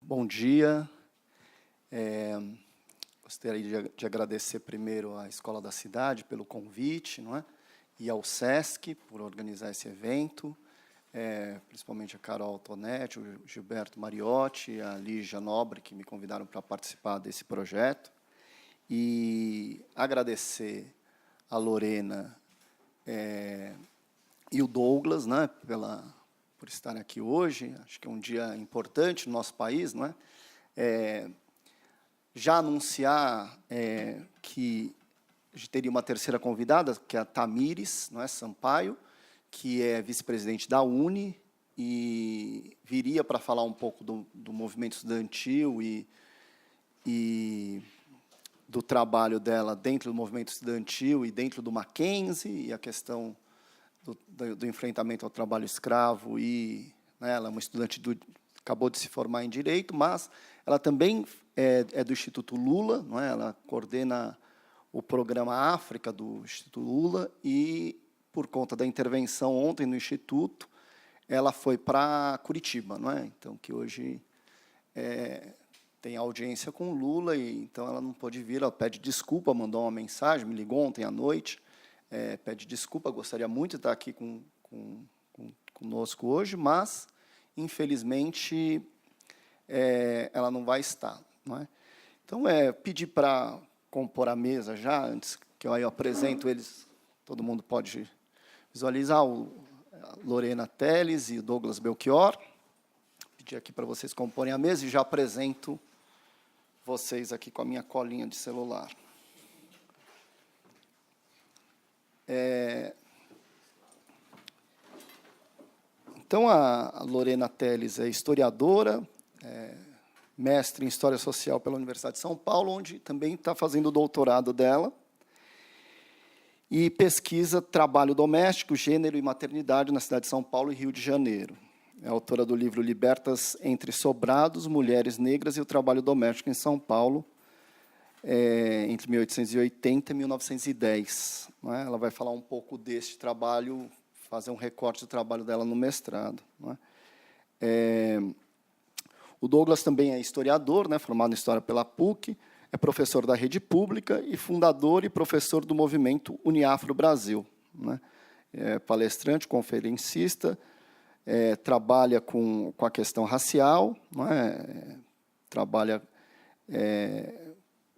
Bom dia. Gostaria de agradecer primeiro à Escola da Cidade pelo convite, não é? E ao SESC por organizar esse evento, principalmente a Carol Tonetti, o Gilberto Mariotti, a Lígia Nobre, que me convidaram para participar desse projeto. E agradecer a Lorena e o Douglas, né, por estarem aqui hoje. Acho que é um dia importante no nosso país, não é? Já anunciar que a gente teria uma terceira convidada, que é a Tamires, não é, Sampaio, que é vice-presidente da UNE, e viria para falar um pouco do movimento estudantil e do trabalho dela dentro do movimento estudantil e dentro do Mackenzie, e a questão do enfrentamento ao trabalho escravo. E, né, ela é uma estudante acabou de se formar em Direito, mas ela também é do Instituto Lula, não é? Ela coordena o programa África do Instituto Lula e, por conta da intervenção ontem no Instituto, ela foi para Curitiba, não é? Então, que hoje tem audiência com o Lula, e então ela não pôde vir. Ela pede desculpa, mandou uma mensagem, me ligou ontem à noite, pede desculpa, gostaria muito de estar aqui conosco hoje, mas, infelizmente, ela não vai estar, não é? Então, pedir para compor a mesa já, antes que eu apresento eles, todo mundo pode visualizar, a Lorena Teles e o Douglas Belchior. Pedir aqui para vocês comporem a mesa e já apresento vocês aqui com a minha colinha de celular. Então, a Lorena Teles é historiadora, mestre em História Social pela Universidade de São Paulo, onde também está fazendo o doutorado dela, e pesquisa trabalho doméstico, gênero e maternidade na cidade de São Paulo e Rio de Janeiro. É autora do livro Libertas entre Sobrados, Mulheres Negras e o Trabalho Doméstico em São Paulo, entre 1880 e 1910. Não é? Ela vai falar um pouco deste trabalho, fazer um recorte do trabalho dela no mestrado. Não é? O Douglas também é historiador, né, formado em História pela PUC, é professor da rede pública e fundador e professor do movimento Uniafro Brasil. Né? É palestrante, conferencista, trabalha com a questão racial, não é? Trabalha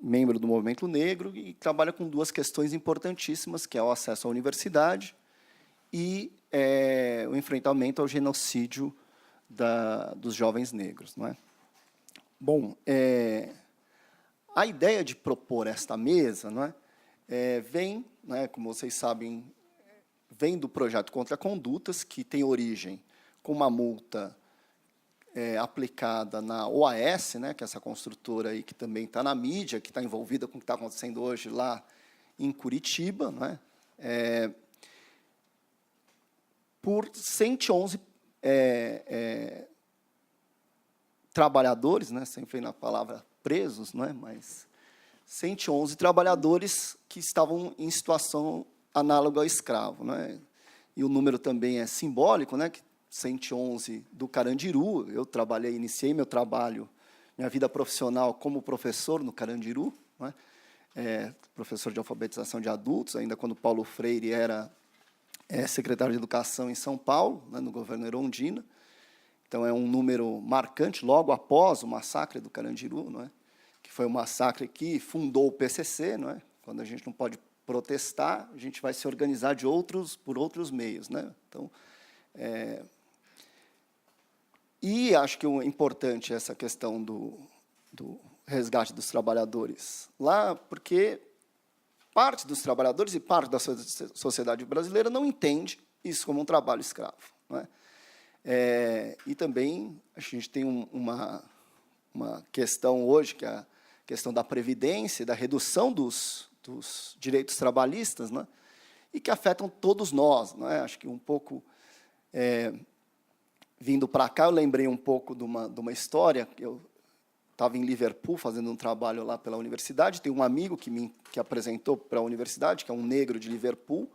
membro do movimento negro e trabalha com duas questões importantíssimas, que é o acesso à universidade e o enfrentamento ao genocídio dos jovens negros. Não é? Bom, a ideia de propor esta mesa, não é, vem, né, como vocês sabem, vem do projeto Contra Condutas, que tem origem com uma multa aplicada na OAS, né, que é essa construtora aí que também está na mídia, que está envolvida com o que está acontecendo hoje lá em Curitiba, não é? Por 111 trabalhadores, né, sempre na palavra presos, não é? Mas 111 trabalhadores que estavam em situação análoga ao escravo, não é? E o número também é simbólico, né? Que 111 do Carandiru. Eu iniciei meu trabalho, minha vida profissional como professor no Carandiru, não é? Professor de alfabetização de adultos, ainda quando Paulo Freire era secretário de Educação em São Paulo, né, no governo Erundina. Então, é um número marcante, logo após o massacre do Carandiru, não é? Que foi um massacre que fundou o PCC, não é? Quando a gente não pode protestar, a gente vai se organizar por outros meios, né? Então, e acho que é importante essa questão do resgate dos trabalhadores lá, porque parte dos trabalhadores e parte da sociedade brasileira não entende isso como um trabalho escravo, não é? E também a gente tem uma questão hoje, que é a questão da previdência, da redução dos direitos trabalhistas, né, e que afetam todos nós. Não é? Acho que um pouco, vindo para cá, eu lembrei um pouco de uma história. Que eu estava em Liverpool fazendo um trabalho lá pela universidade, tem um amigo que apresentou para a universidade, que é um negro de Liverpool,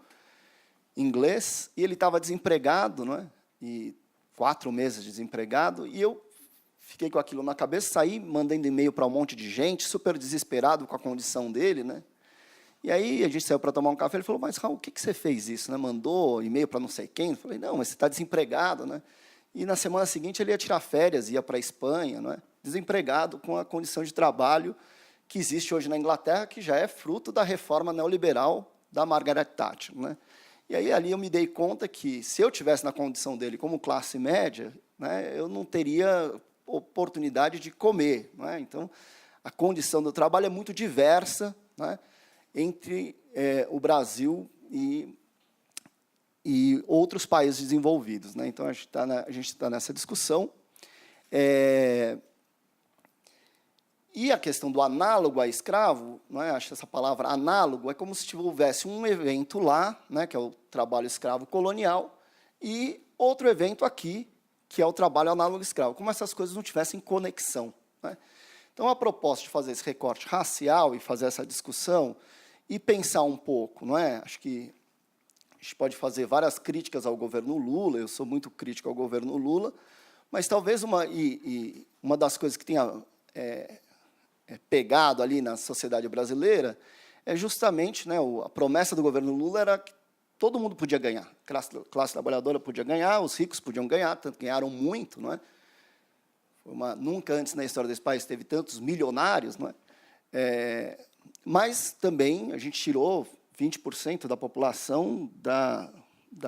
inglês, e ele estava desempregado, não é? E 4 meses desempregado, e eu fiquei com aquilo na cabeça, saí mandando e-mail para um monte de gente, super desesperado com a condição dele, né? E aí a gente saiu para tomar um café, ele falou, mas, Raul, o que você fez isso, né? Mandou e-mail para não sei quem? Eu falei, não, mas você está desempregado, né? E na semana seguinte ele ia tirar férias, ia para a Espanha, não é? Desempregado com a condição de trabalho que existe hoje na Inglaterra, que já é fruto da reforma neoliberal da Margaret Thatcher, né? E aí ali eu me dei conta que, se eu tivesse na condição dele como classe média, né, eu não teria oportunidade de comer, não é? Então, a condição do trabalho é muito diversa, né, entre o Brasil e outros países desenvolvidos, né? Então, a gente tá nessa discussão. E a questão do análogo a escravo, não é? Acho que essa palavra análogo é como se houvesse um evento lá, né, que é o trabalho escravo colonial, e outro evento aqui, que é o trabalho análogo escravo, como essas coisas não tivessem conexão, né? Então, a proposta de fazer esse recorte racial e fazer essa discussão e pensar um pouco, não é? Acho que a gente pode fazer várias críticas ao governo Lula, eu sou muito crítico ao governo Lula, mas talvez uma das coisas que tenha pegado ali na sociedade brasileira é justamente, né, a promessa do governo Lula era que todo mundo podia ganhar, a classe trabalhadora podia ganhar, os ricos podiam ganhar, tanto ganharam muito, não é? Nunca antes na história desse país teve tantos milionários, não é? Mas também a gente tirou 20% da população da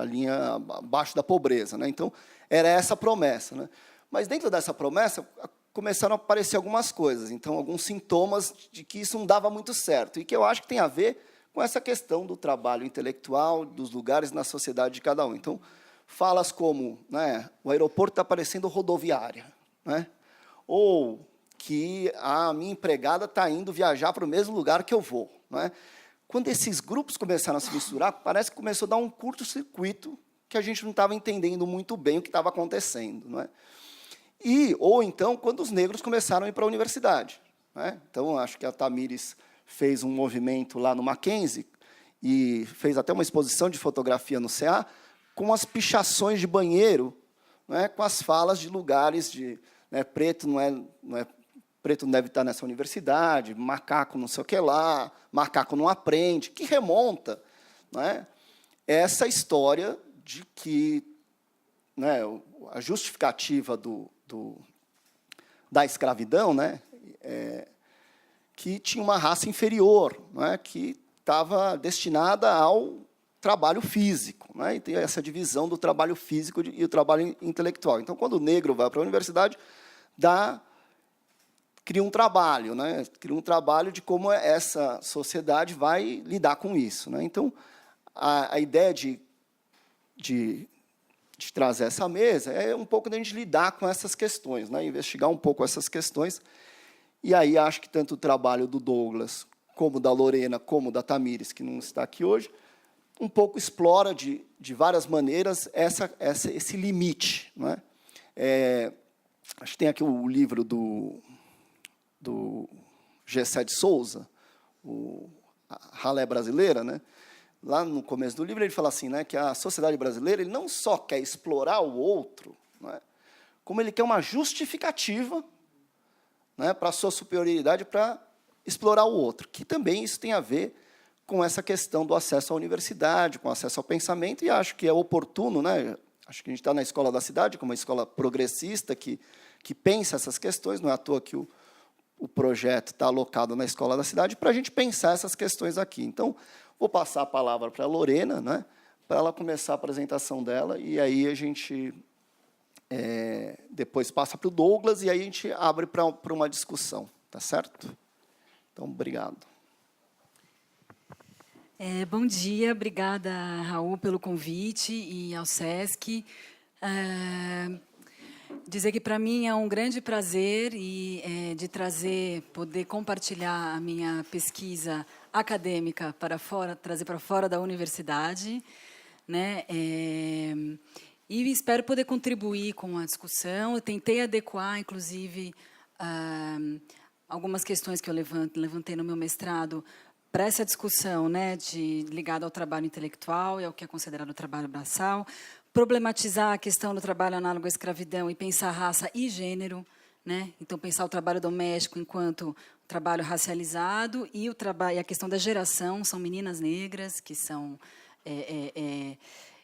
linha abaixo da pobreza, né? Então, era essa a promessa, né? Mas, dentro dessa promessa, começaram a aparecer algumas coisas, então, alguns sintomas de que isso não dava muito certo, e que eu acho que tem a ver com essa questão do trabalho intelectual, dos lugares na sociedade de cada um. Então, falas como, né, o aeroporto está parecendo rodoviária, né? Ou que a minha empregada está indo viajar para o mesmo lugar que eu vou, não é? Quando esses grupos começaram a se misturar, parece que começou a dar um curto-circuito que a gente não estava entendendo muito bem o que estava acontecendo, não é? Ou então, quando os negros começaram a ir para a universidade, né? Então, acho que a Tamires fez um movimento lá no Mackenzie e fez até uma exposição de fotografia no CA com as pichações de banheiro, né, com as falas de lugares de, né, preto preto não deve estar nessa universidade, macaco não sei o que lá, macaco não aprende, que remonta, né, essa história de que, né, a justificativa da escravidão, né, que tinha uma raça inferior, né, que estava destinada ao trabalho físico, né, e tem essa divisão do trabalho físico e o trabalho intelectual. Então, quando o negro vai para a universidade, cria um trabalho, né, cria um trabalho de como essa sociedade vai lidar com isso, né. Então, a ideia de trazer essa mesa é um pouco da gente lidar com essas questões, né, investigar um pouco essas questões. E aí acho que tanto o trabalho do Douglas, como da Lorena, como da Tamires, que não está aqui hoje, um pouco explora de várias maneiras esse limite, não é? Acho que tem aqui o livro do Gessé de Souza, a Ralé Brasileira, né? Lá no começo do livro ele fala assim, né, que a sociedade brasileira ele não só quer explorar o outro, não é, como ele quer uma justificativa, né, para a sua superioridade, para explorar o outro, que também isso tem a ver com essa questão do acesso à universidade, com acesso ao pensamento, e acho que é oportuno, né, acho que a gente está na Escola da Cidade, como uma escola progressista que pensa essas questões, não é à toa que o projeto está alocado na Escola da Cidade, para a gente pensar essas questões aqui. Então, vou passar a palavra para a Lorena, né, para ela começar a apresentação dela, e aí a gente depois passa para o Douglas, e aí a gente abre para uma discussão, tá certo? Então, obrigado. Bom dia, obrigada, Raul, pelo convite e ao SESC. Dizer que, para mim, é um grande prazer de poder compartilhar a minha pesquisa acadêmica trazer para fora da universidade, né? E espero poder contribuir com a discussão. Eu tentei adequar, inclusive, algumas questões que eu levantei no meu mestrado para essa discussão, né, ligada ao trabalho intelectual e ao que é considerado trabalho braçal, problematizar a questão do trabalho análogo à escravidão e pensar raça e gênero né? Então, pensar o trabalho doméstico enquanto trabalho racializado e a questão da geração, são meninas negras que são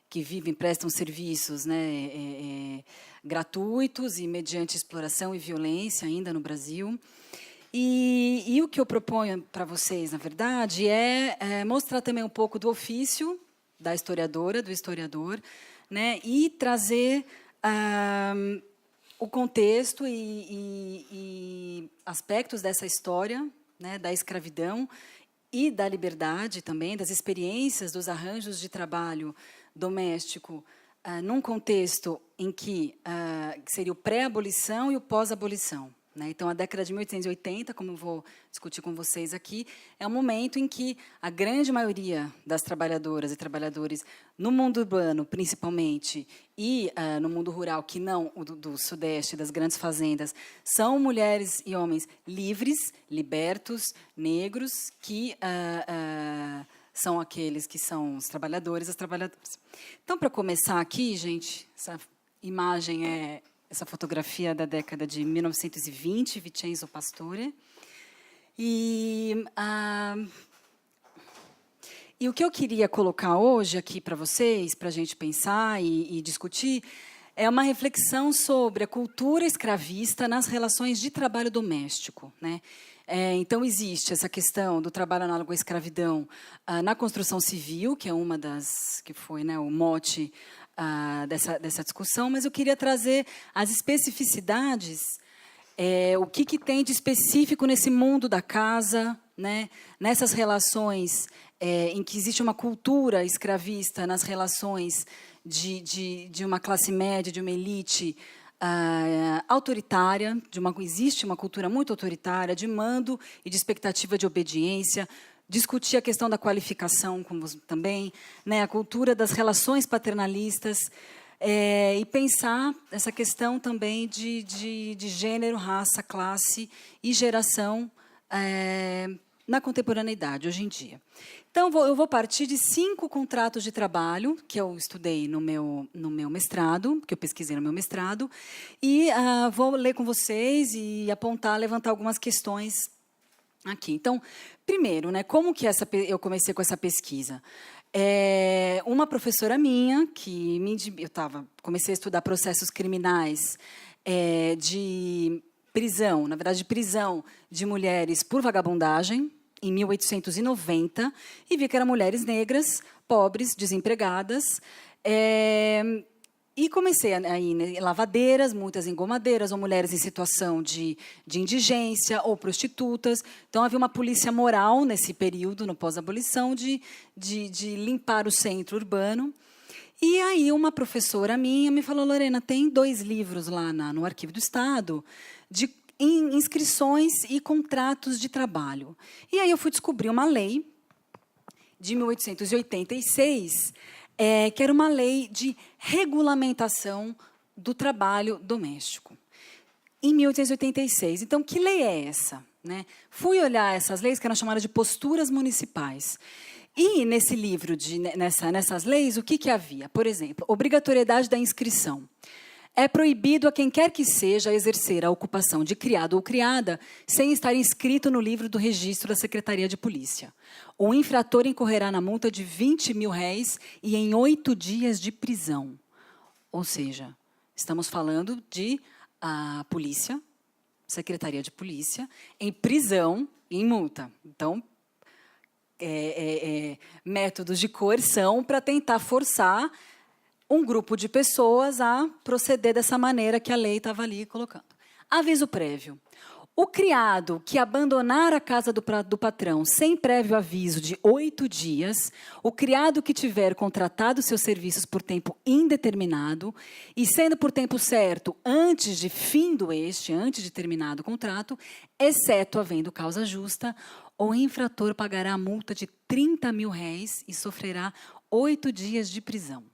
que vivem, prestam serviços, né, gratuitos e mediante exploração e violência ainda no Brasil. E o que eu proponho para vocês, na verdade, é mostrar também um pouco do ofício da historiadora, do historiador, né, e trazer o contexto e aspectos dessa história, né, da escravidão e da liberdade também, das experiências dos arranjos de trabalho doméstico, num contexto em que seria o pré-abolição e o pós-abolição. Né? Então, a década de 1880, como eu vou discutir com vocês aqui, é um momento em que a grande maioria das trabalhadoras e trabalhadores, no mundo urbano, principalmente, e no mundo rural, que não o do Sudeste, das grandes fazendas, são mulheres e homens livres, libertos, negros, que são aqueles que são os trabalhadores e as trabalhadoras. Então, para começar aqui, gente, essa imagem essa fotografia da década de 1920, Vincenzo Pastore. E o que eu queria colocar hoje aqui para vocês, para a gente pensar e discutir, é uma reflexão sobre a cultura escravista nas relações de trabalho doméstico, né? Então, existe essa questão do trabalho análogo à escravidão na construção civil, que é uma das que foi, né, o mote dessa discussão, mas eu queria trazer as especificidades, o que tem de específico nesse mundo da casa, né, nessas relações em que existe uma cultura escravista, nas relações de uma classe média, de uma elite autoritária, existe uma cultura muito autoritária, de mando e de expectativa de obediência. Discutir a questão da qualificação também, né, a cultura das relações paternalistas, e pensar essa questão também de gênero, raça, classe e geração na contemporaneidade, hoje em dia. Então, eu vou partir de 5 contratos de trabalho que eu estudei no meu mestrado, que eu pesquisei no meu mestrado, e vou ler com vocês e levantar algumas questões aqui. Então, primeiro, né, como que eu comecei com essa pesquisa? Uma professora minha, comecei a estudar processos criminais de prisão, na verdade, de prisão de mulheres por vagabundagem, em 1890, e vi que eram mulheres negras, pobres, desempregadas, e comecei a ir em lavadeiras, muitas engomadeiras, ou mulheres em situação de indigência, ou prostitutas. Então, havia uma polícia moral, nesse período, no pós-abolição, de limpar o centro urbano. E aí, uma professora minha me falou: Lorena, tem 2 livros lá no Arquivo do Estado, de inscrições e contratos de trabalho. E aí eu fui descobrir uma lei de 1886, que era uma lei de regulamentação do trabalho doméstico, em 1886. Então, que lei é essa? Né? Fui olhar essas leis, que eram chamadas de posturas municipais. E, nesse livro, nessas leis, o que havia? Por exemplo, obrigatoriedade da inscrição. É proibido a quem quer que seja exercer a ocupação de criado ou criada sem estar inscrito no livro do registro da Secretaria de Polícia. O infrator incorrerá na multa de R$20.000 e em 8 dias de prisão. Ou seja, estamos falando de polícia, Secretaria de Polícia, em prisão e em multa. Então, métodos de coerção para tentar forçar um grupo de pessoas a proceder dessa maneira que a lei estava ali colocando. Aviso prévio. O criado que abandonar a casa do patrão sem prévio aviso de 8 dias, o criado que tiver contratado seus serviços por tempo indeterminado e sendo por tempo certo antes de terminado o contrato, exceto havendo causa justa, o infrator pagará a multa de R$30.000 e sofrerá 8 dias de prisão.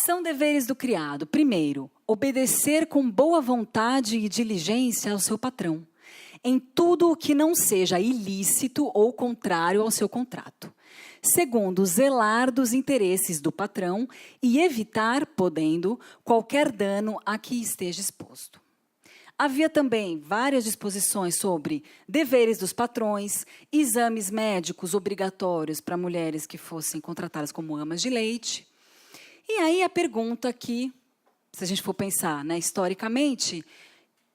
São deveres do criado. Primeiro, obedecer com boa vontade e diligência ao seu patrão, em tudo o que não seja ilícito ou contrário ao seu contrato. Segundo, zelar dos interesses do patrão e evitar, podendo, qualquer dano a que esteja exposto. Havia também várias disposições sobre deveres dos patrões, exames médicos obrigatórios para mulheres que fossem contratadas como amas de leite. E aí a pergunta aqui, se a gente for pensar, né, historicamente,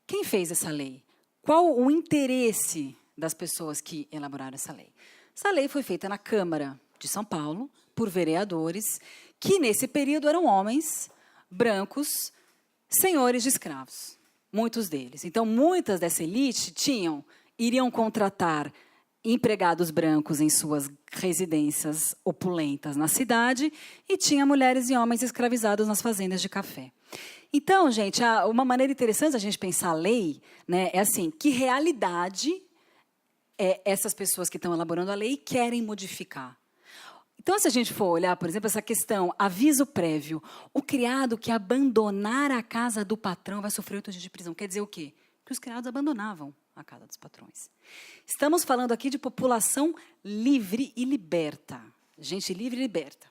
quem fez essa lei? Qual o interesse das pessoas que elaboraram essa lei? Essa lei foi feita na Câmara de São Paulo, por vereadores, que nesse período eram homens brancos, senhores de escravos, muitos deles. Então, muitas dessa elite iriam contratar empregados brancos em suas residências opulentas na cidade e tinha mulheres e homens escravizados nas fazendas de café. Então, gente, uma maneira interessante da gente pensar a lei, né, é assim, que realidade essas pessoas que estão elaborando a lei querem modificar. Então, se a gente for olhar, por exemplo, essa questão, aviso prévio, o criado que abandonar a casa do patrão vai sofrer 8 dias de prisão. Quer dizer o quê? Que os criados abandonavam a casa dos patrões. Estamos falando aqui de população livre e liberta. Gente livre e liberta.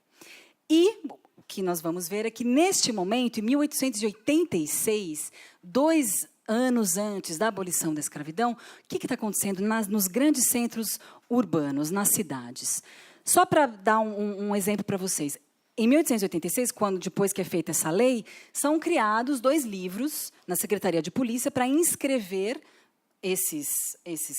E o que nós vamos ver é que, neste momento, em 1886, 2 anos antes da abolição da escravidão, o que está acontecendo nos grandes centros urbanos, nas cidades? Só para dar um exemplo para vocês. Em 1886, depois que é feita essa lei, são criados 2 livros na Secretaria de Polícia para inscrever esses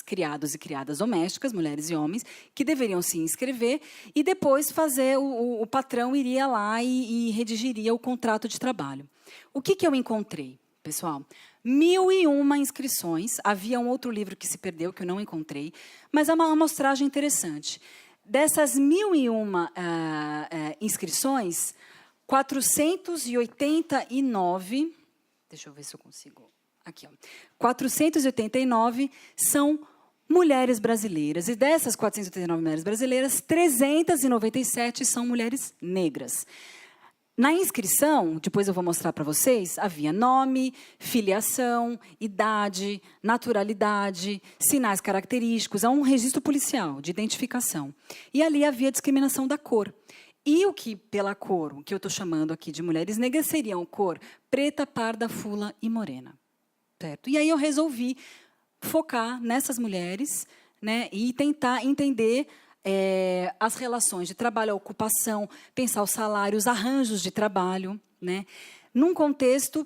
criados e criadas domésticas, mulheres e homens, que deveriam se inscrever e depois o patrão iria lá e redigiria o contrato de trabalho. O que eu encontrei, pessoal? 1.001 inscrições. Havia um outro livro que se perdeu, que eu não encontrei, mas é uma amostragem interessante. Dessas 1.001 inscrições, 489... Deixa eu ver se eu consigo... Aqui, ó. 489 são mulheres brasileiras. E dessas 489 mulheres brasileiras, 397 são mulheres negras. Na inscrição, depois eu vou mostrar para vocês, havia nome, filiação, idade, naturalidade, sinais característicos, há um registro policial de identificação. E ali havia discriminação da cor. E o que, pela cor, o que eu estou chamando aqui de mulheres negras, seriam cor preta, parda, fula e morena. Certo? E aí eu resolvi focar nessas mulheres, né, e tentar entender as relações de trabalho, a ocupação, pensar o salário, os arranjos de trabalho, né, num contexto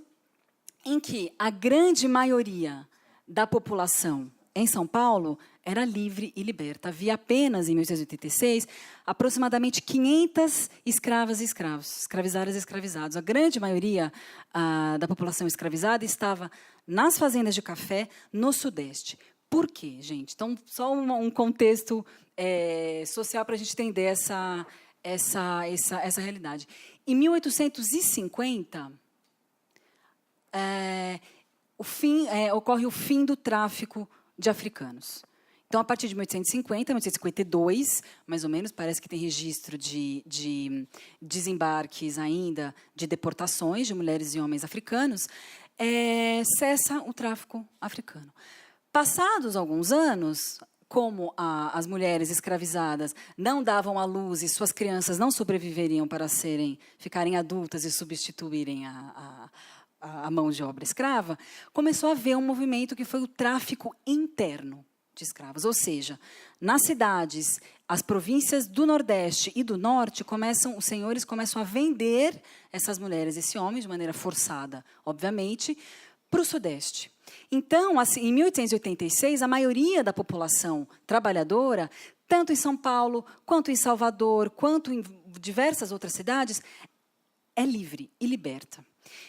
em que a grande maioria da população em São Paulo era livre e liberta. Havia apenas, em 1886, aproximadamente 500 escravas e escravos, escravizadas e escravizados. A grande maioria da população escravizada estava nas fazendas de café, no Sudeste. Por quê, gente? Então, só um contexto social para a gente entender essa realidade. Em 1850, ocorre o fim do tráfico de africanos. Então, a partir de 1850, 1852, mais ou menos, parece que tem registro de desembarques ainda, de deportações de mulheres e homens africanos, cessa o tráfico africano. Passados alguns anos, como as mulheres escravizadas não davam à luz e suas crianças não sobreviveriam para ficarem adultas e substituírem a mão de obra escrava, começou a haver um movimento que foi o tráfico interno de escravos. Ou seja, nas cidades, as províncias do Nordeste e do Norte, os senhores começam a vender essas mulheres, esse homem, de maneira forçada, obviamente, para o Sudeste. Então, assim, em 1886, a maioria da população trabalhadora, tanto em São Paulo, quanto em Salvador, quanto em diversas outras cidades, é livre e liberta.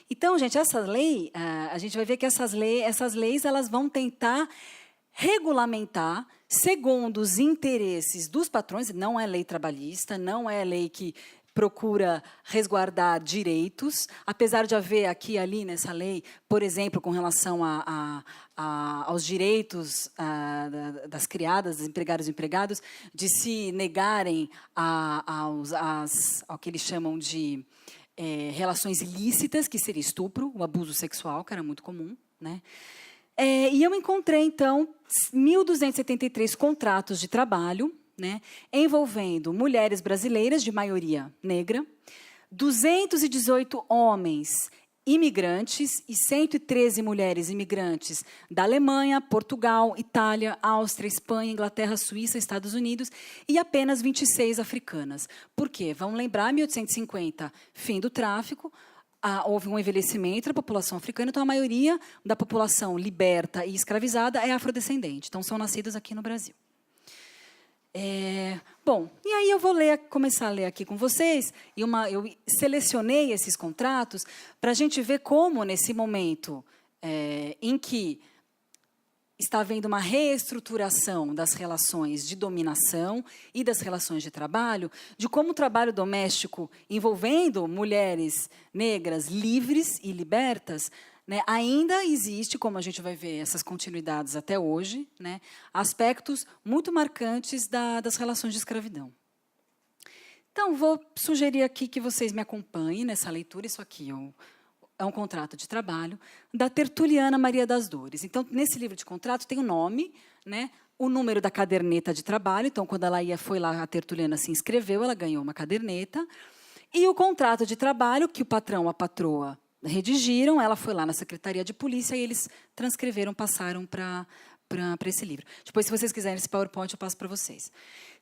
Então, gente, essa lei, a gente vai ver que essas leis elas vão tentar regulamentar segundo os interesses dos patrões. Não é lei trabalhista, não é lei que procura resguardar direitos, apesar de haver aqui e ali nessa lei, por exemplo, com relação aos direitos das criadas, dos empregados e empregados, de se negarem ao que eles chamam de relações ilícitas, que seria estupro, o abuso sexual, que era muito comum, né? E eu encontrei, então, 1.273 contratos de trabalho, né, envolvendo mulheres brasileiras, de maioria negra, 218 homens imigrantes e 113 mulheres imigrantes da Alemanha, Portugal, Itália, Áustria, Espanha, Inglaterra, Suíça, Estados Unidos e apenas 26 africanas. Por quê? Vamos lembrar, 1850, fim do tráfico, houve um envelhecimento da população africana, então a maioria da população liberta e escravizada é afrodescendente, então são nascidos aqui no Brasil. Bom, e aí eu vou começar a ler aqui com vocês, e eu selecionei esses contratos para a gente ver como, nesse momento em que está havendo uma reestruturação das relações de dominação e das relações de trabalho, de como o trabalho doméstico envolvendo mulheres negras livres e libertas, né, ainda existe, como a gente vai ver essas continuidades até hoje, né, aspectos muito marcantes das relações de escravidão. Então, vou sugerir aqui que vocês me acompanhem nessa leitura. Isso aqui é um contrato de trabalho da Tertuliana Maria das Dores. Então, nesse livro de contrato tem o nome, né, o número da caderneta de trabalho. Então, quando ela foi lá, a Tertuliana se inscreveu, ela ganhou uma caderneta. E o contrato de trabalho que o patrão, a patroa, redigiram, ela foi lá na Secretaria de Polícia e eles transcreveram, passaram para esse livro. Depois, se vocês quiserem esse PowerPoint, eu passo para vocês.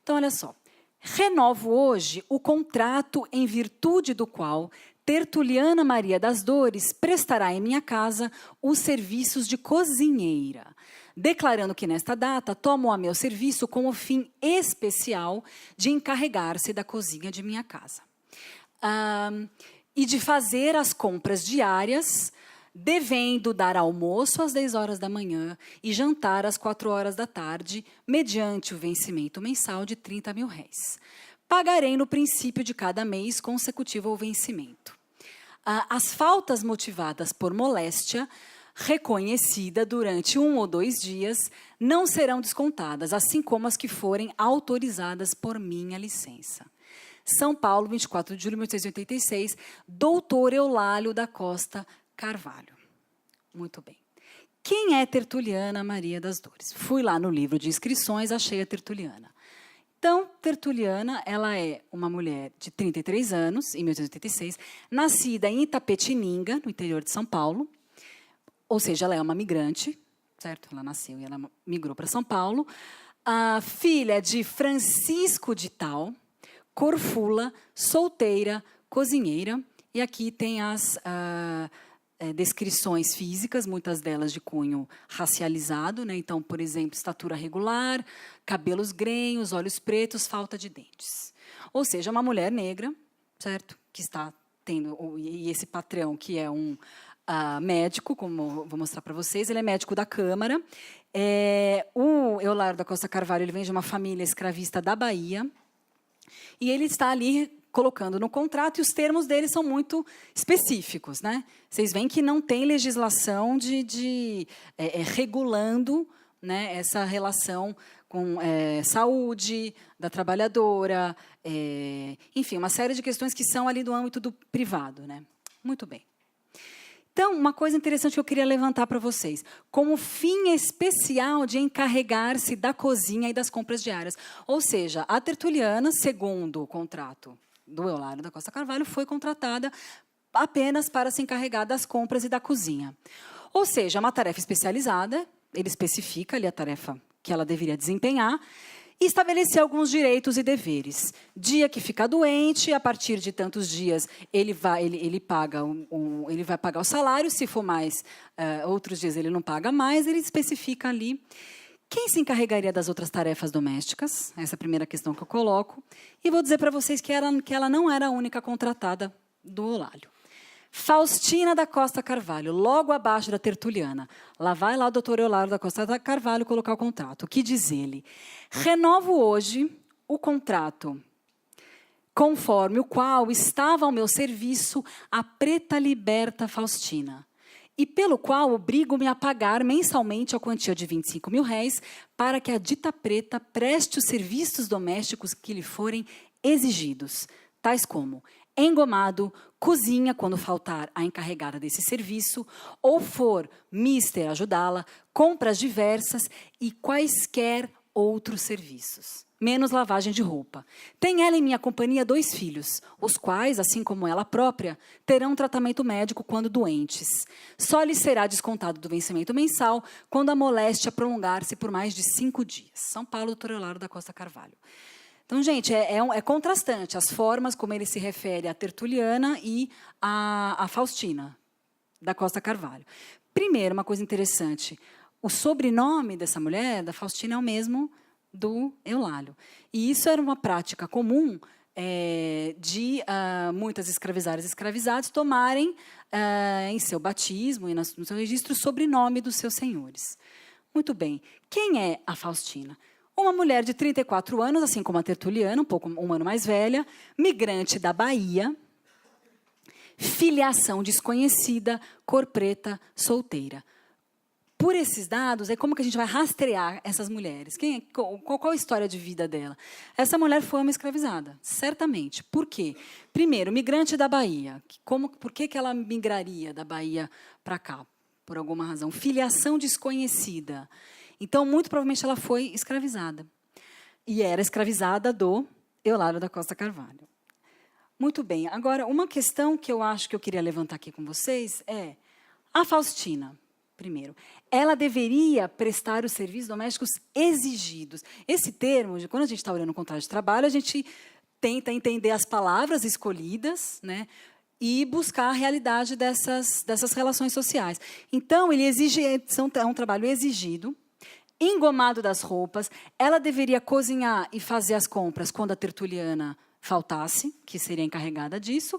Então, olha só. Renovo hoje o contrato em virtude do qual Tertuliana Maria das Dores prestará em minha casa os serviços de cozinheira, declarando que, nesta data, tomo a meu serviço com o fim especial de encarregar-se da cozinha de minha casa. E de fazer as compras diárias, devendo dar almoço às 10 horas da manhã e jantar às 4 horas da tarde, mediante o vencimento mensal de 30 mil réis. Pagarei no princípio de cada mês consecutivo ao vencimento. As faltas motivadas por moléstia, reconhecida durante 1 ou 2 dias, não serão descontadas, assim como as que forem autorizadas por minha licença. São Paulo, 24 de julho de 1886, doutor Eulálio da Costa Carvalho. Muito bem. Quem é Tertuliana Maria das Dores? Fui lá no livro de inscrições, achei a Tertuliana. Então, Tertuliana, ela é uma mulher de 33 anos, em 1886, nascida em Itapetininga, no interior de São Paulo, ou seja, ela é uma migrante, certo? Ela nasceu e ela migrou para São Paulo. A filha de Francisco de Tal, Corfula, solteira, cozinheira, e aqui tem as descrições físicas, muitas delas de cunho racializado, né? Então, por exemplo, estatura regular, cabelos grenhos, olhos pretos, falta de dentes. Ou seja, uma mulher negra, certo? Que está tendo, e esse patrão, que é um médico, como vou mostrar para vocês, ele é médico da Câmara. O Eulálio da Costa Carvalho, ele vem de uma família escravista da Bahia, e ele está ali colocando no contrato, e os termos dele são muito específicos, né? Vocês veem que não tem legislação regulando, né, essa relação com saúde da trabalhadora, enfim, uma série de questões que são ali do âmbito do privado, né? Muito bem. Então, uma coisa interessante que eu queria levantar para vocês, como fim especial de encarregar-se da cozinha e das compras diárias. Ou seja, a Tertuliana, segundo o contrato do Eulálio da Costa Carvalho, foi contratada apenas para se encarregar das compras e da cozinha. Ou seja, é uma tarefa especializada, ele especifica ali a tarefa que ela deveria desempenhar, e estabelecer alguns direitos e deveres. Dia que fica doente, a partir de tantos dias, ele vai pagar o salário, se for mais, outros dias ele não paga mais, ele especifica ali. Quem se encarregaria das outras tarefas domésticas? Essa é a primeira questão que eu coloco. E vou dizer para vocês que ela não era a única contratada do Eulálio. Faustina da Costa Carvalho, logo abaixo da Tertuliana. Lá vai lá o doutor Eulálio da Costa Carvalho colocar o contrato. O que diz ele? Renovo hoje o contrato, conforme o qual estava ao meu serviço a preta liberta Faustina, e pelo qual obrigo-me a pagar mensalmente a quantia de 25 mil réis para que a dita preta preste os serviços domésticos que lhe forem exigidos, tais como engomado, cozinha, quando faltar a encarregada desse serviço, ou for mister ajudá-la, compras diversas e quaisquer outros serviços. menos lavagem de roupa. Tem ela em minha companhia 2 filhos, os quais, assim como ela própria, terão tratamento médico quando doentes. Só lhes será descontado do vencimento mensal quando a moléstia prolongar-se por mais de 5 dias. São Paulo, doutor Eularo da Costa Carvalho. Então, gente, é contrastante as formas como ele se refere a Tertuliana e a Faustina da Costa Carvalho. Primeiro, uma coisa interessante, o sobrenome dessa mulher, da Faustina, é o mesmo do Eulálio. E isso era uma prática comum de muitas escravizadas e escravizados tomarem em seu batismo e no seu registro o sobrenome dos seus senhores. Muito bem. Quem é a Faustina? Uma mulher de 34 anos, assim como a Tertuliana, um ano mais velha, migrante da Bahia, filiação desconhecida, cor preta, solteira. Por esses dados, é como que a gente vai rastrear essas mulheres. Qual a história de vida dela? Essa mulher foi uma escravizada, certamente. Por quê? Primeiro, migrante da Bahia. Por que ela migraria da Bahia para cá? Por alguma razão. Filiação desconhecida. Então, muito provavelmente, ela foi escravizada. E era escravizada do Eulálio da Costa Carvalho. Muito bem. Agora, uma questão que eu acho que eu queria levantar aqui com vocês é a Faustina. Primeiro, ela deveria prestar os serviços domésticos exigidos. Esse termo, quando a gente está olhando o contrato de trabalho, a gente tenta entender as palavras escolhidas, né, e buscar a realidade dessas relações sociais. Então, ele exige, é um trabalho exigido, engomado das roupas, ela deveria cozinhar e fazer as compras quando a Tertuliana faltasse, que seria encarregada disso,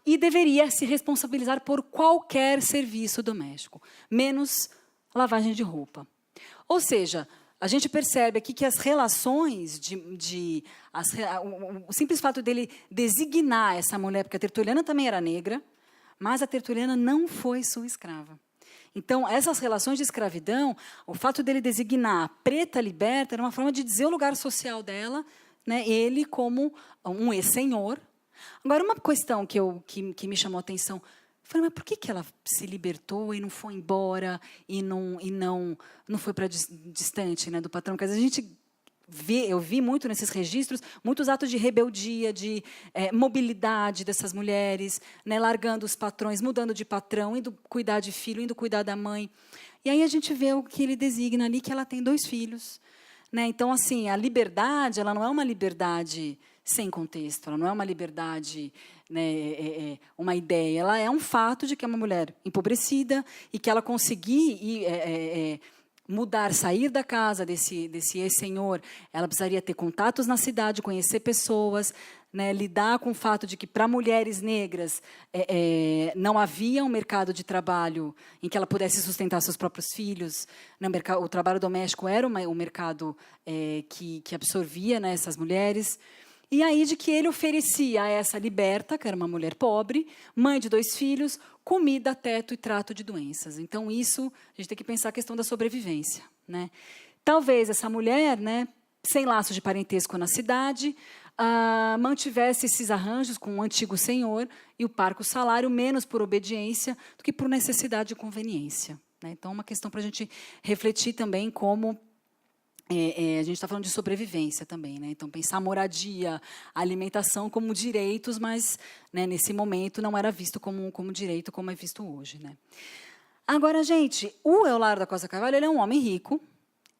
e deveria se responsabilizar por qualquer serviço doméstico, menos lavagem de roupa. Ou seja, a gente percebe aqui que as relações o simples fato dele designar essa mulher, porque a Tertuliana também era negra, mas a Tertuliana não foi sua escrava. Então, essas relações de escravidão, o fato dele designar a preta liberta era uma forma de dizer o lugar social dela, né, ele como um ex-senhor. Agora, uma questão que me chamou a atenção, falei, mas por que ela se libertou e não foi embora e não foi para distante, né, do patrão? Porque a gente eu vi muito nesses registros, muitos atos de rebeldia, de mobilidade dessas mulheres, né, largando os patrões, mudando de patrão, indo cuidar de filho, indo cuidar da mãe. E aí a gente vê o que ele designa ali, que ela tem 2 filhos. Né? Então, assim, a liberdade, ela não é uma liberdade sem contexto, ela não é uma liberdade, né, uma ideia, ela é um fato de que é uma mulher empobrecida e que ela conseguir mudar, sair da casa desse ex-senhor, ela precisaria ter contatos na cidade, conhecer pessoas, né, lidar com o fato de que, para mulheres negras, não havia um mercado de trabalho em que ela pudesse sustentar seus próprios filhos. Né, o trabalho doméstico era um mercado que absorvia, né, essas mulheres. E aí de que ele oferecia a essa liberta, que era uma mulher pobre, mãe de 2 filhos, comida, teto e trato de doenças. Então, isso, a gente tem que pensar a questão da sobrevivência. Né? Talvez essa mulher, né, sem laço de parentesco na cidade, mantivesse esses arranjos com o antigo senhor e o parco salário, menos por obediência do que por necessidade e conveniência. Né? Então, uma questão para a gente refletir também como a gente está falando de sobrevivência também, né? Então, pensar moradia, alimentação como direitos, mas, né, nesse momento não era visto como direito, como é visto hoje. Né? Agora, gente, o Eulálio da Costa Carvalho, ele é um homem rico,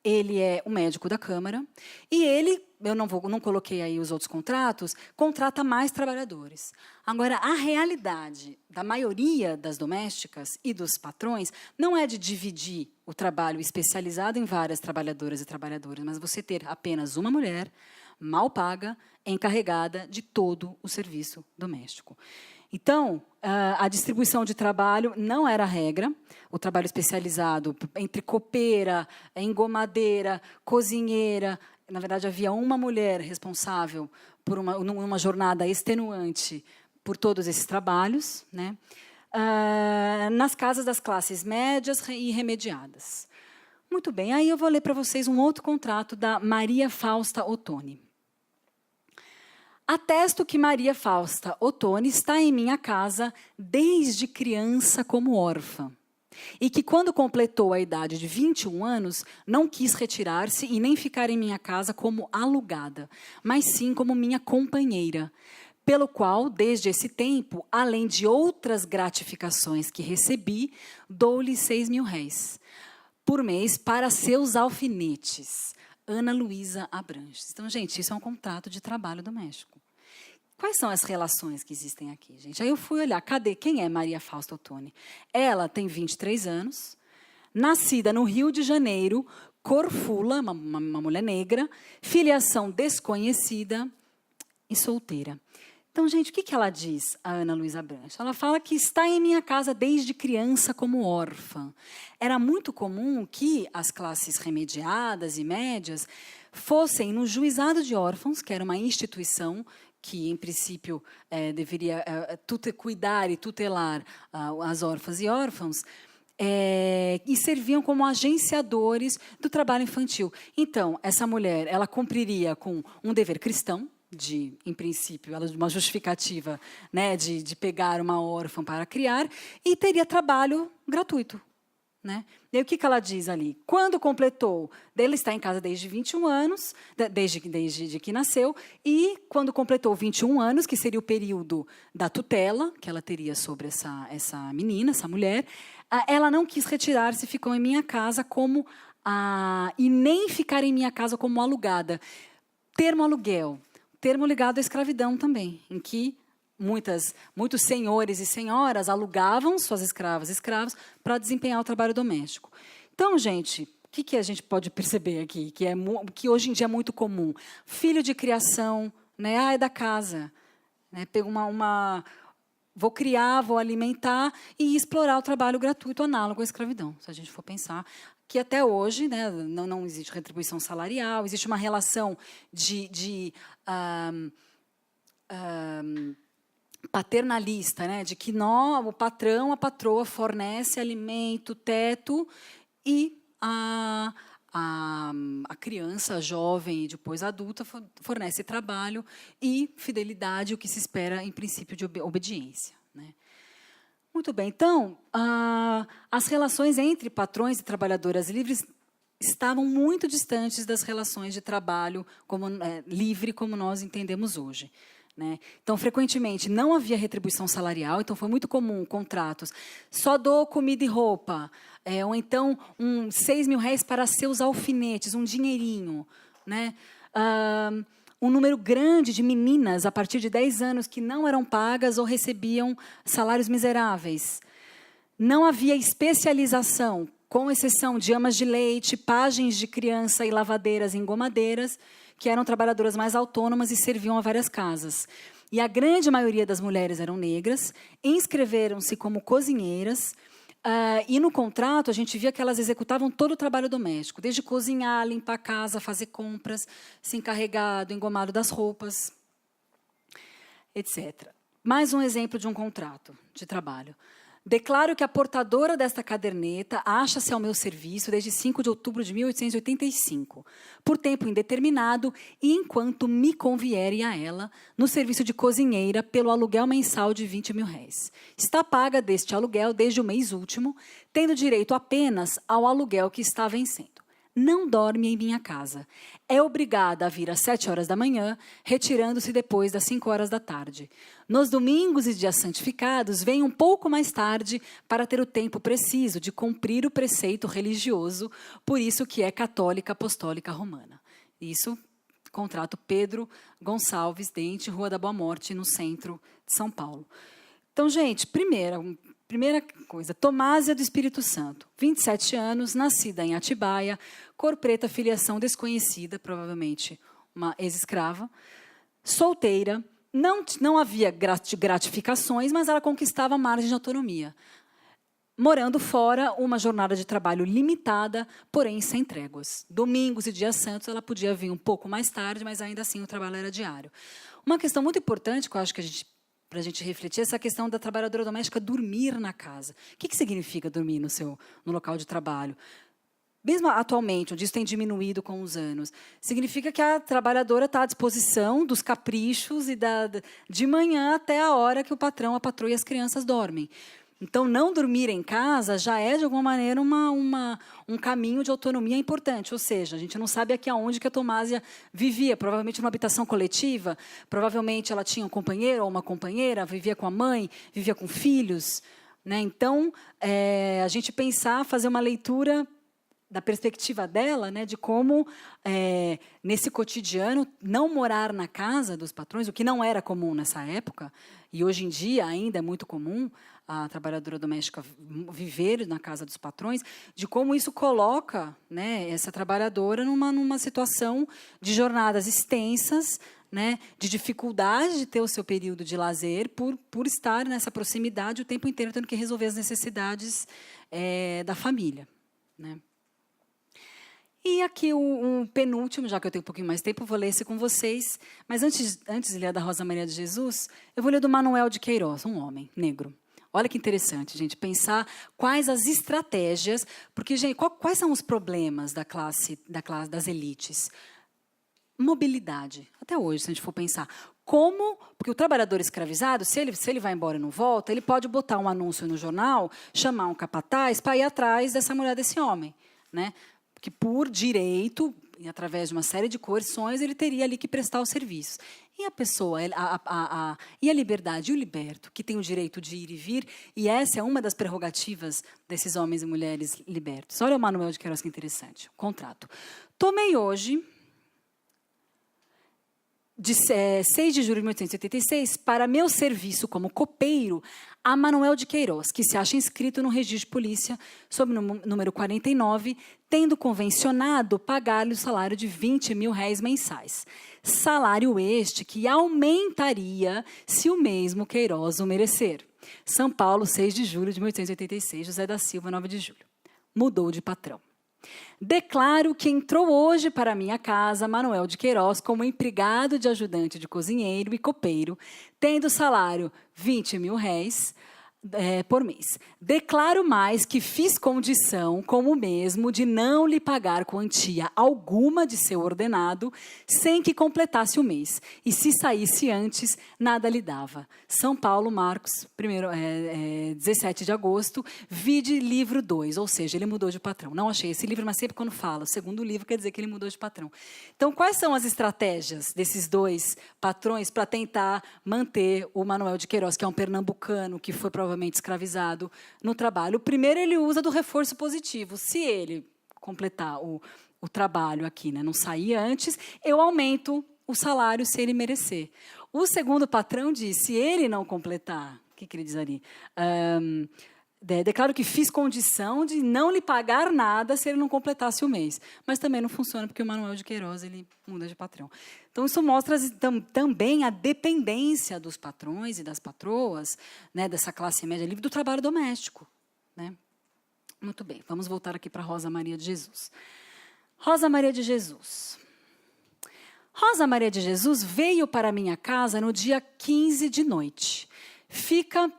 ele é o médico da Câmara, e ele, eu não coloquei aí os outros contratos, contrata mais trabalhadores. Agora, a realidade da maioria das domésticas e dos patrões não é de dividir o trabalho especializado em várias trabalhadoras e trabalhadores, mas você ter apenas uma mulher, mal paga, encarregada de todo o serviço doméstico. Então, a distribuição de trabalho não era a regra. O trabalho especializado entre copeira, engomadeira, cozinheira. Na verdade, havia uma mulher responsável por uma jornada extenuante por todos esses trabalhos, né? Nas casas das classes médias e remediadas. Muito bem, aí eu vou ler para vocês um outro contrato da Maria Fausta Ottoni. Atesto que Maria Fausta Ottoni está em minha casa desde criança como órfã. e que, quando completou a idade de 21 anos, não quis retirar-se e nem ficar em minha casa como alugada, mas sim como minha companheira, pelo qual, desde esse tempo, além de outras gratificações que recebi, dou-lhe 6.000 réis por mês para seus alfinetes. Ana Luísa Abranches. Então, gente, isso é um contrato de trabalho doméstico. Quais são as relações que existem aqui, gente? Aí eu fui olhar, cadê? Quem é Maria Fausta Ottoni? Ela tem 23 anos, nascida no Rio de Janeiro, cor fula, uma mulher negra, filiação desconhecida e solteira. Então, gente, o que ela diz, a Ana Luísa Abranches? Ela fala que está em minha casa desde criança como órfã. Era muito comum que as classes remediadas e médias fossem no juizado de órfãos, que era uma instituição que, em princípio, deveria cuidar e tutelar as órfãs e órfãos, e serviam como agenciadores do trabalho infantil. Então, essa mulher, ela cumpriria com um dever cristão, em princípio, uma justificativa, né, de pegar uma órfã para criar, e teria trabalho gratuito. Né? E aí, o que ela diz ali? Quando completou, ele está em casa desde 21 anos, desde que nasceu, e quando completou 21 anos, que seria o período da tutela que ela teria sobre essa menina, essa mulher, ela não quis retirar-se, ficou em minha casa e nem ficar em minha casa como alugada. Termo aluguel, termo ligado à escravidão também, em que muitos senhores e senhoras alugavam suas escravas e escravos para desempenhar o trabalho doméstico. Então, gente, o que a gente pode perceber aqui? Que hoje em dia é muito comum. Filho de criação, né? É da casa. Né? Pego vou criar, vou alimentar e explorar o trabalho gratuito análogo à escravidão, se a gente for pensar. Que até hoje, né, não existe retribuição salarial, existe uma relação paternalista, né, de que o patrão, a patroa fornece alimento, teto e a criança, a jovem e depois a adulta fornece trabalho e fidelidade, o que se espera em princípio de obediência. Né? Muito bem, então, as relações entre patrões e trabalhadoras livres estavam muito distantes das relações de trabalho livre como nós entendemos hoje. Né? Então, frequentemente, não havia retribuição salarial, então foi muito comum contratos. Só dou comida e roupa, ou então 6.000 réis para seus alfinetes, um dinheirinho. Né? Um número grande de meninas, a partir de 10 anos, que não eram pagas ou recebiam salários miseráveis. Não havia especialização, com exceção de amas de leite, pajens de criança e lavadeiras e engomadeiras, que eram trabalhadoras mais autônomas e serviam a várias casas. E a grande maioria das mulheres eram negras, inscreveram-se como cozinheiras, e no contrato a gente via que elas executavam todo o trabalho doméstico, desde cozinhar, limpar a casa, fazer compras, se encarregar do engomado das roupas, etc. Mais um exemplo de um contrato de trabalho. Declaro que a portadora desta caderneta acha-se ao meu serviço desde 5 de outubro de 1885, por tempo indeterminado e enquanto me conviere a ela, no serviço de cozinheira, pelo aluguel mensal de 20.000 réis. Está paga deste aluguel desde o mês último, tendo direito apenas ao aluguel que está vencendo. Não dorme em minha casa. É obrigada a vir às 7 horas da manhã, retirando-se depois das 5 horas da tarde. Nos domingos e dias santificados, vem um pouco mais tarde para ter o tempo preciso de cumprir o preceito religioso, por isso que é católica apostólica romana. Isso, contrato Pedro Gonçalves Dente, Rua da Boa Morte, no centro de São Paulo. Então, gente, primeira coisa, Tomásia do Espírito Santo, 27 anos, nascida em Atibaia, cor preta, filiação desconhecida, provavelmente uma ex-escrava, solteira, não havia gratificações, mas ela conquistava margem de autonomia. Morando fora, uma jornada de trabalho limitada, porém sem tréguas. Domingos e dias santos, ela podia vir um pouco mais tarde, mas ainda assim o trabalho era diário. Uma questão muito importante, que eu acho que para a gente refletir, essa questão da trabalhadora doméstica dormir na casa. O que significa dormir no local de trabalho? Mesmo atualmente, onde isso tem diminuído com os anos, significa que a trabalhadora está à disposição dos caprichos e de manhã até a hora que o patrão, a patroa e as crianças dormem. Então, não dormir em casa já é, de alguma maneira, um caminho de autonomia importante. Ou seja, a gente não sabe aqui aonde que a Tomásia vivia. Provavelmente numa habitação coletiva, provavelmente ela tinha um companheiro ou uma companheira, vivia com a mãe, vivia com filhos. Né? Então, a gente pensar, fazer uma leitura da perspectiva dela, né, de como, nesse cotidiano, não morar na casa dos patrões, o que não era comum nessa época, e hoje em dia ainda é muito comum a trabalhadora doméstica viver na casa dos patrões, de como isso coloca, né, essa trabalhadora numa situação de jornadas extensas, né, de dificuldade de ter o seu período de lazer por estar nessa proximidade o tempo inteiro, tendo que resolver as necessidades da família. Né? E aqui o penúltimo, já que eu tenho um pouquinho mais tempo, vou ler esse com vocês. Mas antes de ler da Rosa Maria de Jesus, eu vou ler do Manuel de Queiroz, um homem negro. Olha que interessante, gente, pensar quais as estratégias, porque, gente, quais são os problemas das elites? Mobilidade, até hoje, se a gente for pensar. Como, porque o trabalhador escravizado, se ele vai embora e não volta, ele pode botar um anúncio no jornal, chamar um capataz para ir atrás dessa mulher, desse homem, né? Que por direito, e através de uma série de coerções, ele teria ali que prestar os serviços. E a pessoa, e a liberdade, e o liberto, que tem o direito de ir e vir, e essa é uma das prerrogativas desses homens e mulheres libertos. Olha o Manuel de Queiroz, que interessante. Contrato. Tomei hoje, de 6 de julho de 1886, para meu serviço como copeiro, a Manuel de Queiroz, que se acha inscrito no registro de polícia, sob o número 49, tendo convencionado pagar-lhe o salário de 20 mil réis mensais. Salário este que aumentaria se o mesmo Queiroz o merecer. São Paulo, 6 de julho de 1886, José da Silva, 9 de julho. Mudou de patrão. Declaro que entrou hoje para minha casa Manuel de Queiroz como empregado de ajudante de cozinheiro e copeiro, tendo salário 20 mil réis por mês. Declaro mais que fiz condição com o mesmo de não lhe pagar quantia alguma de seu ordenado sem que completasse o mês. E se saísse antes, nada lhe dava. São Paulo, Marcos, 17 de agosto, vide livro 2, ou seja, ele mudou de patrão. Não achei esse livro, mas sempre quando fala, o segundo livro quer dizer que ele mudou de patrão. Então, quais são as estratégias desses dois patrões para tentar manter o Manuel de Queiroz, que é um pernambucano, que foi provavelmente escravizado, no trabalho? O primeiro, ele usa do reforço positivo. Se ele completar o trabalho aqui, né, não sair antes, eu aumento o salário se ele merecer. O segundo patrão diz, se ele não completar, o que ele diz ali? Declaro que fiz condição de não lhe pagar nada se ele não completasse o mês. Mas também não funciona, porque o Manuel de Queiroz ele muda de patrão. Então, isso mostra também a dependência dos patrões e das patroas, né, dessa classe média livre, do trabalho doméstico. Né? Muito bem, vamos voltar aqui para Rosa Maria de Jesus. Rosa Maria de Jesus. Rosa Maria de Jesus veio para minha casa no dia 15 de noite. Fica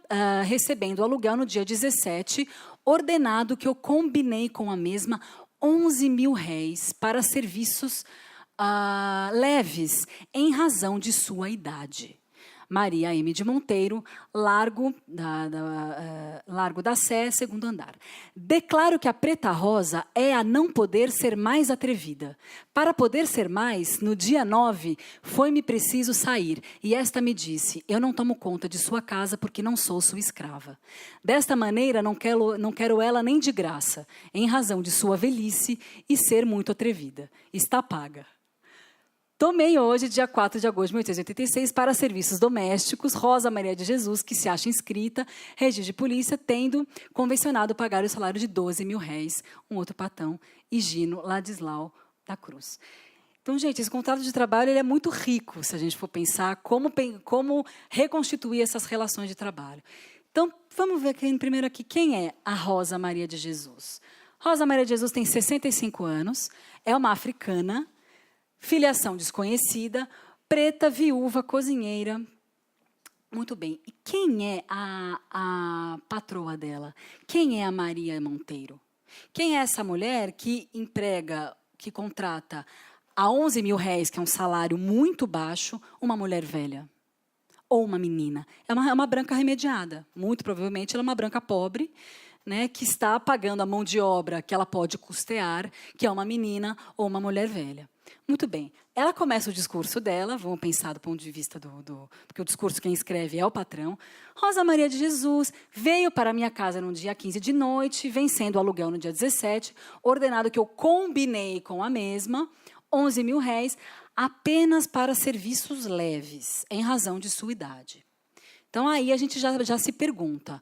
recebendo aluguel no dia 17, ordenado que eu combinei com a mesma 11 mil réis para serviços leves, em razão de sua idade. Maria M. de Monteiro, Largo da Sé, segundo andar. Declaro que a Preta Rosa é a não poder ser mais atrevida. Para poder ser mais, no dia 9, foi-me preciso sair, e esta me disse, eu não tomo conta de sua casa porque não sou sua escrava. Desta maneira, não quero ela nem de graça, em razão de sua velhice e ser muito atrevida. Está paga. Tomei hoje, dia 4 de agosto de 1886, para serviços domésticos, Rosa Maria de Jesus, que se acha inscrita, registro de polícia, tendo convencionado pagar o salário de 12 mil réis, um outro patrão, e Gino Ladislau da Cruz. Então, gente, esse contrato de trabalho ele é muito rico, se a gente for pensar como reconstituir essas relações de trabalho. Então, vamos ver primeiro aqui quem é a Rosa Maria de Jesus. Rosa Maria de Jesus tem 65 anos, é uma africana, filiação desconhecida, preta, viúva, cozinheira. Muito bem. E quem é a patroa dela? Quem é a Maria Monteiro? Quem é essa mulher que contrata a 11 mil réis, que é um salário muito baixo, uma mulher velha? ou uma menina? É uma branca remediada. Muito provavelmente ela é uma branca pobre, né, que está pagando a mão de obra que ela pode custear, que é uma menina ou uma mulher velha. Muito bem. Ela começa o discurso dela, vamos pensar do ponto de vista porque o discurso quem escreve é o patrão. Rosa Maria de Jesus veio para a minha casa no dia 15 de noite, vencendo o aluguel no dia 17, ordenado que eu combinei com a mesma, 11 mil réis, apenas para serviços leves, em razão de sua idade. Então, aí a gente já se pergunta,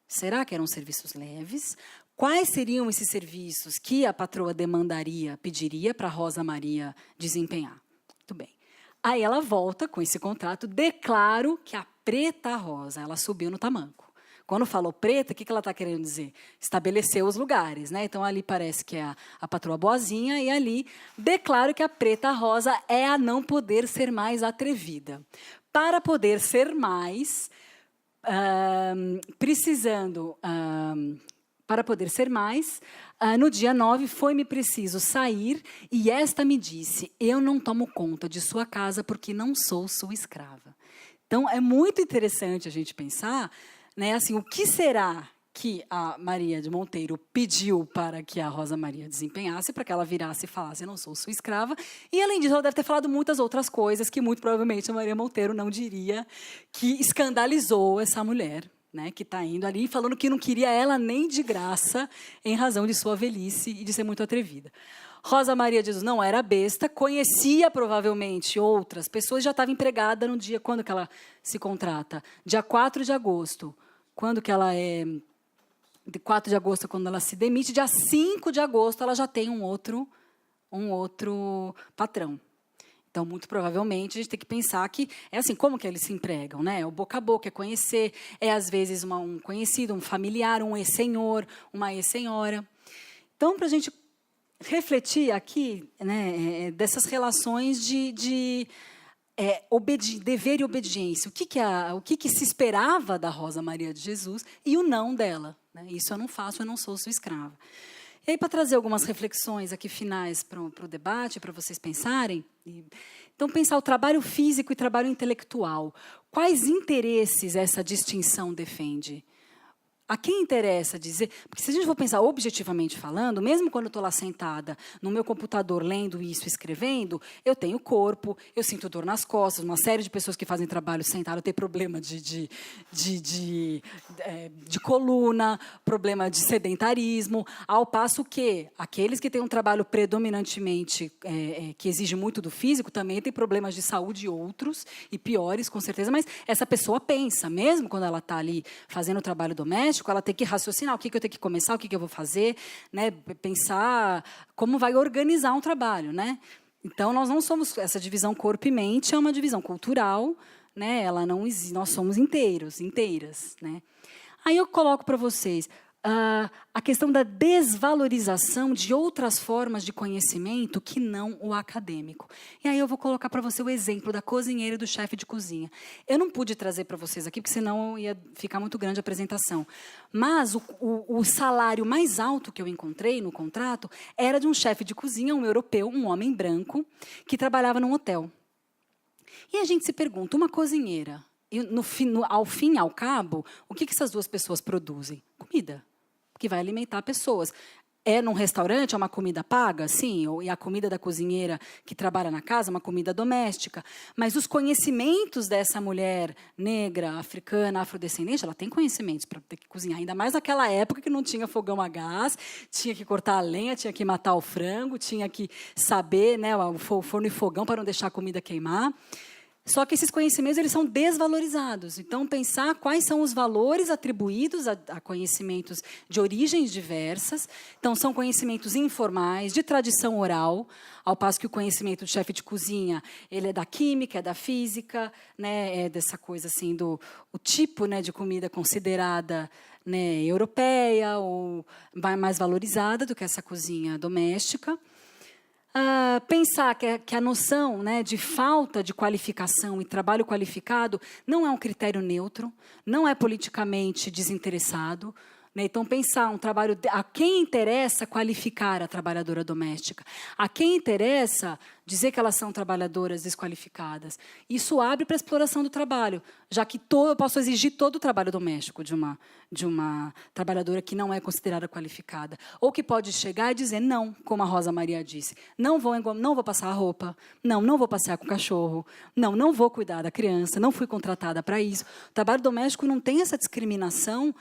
será que eram serviços leves? Quais seriam esses serviços que a patroa demandaria, pediria para Rosa Maria desempenhar? Muito bem. Aí ela volta com esse contrato, declaro que a preta Rosa, ela subiu no tamanco. Quando falou preta, o que ela está querendo dizer? Estabeleceu os lugares, né? Então, ali parece que é a patroa boazinha, e ali declaro que a preta Rosa é a não poder ser mais atrevida. Para poder ser mais, para poder ser mais, no dia 9 foi-me preciso sair, e esta me disse, eu não tomo conta de sua casa porque não sou sua escrava. Então, é muito interessante a gente pensar, né, assim, o que será que a Maria de Monteiro pediu para que a Rosa Maria desempenhasse, para que ela virasse e falasse, eu não sou sua escrava. E, além disso, ela deve ter falado muitas outras coisas que, muito provavelmente, a Maria Monteiro não diria, que escandalizou essa mulher, né, que está indo ali falando que não queria ela nem de graça, em razão de sua velhice e de ser muito atrevida. Rosa Maria de Jesus não era besta, conhecia provavelmente outras pessoas, já estava empregada no dia, quando que ela se contrata? Dia 4 de agosto. Quando que ela é... De 4 de agosto, quando ela se demite, dia 5 de agosto, ela já tem um outro patrão. Então, muito provavelmente, a gente tem que pensar que é assim, como que eles se empregam, né? O boca a boca, é conhecer, é às vezes um conhecido, um familiar, um ex-senhor, uma ex-senhora. Então, para a gente refletir aqui, né, dessas relações de dever e obediência. O que se esperava da Rosa Maria de Jesus e o não dela. Né? Isso eu não faço, eu não sou sua escrava. E aí, para trazer algumas reflexões aqui finais para o debate, para vocês pensarem. Então, pensar o trabalho físico e trabalho intelectual. Quais interesses essa distinção defende? A quem interessa dizer... Porque se a gente for pensar objetivamente falando, mesmo quando eu estou lá sentada no meu computador lendo isso, escrevendo, eu tenho corpo, eu sinto dor nas costas, uma série de pessoas que fazem trabalho sentado têm problema de coluna, problema de sedentarismo, ao passo que aqueles que têm um trabalho predominantemente que exige muito do físico também têm problemas de saúde outros, e piores, com certeza, mas essa pessoa pensa, mesmo quando ela está ali fazendo o trabalho doméstico, ela tem que raciocinar o que eu tenho que começar, o que eu vou fazer, né? Pensar como vai organizar um trabalho. Né? Então, nós não somos... Essa divisão corpo e mente é uma divisão cultural, né? Ela não existe, nós somos inteiras. Né? Aí eu coloco para vocês a questão da desvalorização de outras formas de conhecimento que não o acadêmico. E aí eu vou colocar para você o exemplo da cozinheira e do chefe de cozinha. Eu não pude trazer para vocês aqui, porque senão ia ficar muito grande a apresentação. Mas o salário mais alto que eu encontrei no contrato era de um chefe de cozinha, um europeu, um homem branco, que trabalhava num hotel. E a gente se pergunta, uma cozinheira, e ao fim e ao cabo, o que essas duas pessoas produzem? Comida, que vai alimentar pessoas. É num restaurante, é uma comida paga? Sim, e a comida da cozinheira que trabalha na casa, uma comida doméstica. Mas os conhecimentos dessa mulher negra, africana, afrodescendente, ela tem conhecimentos para ter que cozinhar. Ainda mais naquela época que não tinha fogão a gás, tinha que cortar a lenha, tinha que matar o frango, tinha que saber, né, o forno e fogão para não deixar a comida queimar. Só que esses conhecimentos eles são desvalorizados. Então, pensar quais são os valores atribuídos a conhecimentos de origens diversas. Então, são conhecimentos informais, de tradição oral, ao passo que o conhecimento do chefe de cozinha ele é da química, é da física, né, é dessa coisa assim, o tipo, né, de comida considerada, né, europeia ou mais valorizada do que essa cozinha doméstica. Pensar que a noção, né, de falta de qualificação e trabalho qualificado não é um critério neutro, não é politicamente desinteressado, né? Então, pensar um trabalho... A quem interessa qualificar a trabalhadora doméstica? A quem interessa dizer que elas são trabalhadoras desqualificadas? Isso abre para a exploração do trabalho, já que eu posso exigir todo o trabalho doméstico de uma trabalhadora que não é considerada qualificada. Ou que pode chegar e dizer não, como a Rosa Maria disse. Não vou passar a roupa, não vou passear com o cachorro, não vou cuidar da criança, não fui contratada para isso. O trabalho doméstico não tem essa discriminação,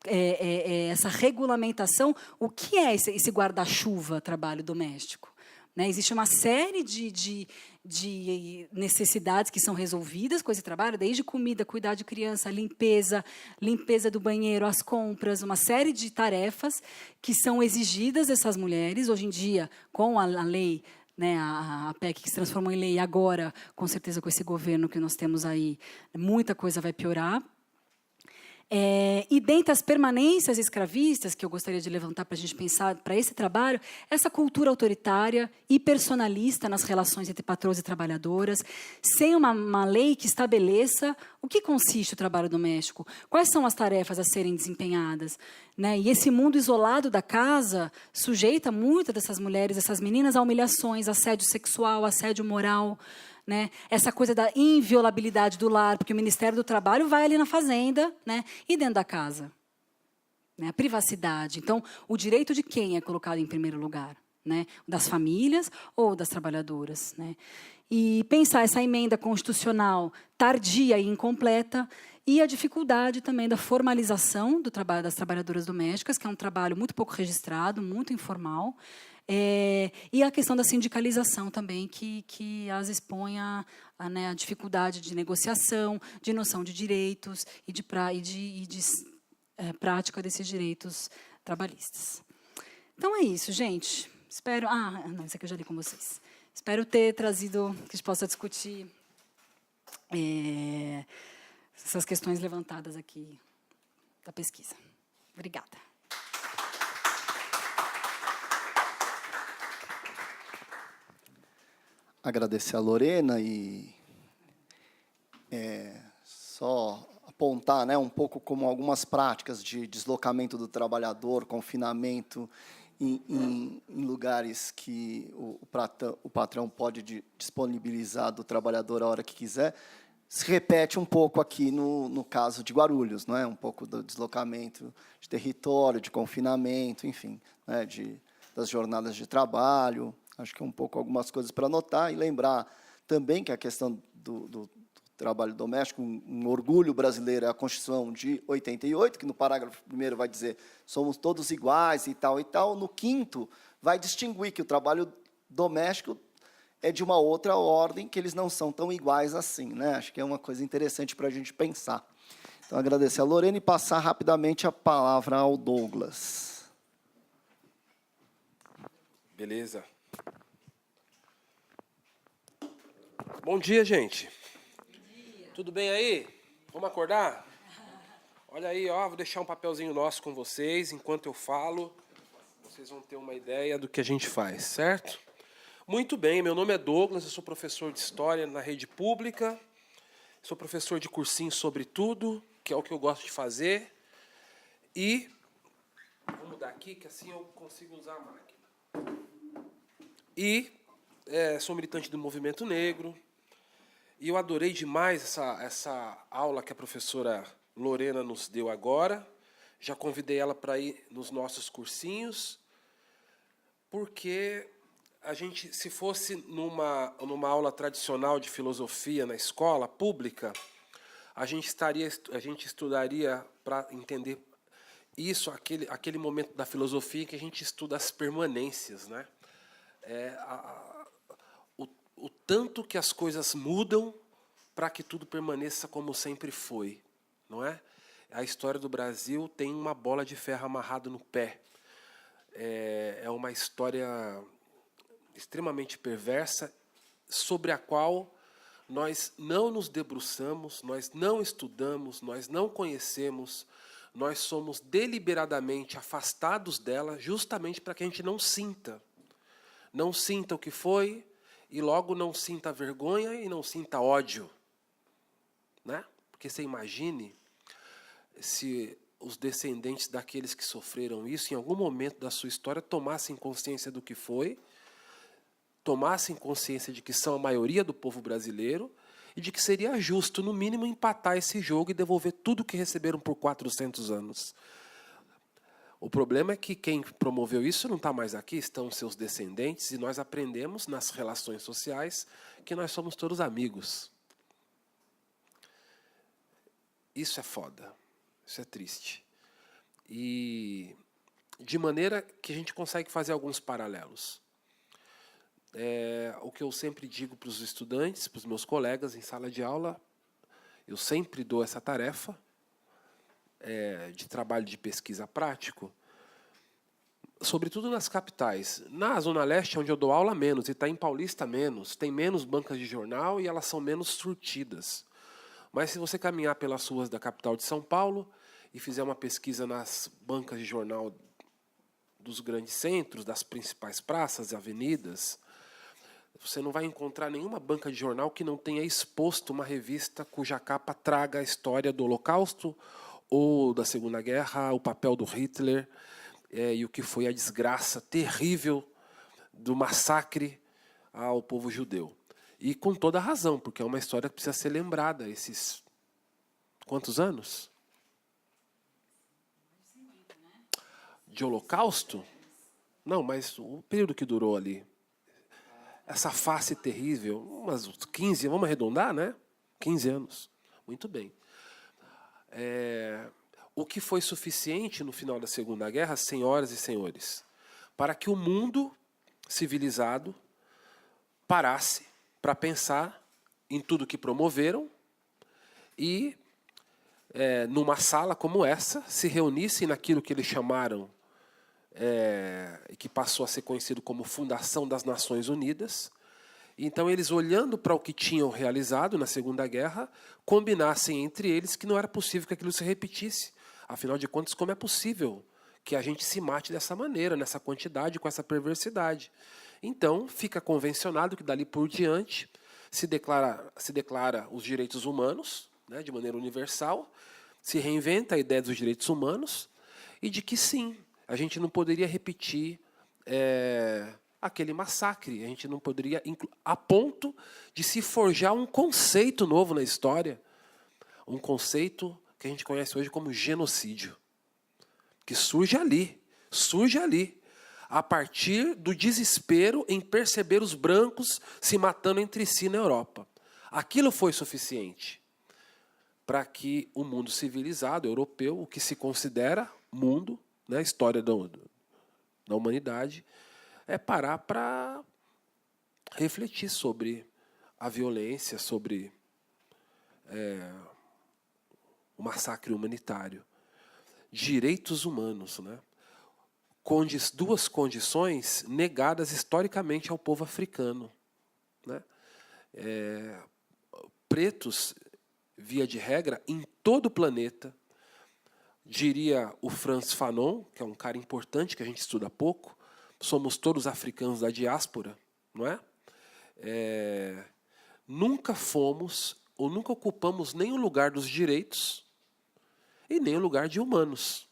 essa regulamentação. O que é esse guarda-chuva trabalho doméstico? Né? Existe uma série de necessidades que são resolvidas com esse trabalho, desde comida, cuidar de criança, limpeza do banheiro, as compras, uma série de tarefas que são exigidas dessas mulheres. Hoje em dia, com a lei, né, a PEC que se transformou em lei agora, com certeza com esse governo que nós temos aí, muita coisa vai piorar. E dentre as permanências escravistas que eu gostaria de levantar para a gente pensar para esse trabalho, essa cultura autoritária e personalista nas relações entre patrões e trabalhadoras, sem uma lei que estabeleça o que consiste o trabalho doméstico, quais são as tarefas a serem desempenhadas, né? E esse mundo isolado da casa sujeita muitas dessas mulheres, essas meninas, a humilhações, assédio sexual, assédio moral, né? Essa coisa da inviolabilidade do lar, porque o Ministério do Trabalho vai ali na fazenda, né? E dentro da casa. Né? A privacidade. Então, o direito de quem é colocado em primeiro lugar? Né? Das famílias ou das trabalhadoras? Né? E pensar essa emenda constitucional tardia e incompleta, e a dificuldade também da formalização do trabalho das trabalhadoras domésticas, que é um trabalho muito pouco registrado, muito informal, e a questão da sindicalização também, que as expõe a dificuldade de negociação, de noção de direitos e de prática desses direitos trabalhistas. Então, é isso, gente. Espero... não, isso aqui eu já li com vocês. Espero ter trazido, que a gente possa discutir essas questões levantadas aqui da pesquisa. Obrigada. Agradecer a Lorena e só apontar, né, um pouco como algumas práticas de deslocamento do trabalhador, confinamento em lugares que o patrão pode disponibilizar do trabalhador a hora que quiser, se repete um pouco aqui no caso de Guarulhos, não é? Um pouco do deslocamento de território, de confinamento, enfim, né, das jornadas de trabalho. Acho que é um pouco algumas coisas para anotar e lembrar também que a questão do trabalho doméstico, um orgulho brasileiro, é a Constituição de 88, que no parágrafo 1º vai dizer somos todos iguais e tal, no 5º vai distinguir que o trabalho doméstico é de uma outra ordem, que eles não são tão iguais assim, né? Acho que é uma coisa interessante para a gente pensar. Então, agradecer a Lorena e passar rapidamente a palavra ao Douglas. Beleza. Bom dia, gente. Tudo bem aí? Vamos acordar? Olha aí, ó, vou deixar um papelzinho nosso com vocês. Enquanto eu falo, vocês vão ter uma ideia do que a gente faz, certo? Muito bem, meu nome é Douglas, eu sou professor de História na rede pública. Sou professor de cursinho sobre tudo, que é o que eu gosto de fazer. E vou mudar aqui, que assim eu consigo usar a máquina. E sou militante do movimento negro. E eu adorei demais essa aula que a professora Lorena nos deu agora. Já convidei ela para ir nos nossos cursinhos, porque a gente, se fosse numa aula tradicional de filosofia na escola pública, a gente estudaria para entender isso, aquele momento da filosofia que a gente estuda as permanências, né? O tanto que as coisas mudam para que tudo permaneça como sempre foi, não é? A história do Brasil tem uma bola de ferro amarrada no pé. É uma história extremamente perversa, sobre a qual nós não nos debruçamos, nós não estudamos, nós não conhecemos, nós somos deliberadamente afastados dela, justamente para que a gente não sinta o que foi, e logo não sinta vergonha e não sinta ódio. Né? Porque você imagine se os descendentes daqueles que sofreram isso, em algum momento da sua história, tomassem consciência do que foi, tomassem consciência de que são a maioria do povo brasileiro e de que seria justo, no mínimo, empatar esse jogo e devolver tudo que receberam por 400 anos. O problema é que quem promoveu isso não está mais aqui, estão seus descendentes, e nós aprendemos nas relações sociais que nós somos todos amigos. Isso é foda, isso é triste. E de maneira que a gente consegue fazer alguns paralelos. O que eu sempre digo para os estudantes, para os meus colegas em sala de aula, eu sempre dou essa tarefa de trabalho de pesquisa prático, sobretudo nas capitais. Na Zona Leste, onde eu dou aula, menos, e está em Paulista, menos. Tem menos bancas de jornal e elas são menos surtidas. Mas se você caminhar pelas ruas da capital de São Paulo e fizer uma pesquisa nas bancas de jornal dos grandes centros, das principais praças e avenidas, você não vai encontrar nenhuma banca de jornal que não tenha exposto uma revista cuja capa traga a história do Holocausto ou da Segunda Guerra, o papel do Hitler e o que foi a desgraça terrível do massacre ao povo judeu. E com toda a razão, porque é uma história que precisa ser lembrada. Esses quantos anos? De Holocausto? Não, mas o período que durou ali. Essa face terrível, umas 15, vamos arredondar, né? 15 anos. Muito bem. O que foi suficiente no final da Segunda Guerra, senhoras e senhores, para que o mundo civilizado parasse para pensar em tudo que promoveram e, numa sala como essa, se reunissem naquilo que eles chamaram, que passou a ser conhecido como Fundação das Nações Unidas. Então, eles, olhando para o que tinham realizado na Segunda Guerra, combinassem entre eles que não era possível que aquilo se repetisse. Afinal de contas, como é possível que a gente se mate dessa maneira, nessa quantidade, com essa perversidade? Então, fica convencionado que, dali por diante, se declara os direitos humanos, né, de maneira universal, se reinventa a ideia dos direitos humanos e de que, sim, a gente não poderia repetir aquele massacre, a gente não poderia, a ponto de se forjar um conceito novo na história, um conceito que a gente conhece hoje como genocídio, que surge ali, a partir do desespero em perceber os brancos se matando entre si na Europa. Aquilo foi suficiente para que o mundo civilizado europeu, o que se considera mundo, né, história da humanidade, parar para refletir sobre a violência, sobre o massacre humanitário. Direitos humanos, né? Duas condições negadas historicamente ao povo africano, né? Pretos, via de regra, em todo o planeta, diria o Frantz Fanon, que é um cara importante que a gente estuda pouco, somos todos africanos da diáspora, não é? Nunca fomos ou nunca ocupamos nem o lugar dos direitos e nem o lugar de humanos,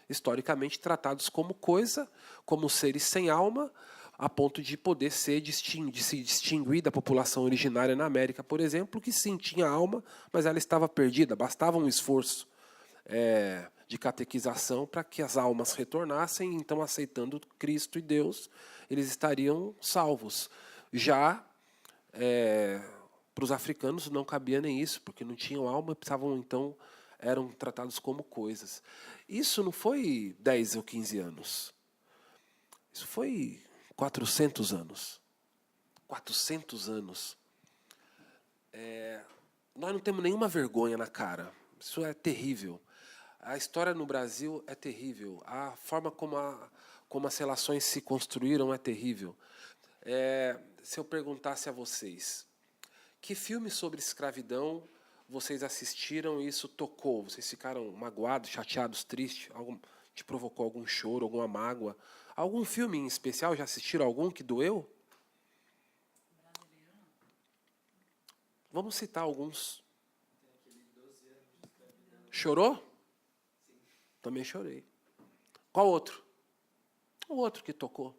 historicamente tratados como coisa, como seres sem alma, a ponto de poder se distinguir da população originária na América, por exemplo, que sim, tinha alma, mas ela estava perdida, bastava um esforço de catequização para que as almas retornassem, então, aceitando Cristo e Deus, eles estariam salvos. Já para os africanos não cabia nem isso, porque não tinham alma, precisavam, então, eram tratados como coisas. Isso não foi 10 ou 15 anos. Isso foi 400 anos. 400 anos. Nós não temos nenhuma vergonha na cara. Isso é terrível. A história no Brasil é terrível. A forma como as relações se construíram é terrível. Se eu perguntasse a vocês, que filme sobre escravidão vocês assistiram e isso tocou? Vocês ficaram magoados, chateados, tristes? Te provocou algum choro, alguma mágoa? Algum filme em especial? Já assistiram algum que doeu? Vamos citar alguns. Chorou? Também chorei. Qual outro? O outro que tocou.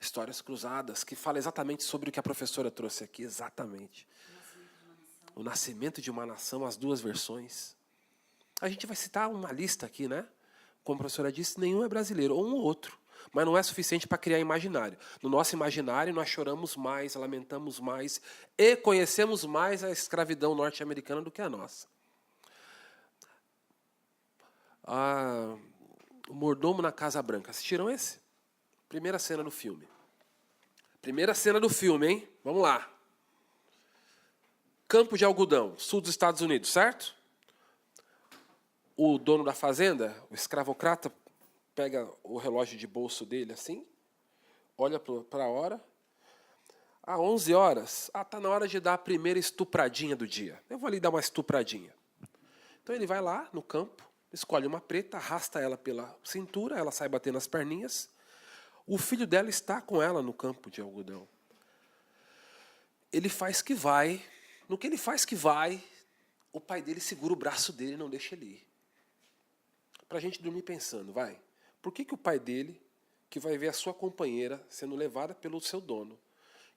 Histórias Cruzadas, que fala exatamente sobre o que a professora trouxe aqui, exatamente. O Nascimento de uma Nação, as duas versões. A gente vai citar uma lista aqui, né? Como a professora disse, nenhum é brasileiro, ou um ou outro. Mas não é suficiente para criar imaginário. No nosso imaginário, nós choramos mais, lamentamos mais e conhecemos mais a escravidão norte-americana do que a nossa. O Mordomo na Casa Branca. Assistiram esse? Primeira cena do filme. Primeira cena do filme, hein? Vamos lá. Campo de algodão, sul dos Estados Unidos, certo? O dono da fazenda, o escravocrata, pega o relógio de bolso dele assim, olha para a hora. 11 horas. Está na hora de dar a primeira estupradinha do dia. Eu vou ali dar uma estupradinha. Então ele vai lá no campo, escolhe uma preta, arrasta ela pela cintura, ela sai batendo as perninhas. O filho dela está com ela no campo de algodão. Ele faz que vai. No que ele faz que vai, o pai dele segura o braço dele e não deixa ele ir. Para a gente dormir pensando, vai. Por que o pai dele, que vai ver a sua companheira sendo levada pelo seu dono,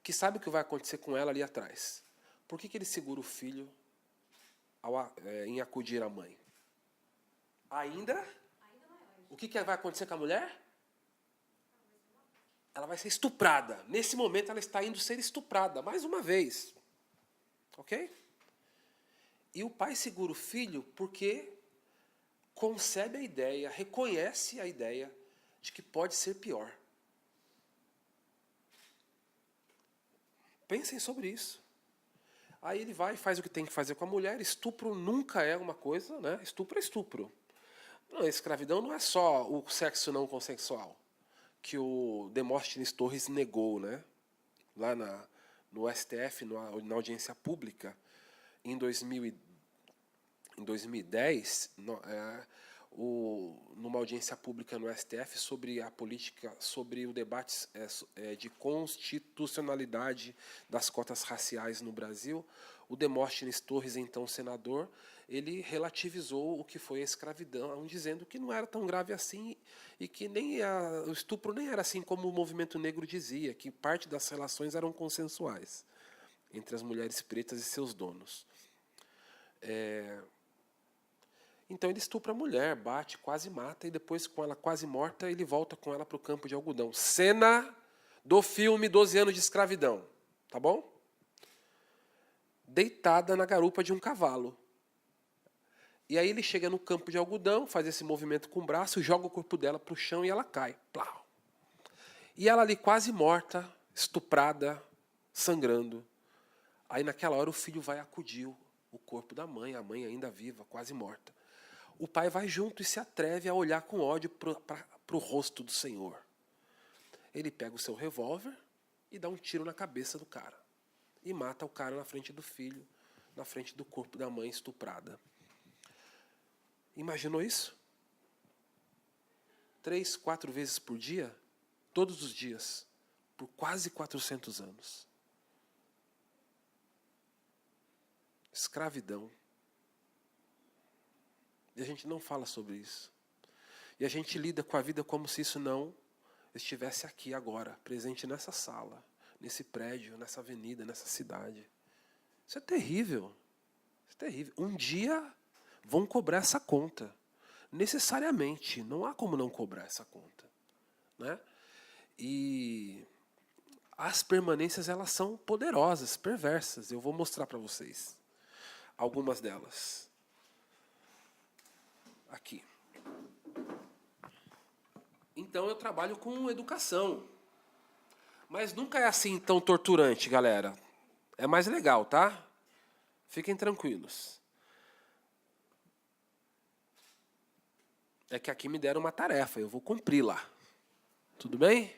que sabe o que vai acontecer com ela ali atrás, por que ele segura o filho em acudir a mãe? O que vai acontecer com a mulher? Ela vai ser estuprada. Nesse momento, ela está indo ser estuprada, mais uma vez. Ok? E o pai segura o filho porque concebe a ideia, reconhece a ideia de que pode ser pior. Pensem sobre isso. Aí ele vai e faz o que tem que fazer com a mulher. Estupro nunca é uma coisa, né? Estupro é estupro. Não, a escravidão não é só o sexo não consensual, que o Demóstenes Torres negou, né? Lá no STF, na audiência pública, em 2010, numa audiência pública no STF sobre a política, sobre o debate de constitucionalidade das cotas raciais no Brasil, o Demóstenes Torres, então senador, ele relativizou o que foi a escravidão, dizendo que não era tão grave assim e que o estupro nem era assim como o movimento negro dizia, que parte das relações eram consensuais entre as mulheres pretas e seus donos. Então ele estupra a mulher, bate, quase mata, e depois, com ela quase morta, ele volta com ela para o campo de algodão. Cena do filme 12 anos de escravidão. Tá bom? Deitada na garupa de um cavalo. E aí ele chega no campo de algodão, faz esse movimento com o braço, joga o corpo dela para o chão e ela cai. Plau. E ela ali quase morta, estuprada, sangrando. Aí naquela hora o filho vai acudir o corpo da mãe, a mãe ainda viva, quase morta. O pai vai junto e se atreve a olhar com ódio para o rosto do Senhor. Ele pega o seu revólver e dá um tiro na cabeça do cara. E mata o cara na frente do filho, na frente do corpo da mãe estuprada. Imaginou isso? 3, 4 vezes por dia, todos os dias, por quase 400 anos. Escravidão. E a gente não fala sobre isso. E a gente lida com a vida como se isso não estivesse aqui agora, presente nessa sala, nesse prédio, nessa avenida, nessa cidade. Isso é terrível. Isso é terrível. Um dia vão cobrar essa conta. Necessariamente. Não há como não cobrar essa conta. Né? E as permanências, elas são poderosas, perversas. Eu vou mostrar para vocês algumas delas. Aqui. Então eu trabalho com educação. Mas nunca é assim tão torturante, galera. É mais legal, tá? Fiquem tranquilos. É que aqui me deram uma tarefa, eu vou cumpri-la. Tudo bem?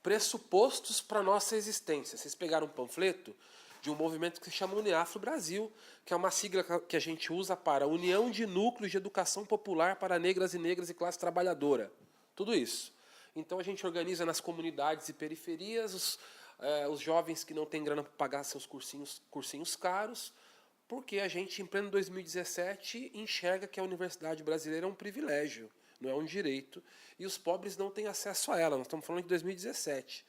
Pressupostos para a nossa existência. Vocês pegaram um panfleto de um movimento que se chama Uniafro Brasil, que é uma sigla que a gente usa para União de Núcleos de Educação Popular para Negras e Classe Trabalhadora. Tudo isso. Então a gente organiza nas comunidades e periferias os jovens que não têm grana para pagar seus cursinhos caros, Porque a gente, em pleno 2017, enxerga que a universidade brasileira é um privilégio, não é um direito, e os pobres não têm acesso a ela. Nós estamos falando de 2017,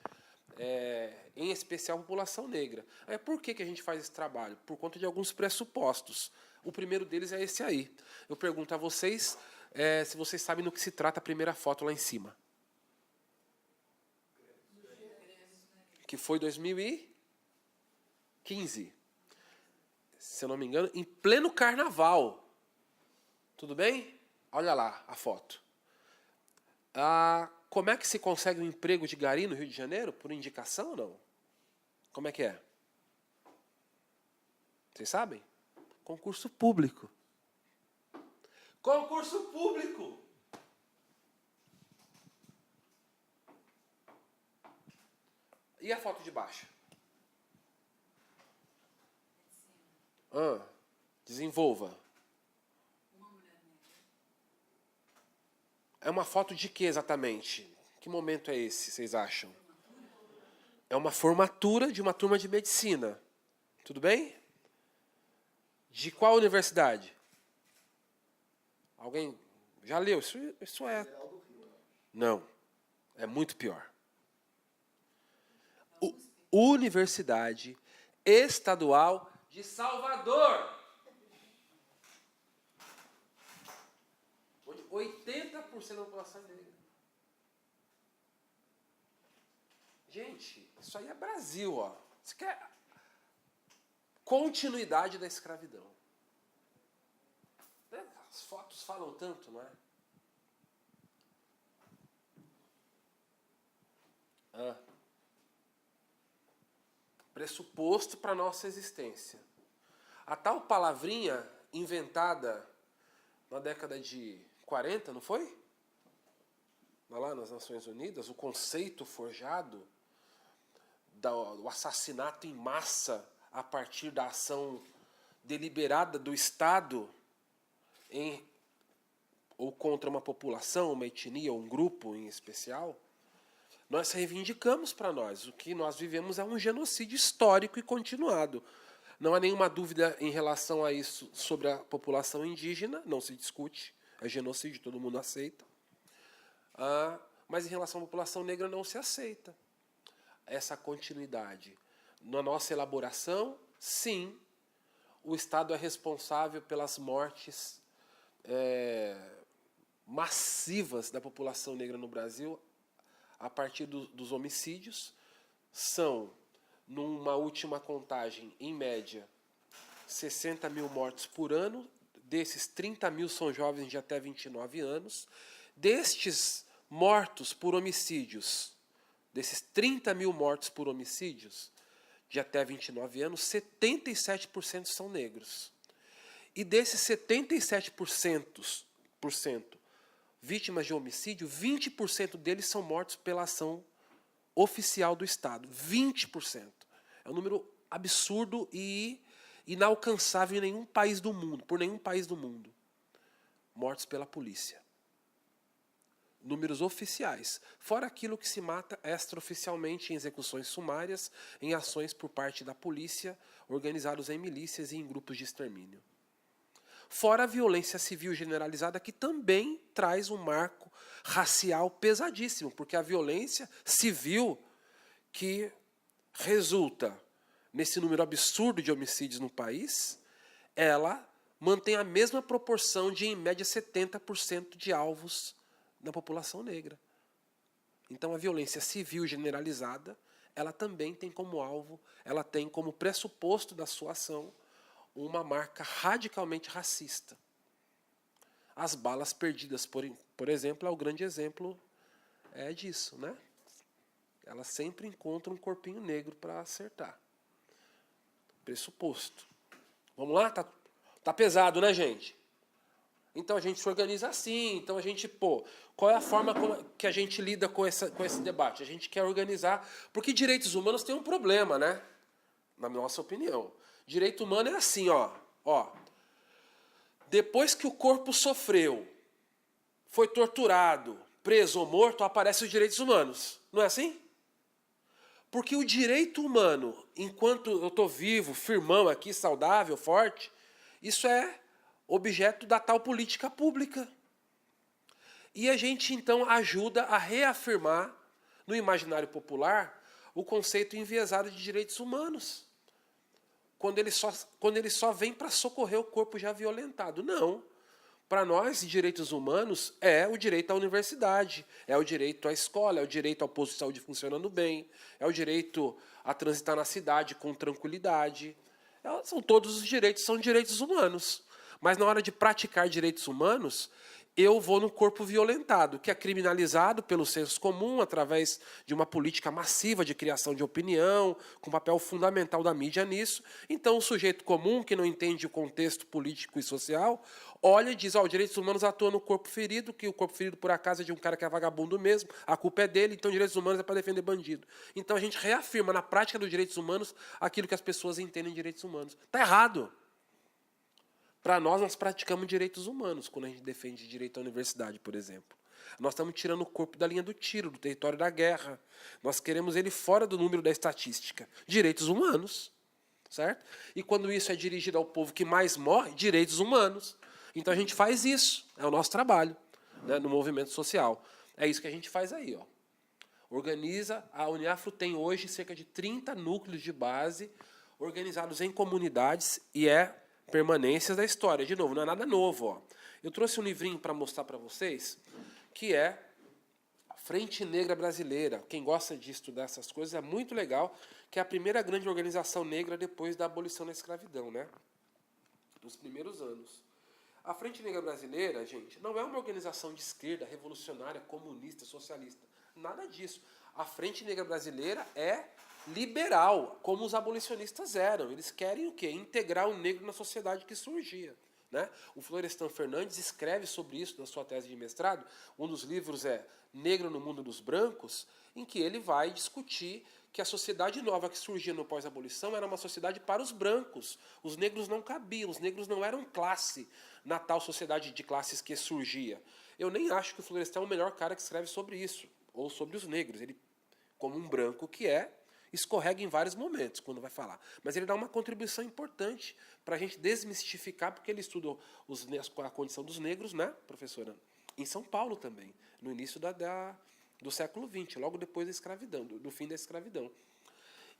em especial a população negra. Por que a gente faz esse trabalho? Por conta de alguns pressupostos. O primeiro deles é esse aí. Eu pergunto a vocês se vocês sabem no que se trata a primeira foto lá em cima. Que foi 2015. Se eu não me engano, em pleno carnaval. Tudo bem? Olha lá a foto. Como é que se consegue um emprego de gari no Rio de Janeiro? Por indicação ou não? Como é que é? Vocês sabem? Concurso público. Concurso público! E a foto de baixo? Desenvolva. É uma foto de que exatamente? Que momento é esse, vocês acham? É uma formatura de uma turma de medicina. Tudo bem? De qual universidade? Alguém já leu? Isso é... Não. É muito pior. Universidade Estadual de Salvador. 80% da população é negra. Gente, isso aí é Brasil, ó. Isso quer continuidade da escravidão. As fotos falam tanto, não é? Pressuposto para a nossa existência. A tal palavrinha inventada na década de 40, não foi? Lá nas Nações Unidas, o conceito forjado do assassinato em massa a partir da ação deliberada do Estado ou contra uma população, uma etnia ou um grupo em especial, nós reivindicamos para nós. O que nós vivemos é um genocídio histórico e continuado. Não há nenhuma dúvida em relação a isso sobre a população indígena, não se discute, é genocídio, todo mundo aceita. Mas em relação à população negra não se aceita essa continuidade. Na nossa elaboração, sim, o Estado é responsável pelas mortes massivas da população negra no Brasil a partir dos homicídios. São, numa última contagem, em média, 60 mil mortos por ano. Desses, 30 mil são jovens de até 29 anos. Destes mortos por homicídios, desses 30 mil mortos por homicídios de até 29 anos, 77% são negros. E desses 77% vítimas de homicídio, 20% deles são mortos pela ação oficial do Estado. 20%. É um número absurdo e inalcançável em nenhum país do mundo, por nenhum país do mundo. Mortos pela polícia. Números oficiais. Fora aquilo que se mata extraoficialmente em execuções sumárias, em ações por parte da polícia, organizados em milícias e em grupos de extermínio. Fora a violência civil generalizada, que também traz um marco racial pesadíssimo, porque a violência civil que resulta nesse número absurdo de homicídios no país, ela mantém a mesma proporção de, em média, 70% de alvos na população negra. Então, a violência civil generalizada, ela também tem como alvo, ela tem como pressuposto da sua ação uma marca radicalmente racista. As balas perdidas, por exemplo, é o grande exemplo disso, né? Elas sempre encontram um corpinho negro para acertar. Pressuposto. Vamos lá? Tá pesado, né, gente? Então a gente se organiza assim, então a gente, qual é a forma que a gente lida com esse debate? A gente quer organizar, porque direitos humanos tem um problema, né? Na nossa opinião. Direito humano é assim, ó. Depois que o corpo sofreu, foi torturado, preso ou morto, aparecem os direitos humanos. Não é assim? Porque o direito humano, enquanto eu estou vivo, firmão aqui, saudável, forte, isso é objeto da tal política pública. E a gente, então, ajuda a reafirmar no imaginário popular o conceito enviesado de direitos humanos. Quando ele só vem para socorrer o corpo já violentado. Não. Para nós, direitos humanos é o direito à universidade, é o direito à escola, é o direito ao posto de saúde funcionando bem, é o direito a transitar na cidade com tranquilidade. São todos os direitos, são direitos humanos. Mas na hora de praticar direitos humanos, eu vou no corpo violentado, que é criminalizado pelo senso comum, através de uma política massiva de criação de opinião, com papel fundamental da mídia nisso. Então, o sujeito comum, que não entende o contexto político e social, olha e diz, os direitos humanos atuam no corpo ferido, que o corpo ferido, por acaso, é de um cara que é vagabundo mesmo, a culpa é dele, então direitos humanos é para defender bandido. Então, a gente reafirma, na prática dos direitos humanos, aquilo que as pessoas entendem de direitos humanos. Está errado. Para nós praticamos direitos humanos, quando a gente defende direito à universidade, por exemplo. Nós estamos tirando o corpo da linha do tiro, do território da guerra. Nós queremos ele fora do número da estatística. Direitos humanos. Certo? E quando isso é dirigido ao povo que mais morre, direitos humanos. Então a gente faz isso. É o nosso trabalho, né, no movimento social. É isso que a gente faz aí. Ó. Organiza, a Uniafro tem hoje cerca de 30 núcleos de base organizados em comunidades e permanências da história. De novo, não é nada novo. Ó. Eu trouxe um livrinho para mostrar para vocês, que é a Frente Negra Brasileira. Quem gosta de estudar essas coisas é muito legal, que é a primeira grande organização negra depois da abolição da escravidão, né? Nos primeiros anos. A Frente Negra Brasileira, gente, não é uma organização de esquerda, revolucionária, comunista, socialista. Nada disso. A Frente Negra Brasileira é liberal, como os abolicionistas eram. Eles querem o quê? Integrar o negro na sociedade que surgia. Né? O Florestan Fernandes escreve sobre isso na sua tese de mestrado. Um dos livros é Negro no Mundo dos Brancos, em que ele vai discutir que a sociedade nova que surgia no pós-abolição era uma sociedade para os brancos. Os negros não cabiam, os negros não eram classe na tal sociedade de classes que surgia. Eu nem acho que o Florestan é o melhor cara que escreve sobre isso, ou sobre os negros. Ele, como um branco que escorrega em vários momentos quando vai falar. Mas ele dá uma contribuição importante para a gente desmistificar, porque ele estuda a condição dos negros, né, professora? Em São Paulo também, no início do século XX, logo depois da escravidão, do fim da escravidão.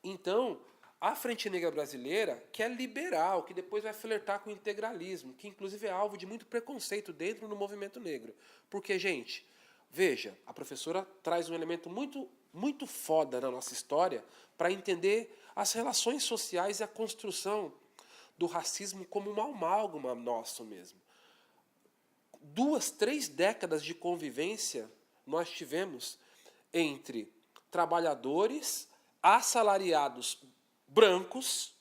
Então, a Frente Negra Brasileira, que é liberal, que depois vai flertar com o integralismo, que inclusive é alvo de muito preconceito dentro do movimento negro. Porque, gente, veja, a professora traz um elemento muito foda na nossa história para entender as relações sociais e a construção do racismo como uma amálgama nosso mesmo. 2, 3 décadas de convivência nós tivemos entre trabalhadores assalariados brancos,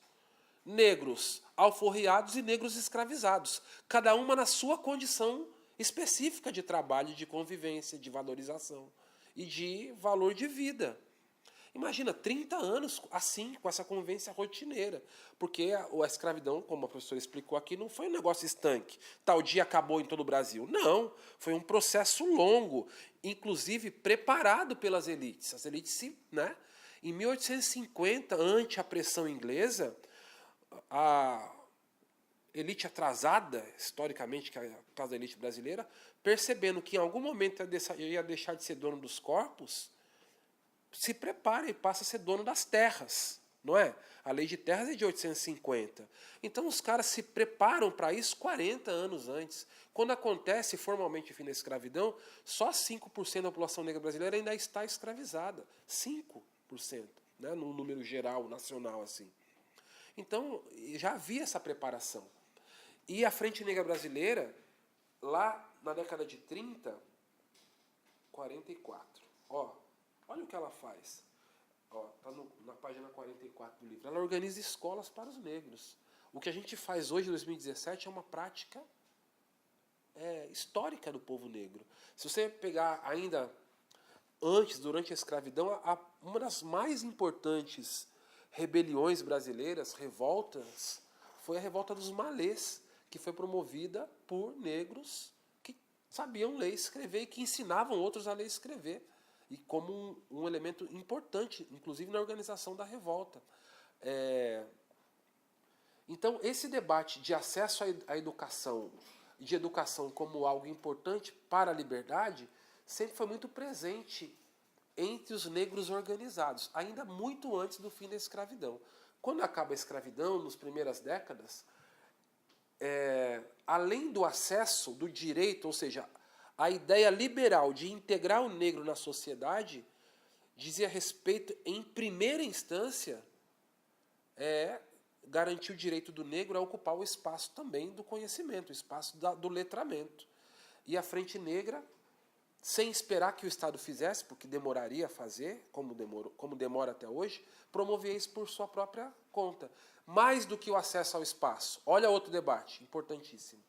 negros alforriados e negros escravizados, cada uma na sua condição específica de trabalho, de convivência, de valorização e de valor de vida. Imagina, 30 anos assim, com essa convivência rotineira. Porque a escravidão, como a professora explicou aqui, não foi um negócio estanque. Tal dia acabou em todo o Brasil. Não, foi um processo longo, inclusive preparado pelas elites. As elites, né? Em 1850, ante a pressão inglesa, a elite atrasada, historicamente, que é o caso da elite brasileira, percebendo que em algum momento ia deixar de ser dono dos corpos, se prepara e passa a ser dono das terras, não é? A lei de terras é de 1850. Então os caras se preparam para isso 40 anos antes. Quando acontece formalmente o fim da escravidão, só 5% da população negra brasileira ainda está escravizada. 5%, né? No número geral, nacional, assim. Então, já havia essa preparação. E a Frente Negra Brasileira, lá na década de 30, 44, olha o que ela faz. Está na página 44 do livro. Ela organiza escolas para os negros. O que a gente faz hoje, em 2017, é uma prática histórica do povo negro. Se você pegar ainda antes, durante a escravidão, uma das mais importantes rebeliões brasileiras, revoltas, foi a revolta dos malês, que foi promovida por negros que sabiam ler e escrever e que ensinavam outros a ler e escrever. e como um elemento importante, inclusive na organização da revolta. Então, esse debate de acesso à educação, de educação como algo importante para a liberdade, sempre foi muito presente entre os negros organizados, ainda muito antes do fim da escravidão. Quando acaba a escravidão, nas primeiras décadas, além do acesso, do direito, ou seja, a ideia liberal de integrar o negro na sociedade, dizia respeito, em primeira instância, garantir o direito do negro a ocupar o espaço também do conhecimento, o espaço do letramento. E a Frente Negra, sem esperar que o Estado fizesse, porque demoraria a fazer, como demora até hoje, promovia isso por sua própria conta. Mais do que o acesso ao espaço. Olha outro debate importantíssimo.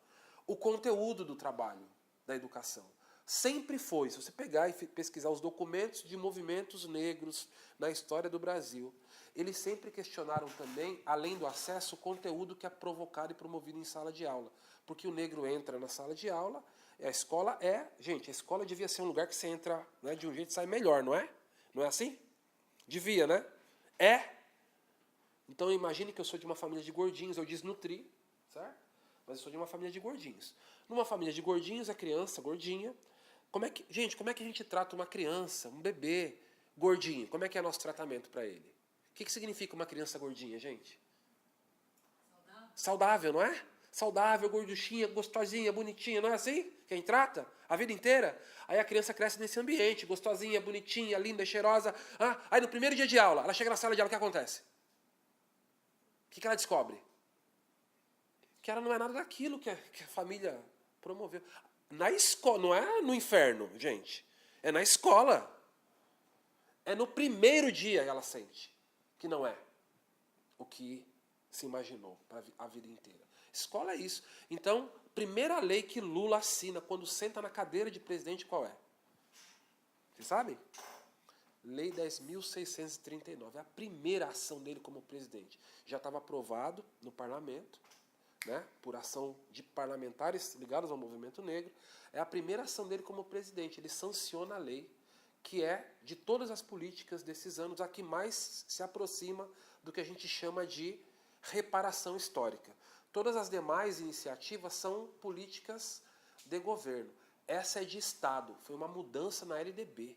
O conteúdo do trabalho da educação. Sempre foi, se você pegar e pesquisar os documentos de movimentos negros na história do Brasil, eles sempre questionaram também, além do acesso, o conteúdo que é provocado e promovido em sala de aula. Porque o negro entra na sala de aula, a escola gente, a escola devia ser um lugar que você entra, né, de um jeito e sai melhor, não é? Não é assim? Devia, né? Então imagine que eu sou de uma família de gordinhos, eu desnutri, certo? Mas eu sou de uma família de gordinhos. Numa família de gordinhos, a criança gordinha, como é que a gente trata uma criança, um bebê gordinho? Como é que é nosso tratamento para ele? O que significa uma criança gordinha, gente? Saudável, não é? Saudável, gorduchinha, gostosinha, bonitinha, não é assim que a gente trata? A vida inteira? Aí a criança cresce nesse ambiente, gostosinha, bonitinha, linda, cheirosa. Aí no primeiro dia de aula, ela chega na sala de aula, o que acontece? O que ela descobre? Que ela não é nada daquilo que a família promoveu. Na escola, não é no inferno, gente. É na escola. É no primeiro dia que ela sente que não é o que se imaginou para a vida inteira. Escola é isso. Então, primeira lei que Lula assina quando senta na cadeira de presidente, qual é? Vocês sabem? Lei 10.639. É a primeira ação dele como presidente. Já estava aprovado no parlamento, né, por ação de parlamentares ligados ao movimento negro. É a primeira ação dele como presidente. Ele sanciona a lei, que é, de todas as políticas desses anos, a que mais se aproxima do que a gente chama de reparação histórica. Todas as demais iniciativas são políticas de governo. Essa é de Estado. Foi uma mudança na LDB.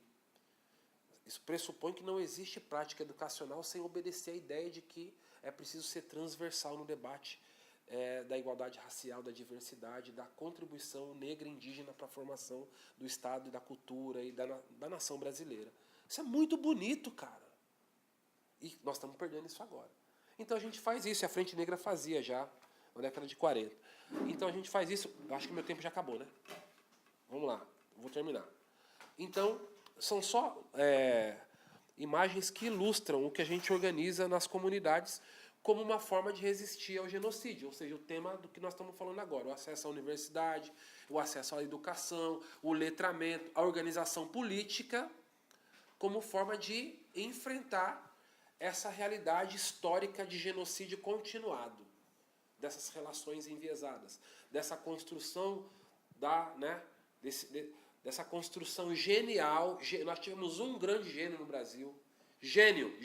Isso pressupõe que não existe prática educacional sem obedecer à ideia de que é preciso ser transversal no debate da igualdade racial, da diversidade, da contribuição negra e indígena para a formação do Estado e da cultura e da nação brasileira. Isso é muito bonito, cara. E nós estamos perdendo isso agora. Então a gente faz isso, e a Frente Negra fazia já na década de 40. Então a gente faz isso, acho que meu tempo já acabou, né? Vamos lá, vou terminar. Então, são só imagens que ilustram o que a gente organiza nas comunidades como uma forma de resistir ao genocídio, ou seja, o tema do que nós estamos falando agora, o acesso à universidade, o acesso à educação, o letramento, a organização política, como forma de enfrentar essa realidade histórica de genocídio continuado, dessas relações enviesadas, dessa construção dessa construção genial. Nós tivemos um grande gênio no Brasil, gênio,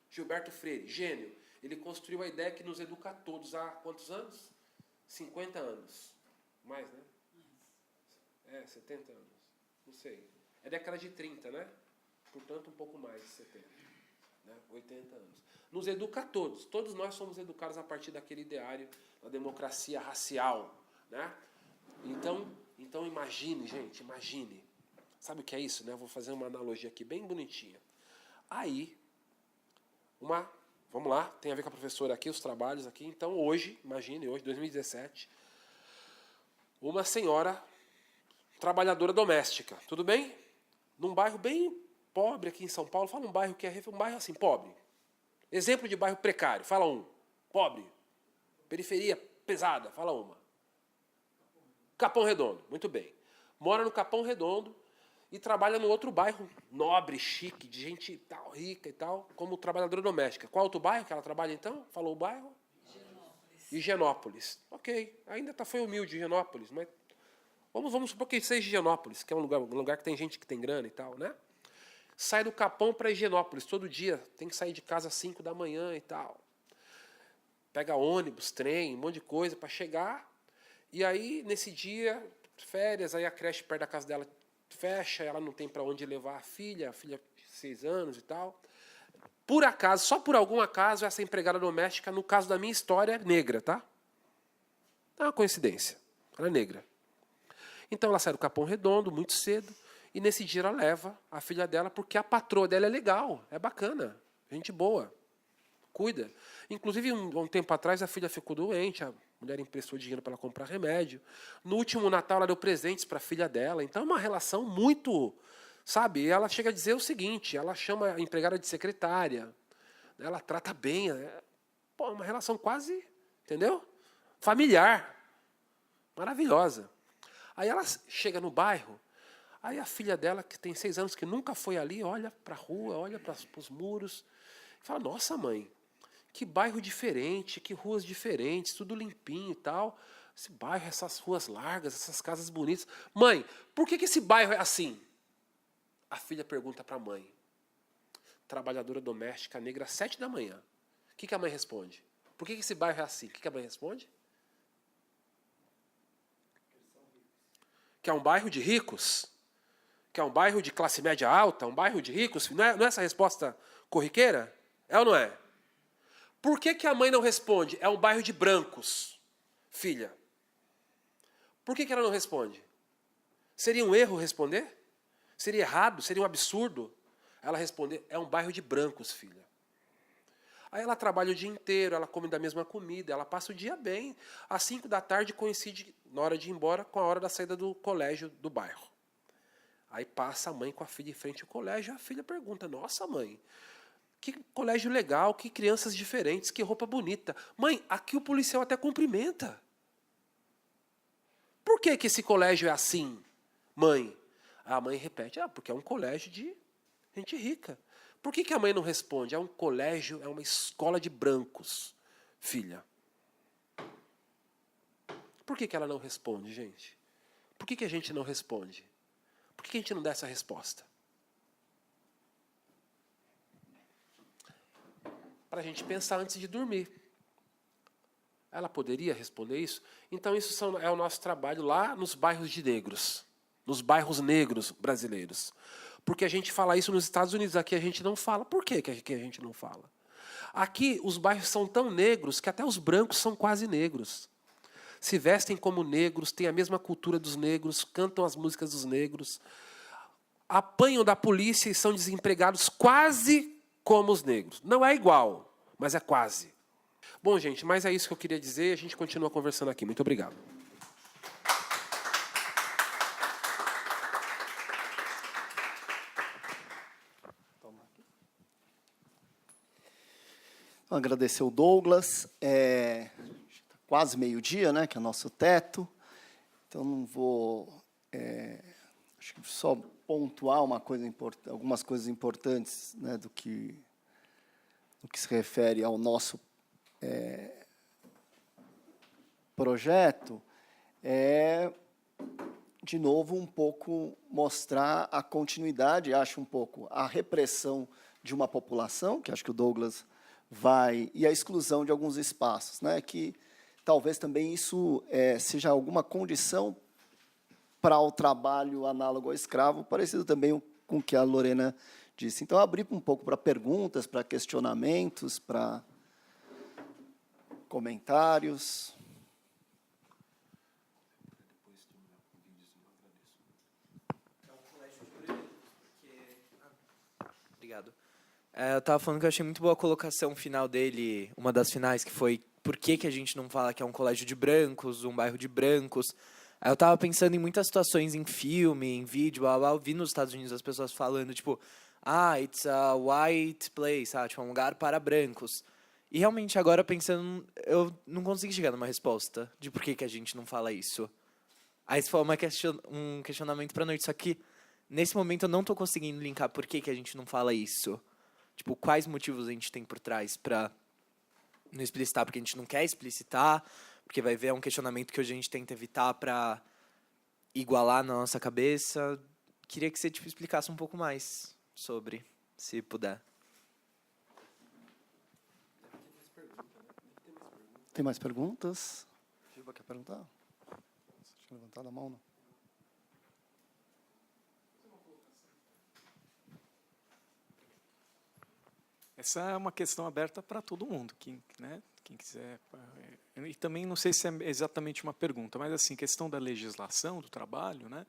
Gilberto Freire, gênio. Ele construiu a ideia que nos educa a todos há quantos anos? 50 anos. Mais, né? 70 anos. Não sei. É década de 30, né? Portanto, um pouco mais de 70. Né? 80 anos. Nos educa a todos. Todos nós somos educados a partir daquele ideário da democracia racial. Né? Então imagine, gente, imagine. Sabe o que é isso? Né? Eu vou fazer uma analogia aqui bem bonitinha. Aí, vamos lá, tem a ver com a professora aqui, os trabalhos aqui. Então, hoje, 2017, uma senhora trabalhadora doméstica, tudo bem? Num bairro bem pobre aqui em São Paulo. Fala um bairro que é um bairro assim, pobre. Exemplo de bairro precário, fala um. Pobre. Periferia pesada, fala uma. Capão Redondo, muito bem. Mora no Capão Redondo e trabalha no outro bairro nobre, chique, de gente tal, rica e tal, como trabalhadora doméstica. Qual outro bairro que ela trabalha então? Falou o bairro? Higienópolis. Ok, ainda foi humilde Higienópolis, mas vamos supor que seja Higienópolis, que é um lugar que tem gente que tem grana e tal, né? sai do Capão para Higienópolis todo dia. Tem que sair de casa às 5 da manhã e tal. Pega ônibus, trem, um monte de coisa para chegar. E aí, nesse dia, férias, aí a creche perto da casa dela fecha, ela não tem para onde levar a filha de 6 anos e tal. Por acaso, só por algum acaso, essa empregada doméstica, no caso da minha história, é negra, tá? É uma coincidência. Ela é negra. Então, ela sai do Capão Redondo muito cedo, e nesse dia ela leva a filha dela, porque a patroa dela é legal, é bacana, gente boa, cuida. Inclusive, um tempo atrás, a filha ficou doente, a mulher emprestou dinheiro para ela comprar remédio. No último Natal, ela deu presentes para a filha dela. Então, é uma relação muito... Sabe? Ela chega a dizer o seguinte, ela chama a empregada de secretária, ela trata bem. Pô, uma relação quase, entendeu? Familiar. Maravilhosa. Aí ela chega no bairro, aí a filha dela, que tem 6 anos, que nunca foi ali, olha para a rua, olha para os muros, e fala, nossa, mãe, que bairro diferente, que ruas diferentes, tudo limpinho e tal. Esse bairro, essas ruas largas, essas casas bonitas. Mãe, por que esse bairro é assim? A filha pergunta para a mãe. Trabalhadora doméstica negra, às 7 da manhã. O que a mãe responde? Por que esse bairro é assim? O que a mãe responde? Que é um bairro de ricos? Que é um bairro de classe média alta? Um bairro de ricos? Não é essa a resposta corriqueira? É ou não é? Por que a mãe não responde? É um bairro de brancos, filha. Por que ela não responde? Seria um erro responder? Seria errado? Seria um absurdo? Ela responder, é um bairro de brancos, filha. Aí ela trabalha o dia inteiro, ela come da mesma comida, ela passa o dia bem. Às 5 da tarde coincide, na hora de ir embora, com a hora da saída do colégio do bairro. Aí passa a mãe com a filha em frente ao colégio, e a filha pergunta, nossa, mãe, que colégio legal, que crianças diferentes, que roupa bonita. Mãe, aqui o policial até cumprimenta. Por que esse colégio é assim, mãe? A mãe repete, porque é um colégio de gente rica. Por que a mãe não responde? É um colégio, é uma escola de brancos, filha. Por que ela não responde, gente? Por que a gente não responde? Por que a gente não dá essa resposta? Para a gente pensar antes de dormir. Ela poderia responder isso? Então, isso é o nosso trabalho lá nos bairros de negros. Nos bairros negros brasileiros. Porque a gente fala isso nos Estados Unidos, aqui a gente não fala. Por que a gente não fala? Aqui os bairros são tão negros que até os brancos são quase negros. Se vestem como negros, têm a mesma cultura dos negros, cantam as músicas dos negros, apanham da polícia e são desempregados quase como os negros. Não é igual, mas é quase. Bom, gente, mas é isso que eu queria dizer. A gente continua conversando aqui. Muito obrigado. Agradecer o Douglas. Quase meio-dia, né, que é o nosso teto. Então, não vou... acho que só pontuar algumas coisas importantes, né, do que se refere ao nosso projeto, de novo, um pouco mostrar a continuidade, acho um pouco, a repressão de uma população, que acho que o Douglas e a exclusão de alguns espaços, né, que talvez também isso seja alguma condição para o trabalho análogo ao escravo, parecido também com o que a Lorena disse. Então, abrir um pouco para perguntas, para questionamentos, para comentários. Obrigado. Eu estava falando que eu achei muito boa a colocação final dele, uma das finais, que foi por que a gente não fala que é um colégio de brancos, um bairro de brancos. Eu estava pensando em muitas situações em filme, em vídeo, eu vi nos Estados Unidos as pessoas falando, tipo, it's a white place, tipo, um lugar para brancos. E realmente, agora pensando, eu não consegui chegar numa resposta de por que a gente não fala isso. Aí isso foi um questionamento para a noite, só que nesse momento eu não estou conseguindo linkar por que a gente não fala isso. Tipo, quais motivos a gente tem por trás para não explicitar, porque a gente não quer explicitar, porque vai ver é um questionamento que hoje a gente tenta evitar para igualar na nossa cabeça. Queria que você explicasse um pouco mais sobre, se puder. Tem mais perguntas? Giba, quer perguntar? Deixa eu levantar a mão, não. Essa é uma questão aberta para todo mundo, quem quiser. E também não sei se é exatamente uma pergunta, mas assim, questão da legislação do trabalho, né?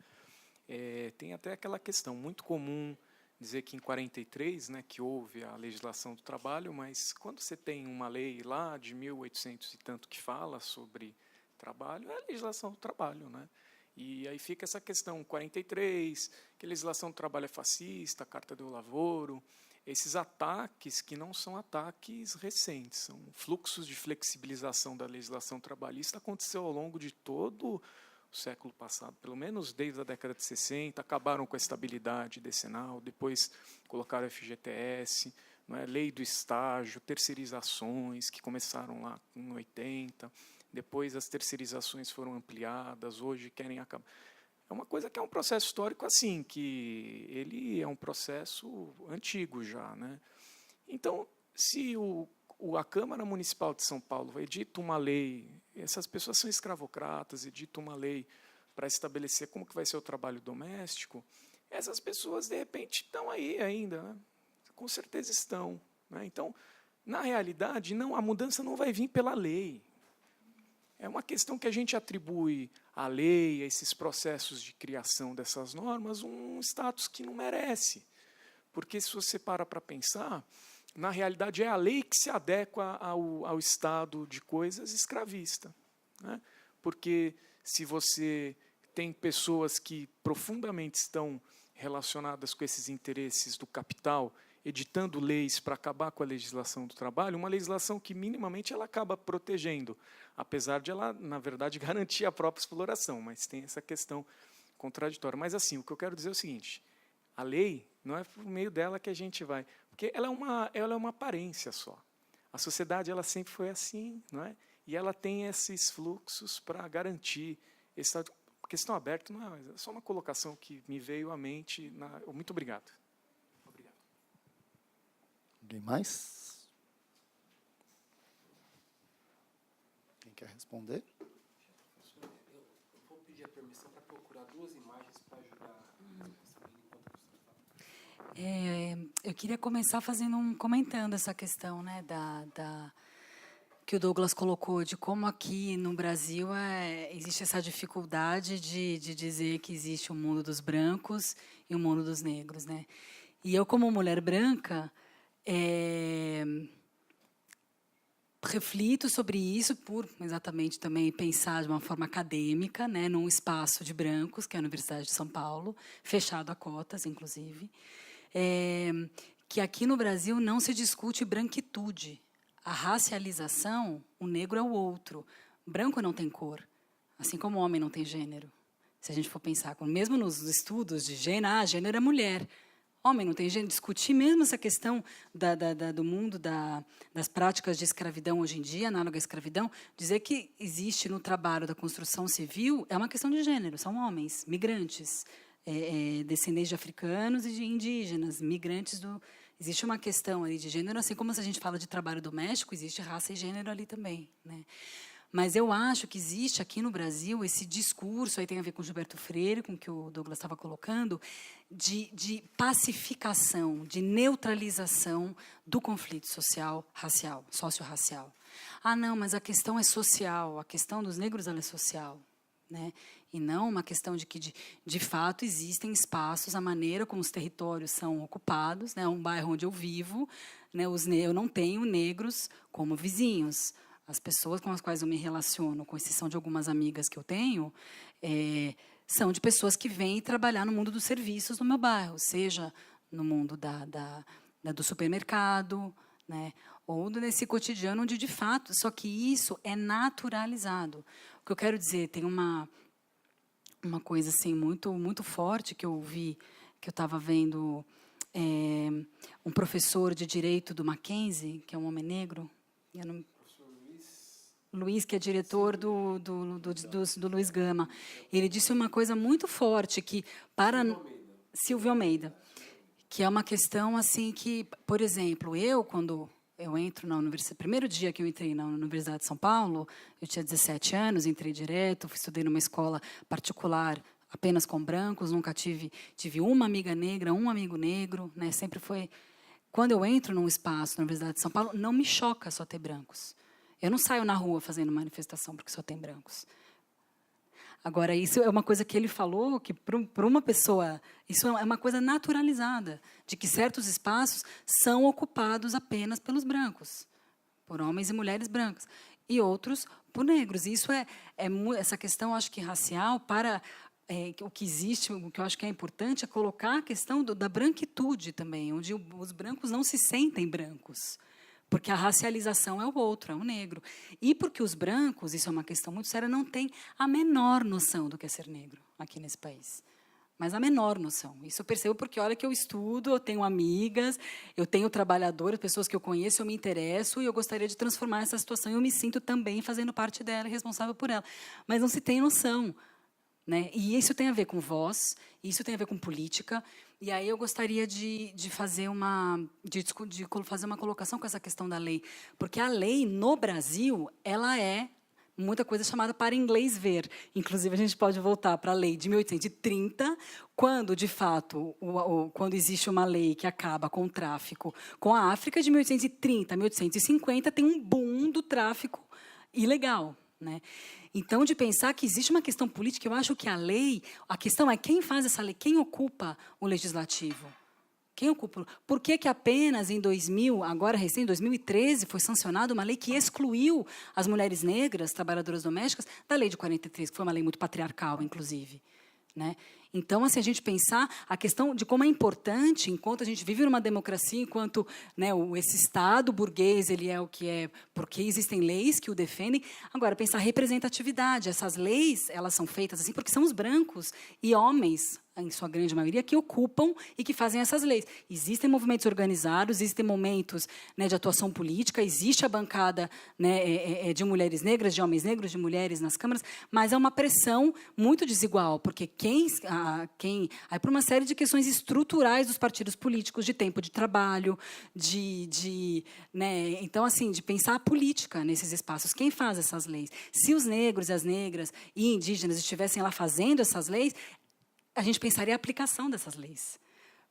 Tem até aquela questão muito comum dizer que em 43, né, que houve a legislação do trabalho, mas quando você tem uma lei lá de 1800 e tanto que fala sobre trabalho, é a legislação do trabalho, né? E aí fica essa questão 43, que a legislação do trabalho é fascista, a Carta do Lavoro, esses ataques que não são ataques recentes, são fluxos de flexibilização da legislação trabalhista, aconteceu ao longo de todo o século passado, pelo menos desde a década de 60, acabaram com a estabilidade decenal, depois colocaram o FGTS, não é? Lei do estágio, terceirizações, que começaram lá em 80, depois as terceirizações foram ampliadas, hoje querem acabar. É uma coisa que é um processo histórico assim, que ele é um processo antigo já, né? Então, se a Câmara Municipal de São Paulo edita uma lei, essas pessoas são escravocratas, edita uma lei para estabelecer como que vai ser o trabalho doméstico, essas pessoas, de repente, estão aí ainda, né? Com certeza estão, né? Então, na realidade, a mudança não vai vir pela lei. É uma questão que a gente atribui à lei, a esses processos de criação dessas normas, um status que não merece. Porque, se você para pensar, na realidade é a lei que se adequa ao estado de coisas escravista, né? Porque se você tem pessoas que profundamente estão relacionadas com esses interesses do capital, editando leis para acabar com a legislação do trabalho, uma legislação que minimamente ela acaba protegendo, apesar de ela, na verdade, garantir a própria exploração, mas tem essa questão contraditória. Mas, assim, o que eu quero dizer é o seguinte, a lei não é por meio dela que a gente vai, porque ela é uma aparência só. A sociedade ela sempre foi assim, não é? E ela tem esses fluxos para garantir essa questão aberta, não é só uma colocação que me veio à mente. Muito obrigado. Alguém mais? Quem quer responder? Eu vou pedir a permissão para procurar duas imagens para ajudar Eu queria começar comentando essa questão, né, que o Douglas colocou, de como aqui no Brasil existe essa dificuldade de dizer que existe o mundo dos brancos e o mundo dos negros, né? E eu, como mulher branca, reflito sobre isso por exatamente também pensar de uma forma acadêmica, né, num espaço de brancos, que é a Universidade de São Paulo, fechado a cotas, inclusive, que aqui no Brasil não se discute branquitude. A racialização, o negro é o outro. Branco não tem cor, assim como o homem não tem gênero. Se a gente for pensar, mesmo nos estudos de gênero, gênero é mulher. Homem não tem gênero. Discutir mesmo essa questão do mundo das práticas de escravidão hoje em dia, análoga à escravidão, dizer que existe no trabalho da construção civil é uma questão de gênero. São homens, migrantes, descendentes de africanos e de indígenas, migrantes Existe uma questão ali de gênero, assim como se a gente fala de trabalho doméstico, existe raça e gênero ali também, né? Mas eu acho que existe aqui no Brasil esse discurso, aí tem a ver com Gilberto Freire, com o que o Douglas estava colocando, de pacificação, de neutralização do conflito social, racial, socio-racial. Ah, não, mas a questão é social, a questão dos negros ela é social, né? E não uma questão de que, de fato, existem espaços, a maneira como os territórios são ocupados, né? Um bairro onde eu vivo, né? Eu não tenho negros como vizinhos. As pessoas com as quais eu me relaciono, com exceção de algumas amigas que eu tenho, são de pessoas que vêm trabalhar no mundo dos serviços no meu bairro, seja no mundo do supermercado, né, ou nesse cotidiano onde, de fato, só que isso é naturalizado. O que eu quero dizer, tem uma coisa assim, muito, muito forte que eu vi, que eu estava vendo um professor de direito do Mackenzie, que é um homem negro, Luiz, que é diretor do Luiz Gama. Ele disse uma coisa muito forte, que Silvio Almeida, que é uma questão assim que, por exemplo, eu quando eu entro na universidade, primeiro dia que eu entrei na Universidade de São Paulo, eu tinha 17 anos, entrei direto, estudei numa escola particular apenas com brancos, nunca tive uma amiga negra, um amigo negro, né? Sempre foi. Quando eu entro num espaço na Universidade de São Paulo, não me choca só ter brancos. Eu não saio na rua fazendo manifestação porque só tem brancos. Agora, isso é uma coisa que ele falou, que para uma pessoa, isso é uma coisa naturalizada, de que certos espaços são ocupados apenas pelos brancos, por homens e mulheres brancas, e outros por negros. E isso essa questão, acho que racial, o que existe, o que eu acho que é importante, é colocar a questão da branquitude também, onde os brancos não se sentem brancos. Porque a racialização é o outro, é o negro. E porque os brancos, isso é uma questão muito séria, não têm a menor noção do que é ser negro aqui nesse país. Mas a menor noção. Isso eu percebo porque, olha, que eu estudo, eu tenho amigas, eu tenho trabalhadores, pessoas que eu conheço, eu me interesso, e eu gostaria de transformar essa situação, e eu me sinto também fazendo parte dela e responsável por ela. Mas não se tem noção. Né? E isso tem a ver com voz, isso tem a ver com política. E aí eu gostaria de fazer fazer uma colocação com essa questão da lei, porque a lei no Brasil ela é muita coisa chamada para inglês ver. Inclusive a gente pode voltar para a lei de 1830, quando de fato quando existe uma lei que acaba com o tráfico com a África, de 1830 a 1850 tem um boom do tráfico ilegal, né? Então, de pensar que existe uma questão política, eu acho que a questão é quem faz essa lei, quem ocupa o legislativo. Quem ocupa? Por que apenas em 2000, agora recém, em 2013, foi sancionada uma lei que excluiu as mulheres negras, trabalhadoras domésticas, da lei de 43, que foi uma lei muito patriarcal, inclusive, né? Então, assim, a gente pensar a questão de como é importante, enquanto a gente vive numa democracia, enquanto, né, esse Estado burguês ele é o que é, porque existem leis que o defendem. Agora, pensar a representatividade. Essas leis elas são feitas assim porque são os brancos e homens, em sua grande maioria, que ocupam e que fazem essas leis. Existem movimentos organizados, existem momentos, né, de atuação política, existe a bancada, né, de mulheres negras, de homens negros, de mulheres nas câmaras, mas é uma pressão muito desigual, porque aí por uma série de questões estruturais dos partidos políticos, de tempo de trabalho, né, então, assim, de pensar a política nesses espaços. Quem faz essas leis? Se os negros e as negras e indígenas estivessem lá fazendo essas leis, a gente pensaria a aplicação dessas leis.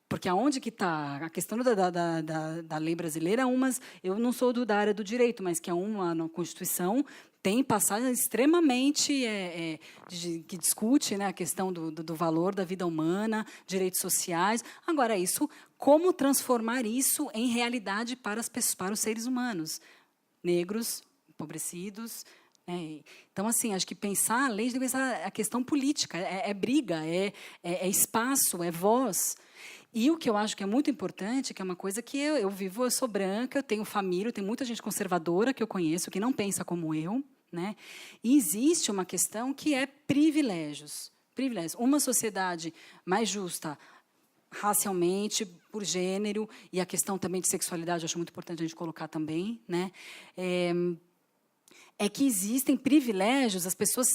Porque aonde que está a questão da lei brasileira? Eu não sou da área do direito, mas que é uma na Constituição, tem passagens extremamente que discute, né, a questão do valor da vida humana, direitos sociais. Agora, como transformar isso em realidade para os seres humanos, negros, empobrecidos. Então, assim, acho que pensar a lei, pensar a questão política, briga, é espaço, é voz. E o que eu acho que é muito importante, que é uma coisa que eu vivo, eu sou branca, eu tenho família, eu tenho muita gente conservadora que eu conheço, que não pensa como eu, né? E existe uma questão que é privilégios. Uma sociedade mais justa, racialmente, por gênero, e a questão também de sexualidade, eu acho muito importante a gente colocar também, né? É que existem privilégios, as pessoas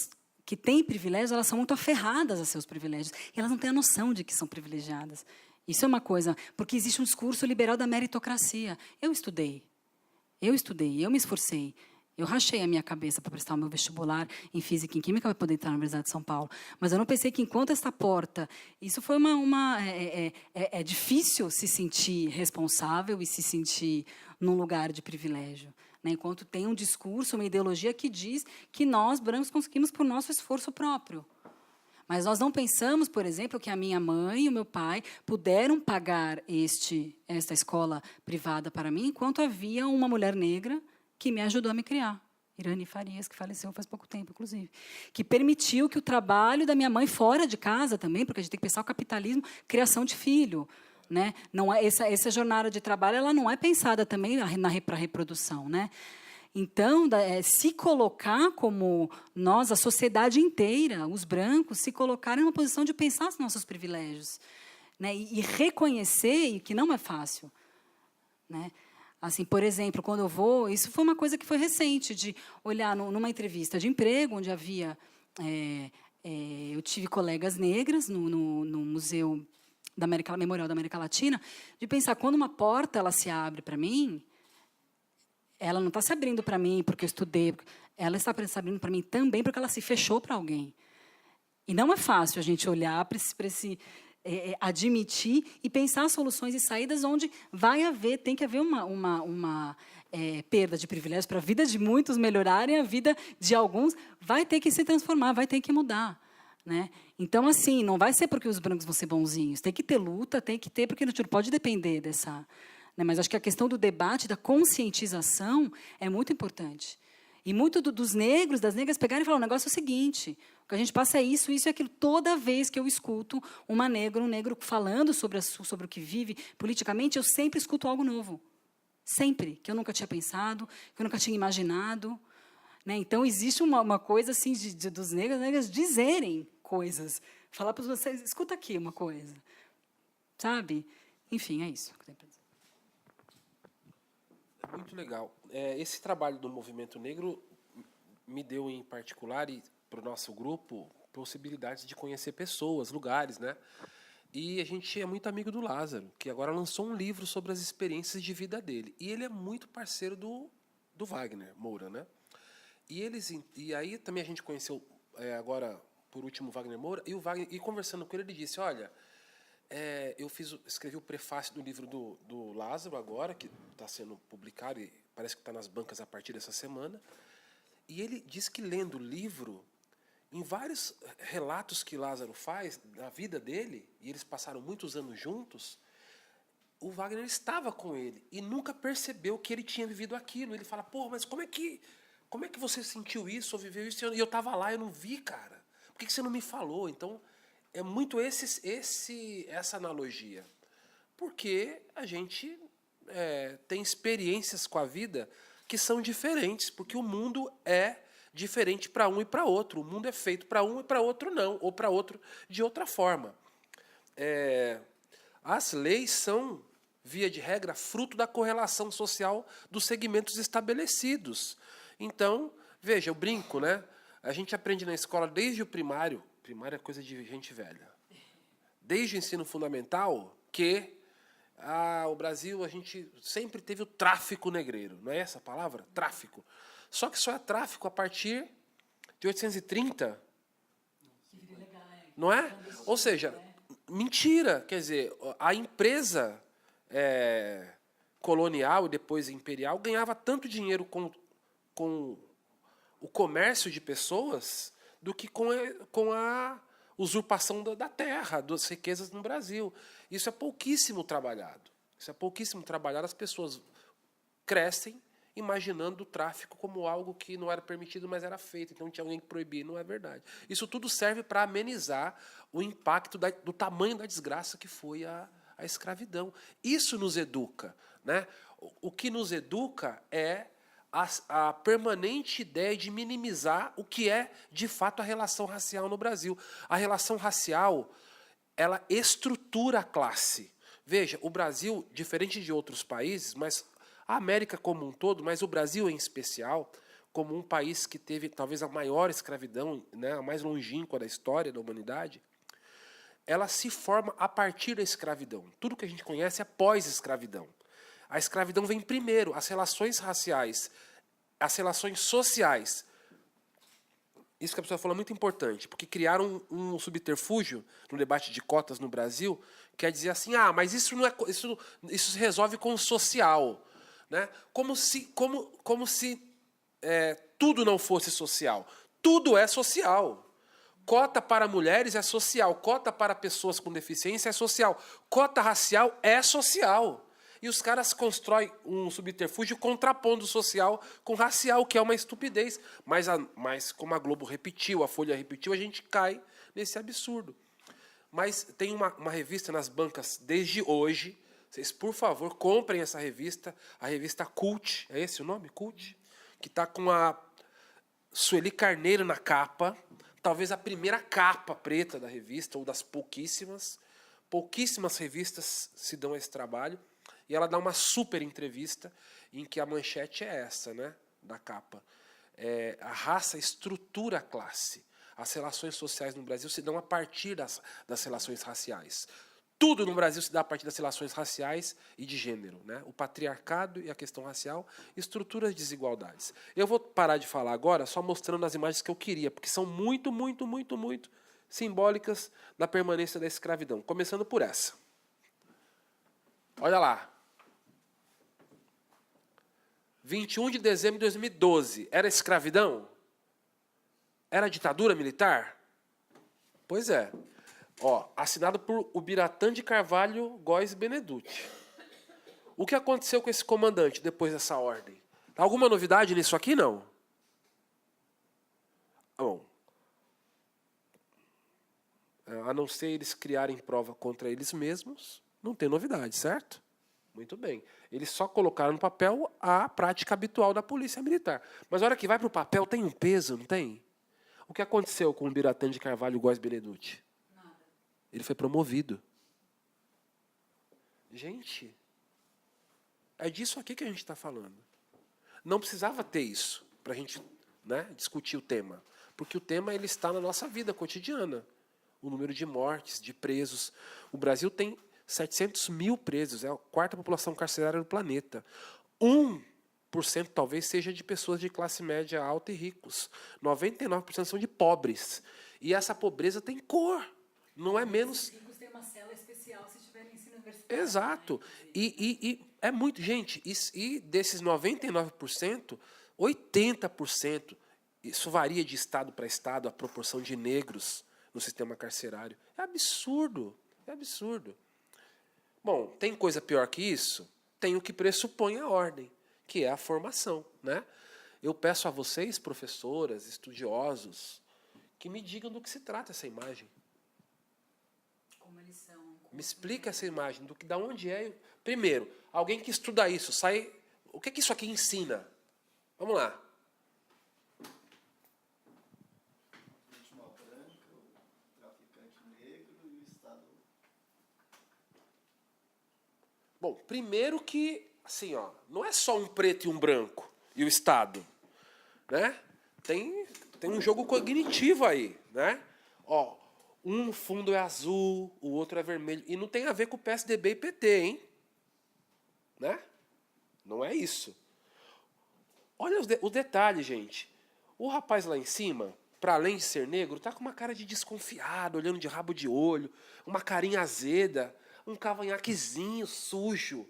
que têm privilégios, elas são muito aferradas a seus privilégios, e elas não têm a noção de que são privilegiadas. Isso é uma coisa, porque existe um discurso liberal da meritocracia. Eu estudei, eu me esforcei, eu rachei a minha cabeça para prestar o meu vestibular em Física e em Química para poder entrar na Universidade de São Paulo. Mas eu não pensei que, enquanto esta porta... Isso foi é difícil se sentir responsável e se sentir num lugar de privilégio. Né? Enquanto tem um discurso, uma ideologia que diz que nós, brancos, conseguimos por nosso esforço próprio. Mas nós não pensamos, por exemplo, que a minha mãe e o meu pai puderam pagar esta escola privada para mim, enquanto havia uma mulher negra que me ajudou a me criar. Irani Farias, que faleceu faz pouco tempo, inclusive. Que permitiu que o trabalho da minha mãe fora de casa também, porque a gente tem que pensar o capitalismo, criação de filho. Né? Não é, essa jornada de trabalho ela não é pensada também para a reprodução. Né? Então, se colocar como nós, a sociedade inteira, os brancos, se colocarem numa posição de pensar os nossos privilégios, né? E reconhecer que não é fácil. Né? Assim, por exemplo, quando eu vou... Isso foi uma coisa que foi recente, de olhar numa entrevista de emprego, onde havia... eu tive colegas negras no museu Memorial da América Latina, de pensar, quando uma porta ela se abre para mim, ela não está se abrindo para mim porque eu estudei, ela está se abrindo para mim também porque ela se fechou para alguém. E não é fácil a gente olhar para esse admitir e pensar soluções e saídas onde tem que haver uma perda de privilégios para a vida de muitos melhorarem, a vida de alguns vai ter que se transformar, vai ter que mudar. Né? Então, assim, não vai ser porque os brancos vão ser bonzinhos. Tem que ter luta, tem que ter, porque a gente não pode depender dessa... Né? Mas acho que a questão do debate, da conscientização, é muito importante. E muito dos negros, das negras, pegarem e falar, o negócio é o seguinte, o que a gente passa é isso, isso e aquilo. Toda vez que eu escuto um negro falando sobre o que vive politicamente, eu sempre escuto algo novo. Sempre. Que eu nunca tinha pensado, que eu nunca tinha imaginado. Né? Então, existe uma coisa assim dos negros, negras dizerem coisas. Falar para vocês, escuta aqui uma coisa. Sabe? Enfim, é isso que eu tenho para dizer. Muito legal. Esse trabalho do movimento negro me deu, em particular, e para o nosso grupo, possibilidades de conhecer pessoas, lugares, né? E a gente é muito amigo do Lázaro, que agora lançou um livro sobre as experiências de vida dele. E ele é muito parceiro do Wagner Moura, né? E aí também a gente conheceu, agora, por último, o Wagner Moura, e conversando com ele disse, olha, escrevi o prefácio do livro do Lázaro agora, que está sendo publicado e parece que está nas bancas a partir dessa semana. E ele diz que, lendo o livro, em vários relatos que Lázaro faz da vida dele, e eles passaram muitos anos juntos, o Wagner estava com ele e nunca percebeu que ele tinha vivido aquilo. Ele fala, pô, mas como é que você sentiu isso ou viveu isso? E eu estava lá, eu não vi, cara. Por que você não me falou? Então, é muito essa analogia. Porque a gente tem experiências com a vida que são diferentes, porque o mundo é diferente para um e para outro. O mundo é feito para um e para outro não, ou para outro de outra forma. As leis são, via de regra, fruto da correlação social dos segmentos estabelecidos. Então, veja, eu brinco, né? A gente aprende na escola desde o primário é coisa de gente velha, desde o ensino fundamental, que o Brasil, a gente sempre teve o tráfico negreiro, não é essa a palavra? Tráfico. Só que só é tráfico a partir de 1830, não é? Ou seja, mentira, quer dizer, a empresa colonial e depois imperial ganhava tanto dinheiro com o comércio de pessoas do que com a usurpação da terra, das riquezas no Brasil. Isso é pouquíssimo trabalhado. As pessoas crescem imaginando o tráfico como algo que não era permitido, mas era feito. Então tinha alguém que proibia. Não é verdade. Isso tudo serve para amenizar o impacto do tamanho da desgraça que foi a escravidão. Isso nos educa. Né? O que nos educa é a permanente ideia de minimizar o que é, de fato, a relação racial no Brasil. A relação racial, ela estrutura a classe. Veja, o Brasil, diferente de outros países, mas a América como um todo, mas o Brasil em especial, como um país que teve talvez a maior escravidão, né, a mais longínqua da história da humanidade, ela se forma a partir da escravidão. Tudo que a gente conhece é pós-escravidão. A escravidão vem primeiro, as relações raciais, as relações sociais. Isso que a pessoa falou é muito importante, porque criaram um subterfúgio no debate de cotas no Brasil, que é dizer assim, mas isso não é, isso se resolve com o social, né? Como se tudo não fosse social. Tudo é social. Cota para mulheres é social, cota para pessoas com deficiência é social, cota racial é social. E os caras constroem um subterfúgio contrapondo o social com o racial, que é uma estupidez. Mas como a Globo repetiu, a Folha repetiu, a gente cai nesse absurdo. Mas tem uma revista nas bancas desde hoje. Vocês, por favor, comprem essa revista. A revista Cult, é esse o nome? Cult? Que está com a Sueli Carneiro na capa. Talvez a primeira capa preta da revista, ou das pouquíssimas. Pouquíssimas revistas se dão esse trabalho. E ela dá uma super entrevista em que a manchete é essa, né, da capa. A raça estrutura a classe. As relações sociais no Brasil se dão a partir das relações raciais. Tudo no Brasil se dá a partir das relações raciais e de gênero, né? O patriarcado e a questão racial, estruturas de desigualdades. Eu vou parar de falar agora só mostrando as imagens que eu queria, porque são muito, muito, muito, muito simbólicas da permanência da escravidão. Começando por essa. Olha lá. 21 de dezembro de 2012. Era escravidão? Era ditadura militar? Pois é. Ó, assinado por Ubiratã de Carvalho Góes Benedutti. O que aconteceu com esse comandante depois dessa ordem? Alguma novidade nisso aqui? Não. Bom, a não ser eles criarem prova contra eles mesmos, não tem novidade, certo? Muito bem. Eles só colocaram no papel a prática habitual da polícia militar. Mas a hora que vai para o papel tem um peso, não tem? O que aconteceu com o Ubiratã de Carvalho Góes Benedutti? Ele foi promovido. Gente, é disso aqui que a gente está falando. Não precisava ter isso para a gente, né, discutir o tema. Porque o tema ele está na nossa vida cotidiana. O número de mortes, de presos. O Brasil tem 700 mil presos. É a quarta população carcerária do planeta. 1% talvez seja de pessoas de classe média alta e ricos. 99% são de pobres. E essa pobreza tem cor. Não é menos... Os ricos têm uma cela especial se tiverem ensino universitário. Exato. E é muito... Gente, e desses 99%, 80%, isso varia de estado para estado, a proporção de negros no sistema carcerário. É absurdo. É absurdo. Bom, tem coisa pior que isso? Tem o que pressupõe a ordem, que é a formação, né? Eu peço a vocês, professoras, estudiosos, que me digam do que se trata essa imagem. Como eles são. Me explica essa imagem, da onde é. Primeiro, alguém que estuda isso, sai. O que isso aqui ensina? Vamos lá. Vítima branca, o traficante negro e o Estado. Bom, primeiro que, assim, ó, não é só um preto e um branco e o Estado, né? Tem um jogo cognitivo aí, né? Ó, um fundo é azul, o outro é vermelho. E não tem a ver com o PSDB e PT, hein? Né? Não é isso. Olha o detalhe, gente. O rapaz lá em cima, para além de ser negro, tá com uma cara de desconfiado, olhando de rabo de olho, uma carinha azeda, um cavanhaquezinho sujo.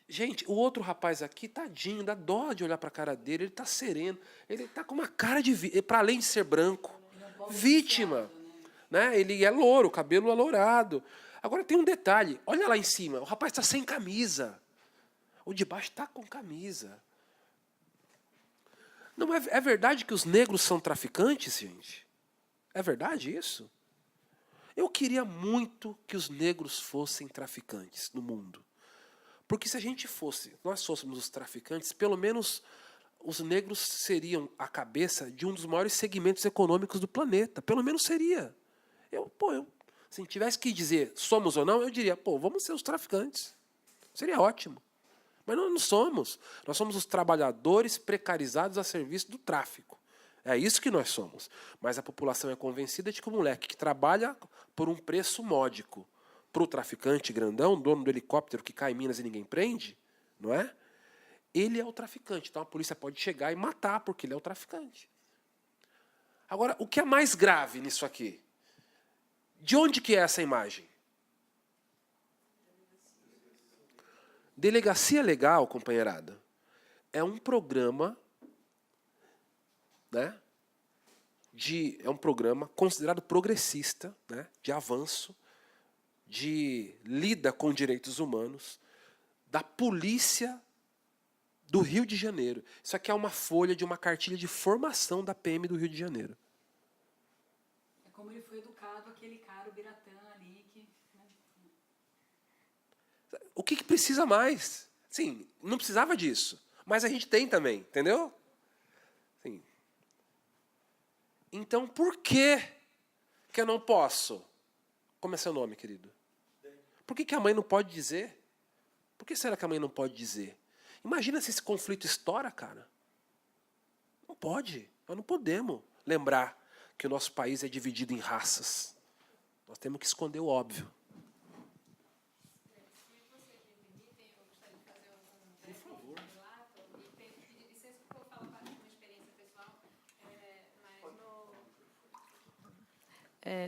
Gente, o outro rapaz aqui, tadinho, dá dó de olhar para a cara dele, ele tá sereno, ele tá com uma cara de... Para além de ser branco, vítima. Né? Ele é louro, cabelo alourado. Agora tem um detalhe, olha lá em cima, o rapaz está sem camisa. O de baixo está com camisa. Não é verdade que os negros são traficantes, gente? É verdade isso? Eu queria muito que os negros fossem traficantes no mundo. Porque se a gente nós fôssemos os traficantes, pelo menos os negros seriam a cabeça de um dos maiores segmentos econômicos do planeta. Pelo menos seria. Se tivesse que dizer somos ou não, eu diria, vamos ser os traficantes. Seria ótimo. Mas nós não somos. Nós somos os trabalhadores precarizados a serviço do tráfico. É isso que nós somos. Mas a população é convencida de que o moleque que trabalha por um preço módico para o traficante grandão, dono do helicóptero que cai em Minas e ninguém prende, não é? Ele é o traficante. Então a polícia pode chegar e matar porque ele é o traficante. Agora, o que é mais grave nisso aqui? De onde que é essa imagem? Delegacia Legal, companheirada, é um programa, né, é um programa considerado progressista, né, de avanço, de lida com direitos humanos, da polícia do Rio de Janeiro. Isso aqui é uma folha de uma cartilha de formação da PM do Rio de Janeiro. É como ele foi educado, aquele cara, o Biratã ali, que... Né? O que precisa mais? Sim, não precisava disso, mas a gente tem também, entendeu? Sim. Então, por que eu não posso? Como é seu nome, querido? Por que a mãe não pode dizer? Por que será que a mãe não pode dizer? Imagina se esse conflito estoura, cara. Não pode. Nós não podemos lembrar que o nosso país é dividido em raças. Nós temos que esconder o óbvio.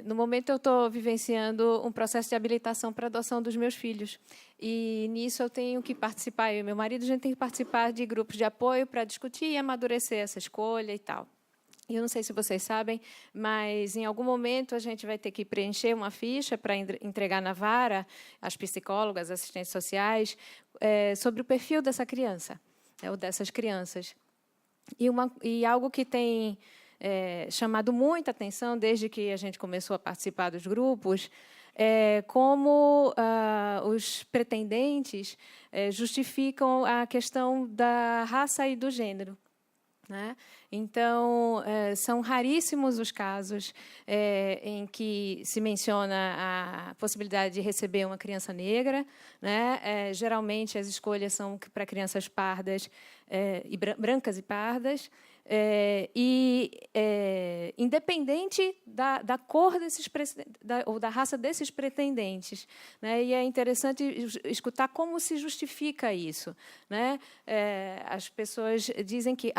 No momento, eu estou vivenciando um processo de habilitação para adoção dos meus filhos. E, nisso, eu tenho que participar, eu e meu marido, a gente tem que participar de grupos de apoio para discutir e amadurecer essa escolha e tal. E eu não sei se vocês sabem, mas, em algum momento, a gente vai ter que preencher uma ficha para entregar na vara, às psicólogas, assistentes sociais, sobre o perfil dessa criança, ou dessas crianças. E algo que tem chamado muita atenção desde que a gente começou a participar dos grupos é como os pretendentes justificam a questão da raça e do gênero. Né? Então, são raríssimos os casos em que se menciona a possibilidade de receber uma criança negra. Né? Geralmente, as escolhas são para crianças pardas, brancas e pardas, independente da cor desses ou da raça desses pretendentes. Né? E é interessante escutar como se justifica isso. Né? As pessoas dizem que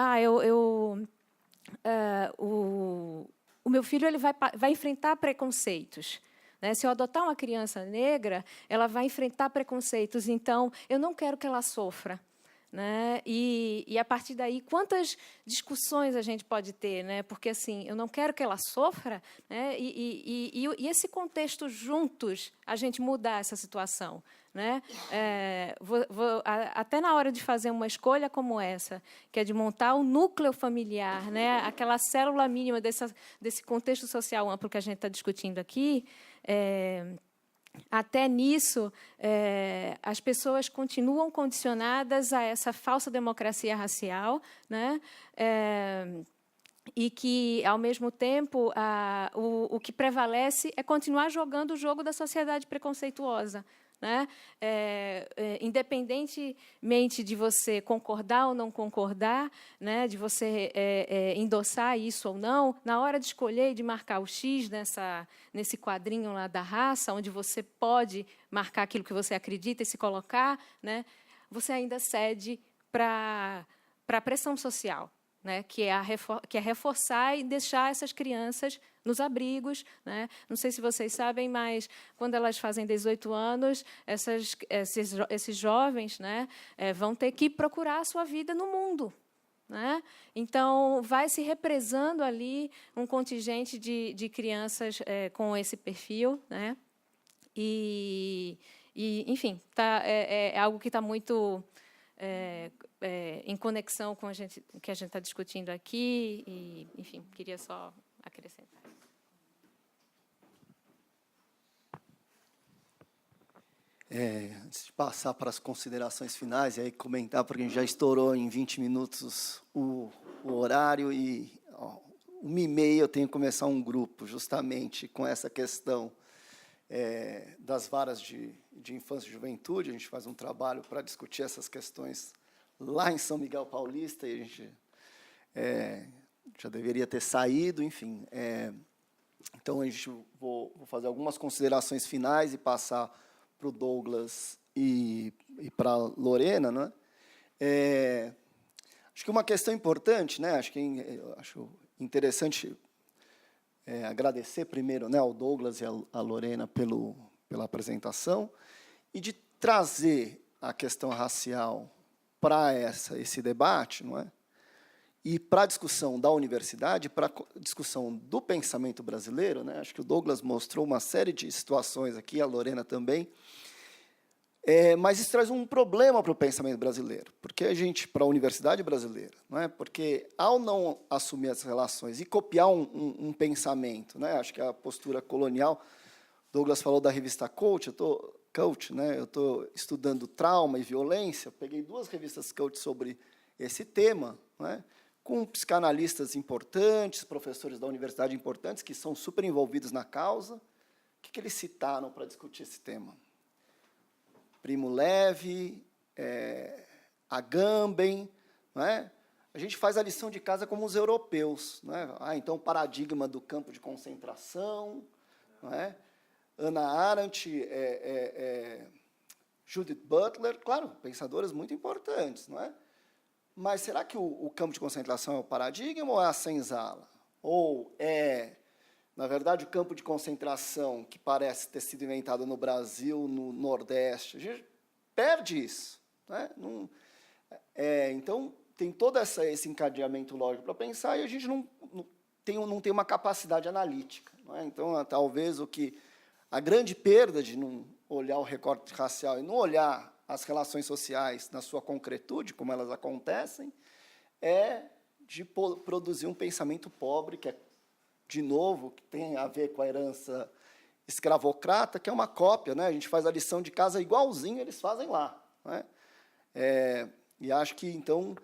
o meu filho ele vai enfrentar preconceitos. Né? Se eu adotar uma criança negra, ela vai enfrentar preconceitos, então eu não quero que ela sofra. Né? E, a partir daí, quantas discussões a gente pode ter? Né? Porque, assim, eu não quero que ela sofra, né? E esse contexto juntos, a gente mudar essa situação. Né? Até na hora de fazer uma escolha como essa, que é de montar o núcleo familiar, né? Aquela célula mínima desse contexto social amplo que a gente está discutindo aqui, até nisso, as pessoas continuam condicionadas a essa falsa democracia racial, né? E que, ao mesmo tempo, o que prevalece é continuar jogando o jogo da sociedade preconceituosa. Né? Independentemente de você concordar ou não concordar, né? De você endossar isso ou não, na hora de escolher e de marcar o X nesse quadrinho lá da raça, onde você pode marcar aquilo que você acredita e se colocar, né? Você ainda cede para a pressão social. Né, que é reforçar e deixar essas crianças nos abrigos. Né? Não sei se vocês sabem, mas, quando elas fazem 18 anos, esses jovens, né, vão ter que procurar a sua vida no mundo. Né? Então, vai se represando ali um contingente de crianças com esse perfil. Né? Enfim, é algo que está muito... em conexão com o que a gente está discutindo aqui, e, enfim, queria só acrescentar. Antes de passar para as considerações finais, e aí comentar, porque a gente já estourou em 20 minutos o horário, e 1h30 eu tenho que começar um grupo, justamente com essa questão das varas de infância e juventude. A gente faz um trabalho para discutir essas questões lá em São Miguel Paulista, e a gente já deveria ter saído, enfim. Então, vou fazer algumas considerações finais e passar para o Douglas e para a Lorena. Né? Acho que uma questão importante, né? Acho interessante agradecer primeiro, né, ao Douglas e à Lorena pela apresentação, e de trazer a questão racial para esse debate, não é? E para a discussão da universidade, para a discussão do pensamento brasileiro. Né? Acho que o Douglas mostrou uma série de situações aqui, a Lorena também, mas isso traz um problema para o pensamento brasileiro, porque para a universidade brasileira, não é? Porque, ao não assumir as relações e copiar um pensamento, né? Acho que a postura colonial, Douglas falou da revista Coach, né? Eu estou estudando trauma e violência, peguei 2 revistas Coach sobre esse tema, né? Com psicanalistas importantes, professores da universidade importantes, que são super envolvidos na causa. O que eles citaram para discutir esse tema? Primo Levi, Agamben. Não é? A gente faz a lição de casa como os europeus. Não é? Então, o paradigma do campo de concentração. Não é? Hannah Arendt, Judith Butler, claro, pensadoras muito importantes. Não é? Mas será que o campo de concentração é o paradigma ou é a senzala? Ou é, Na verdade, o campo de concentração que parece ter sido inventado no Brasil, no Nordeste, a gente perde isso. Né? Então, tem todo esse encadeamento lógico para pensar e a gente não tem uma capacidade analítica. Não é? Então, talvez a grande perda de não olhar o recorte racial e não olhar as relações sociais na sua concretude, como elas acontecem, é de produzir um pensamento pobre, que é, de novo, que tem a ver com a herança escravocrata, que é uma cópia. Né? A gente faz a lição de casa igualzinho eles fazem lá. Né? E acho que, então,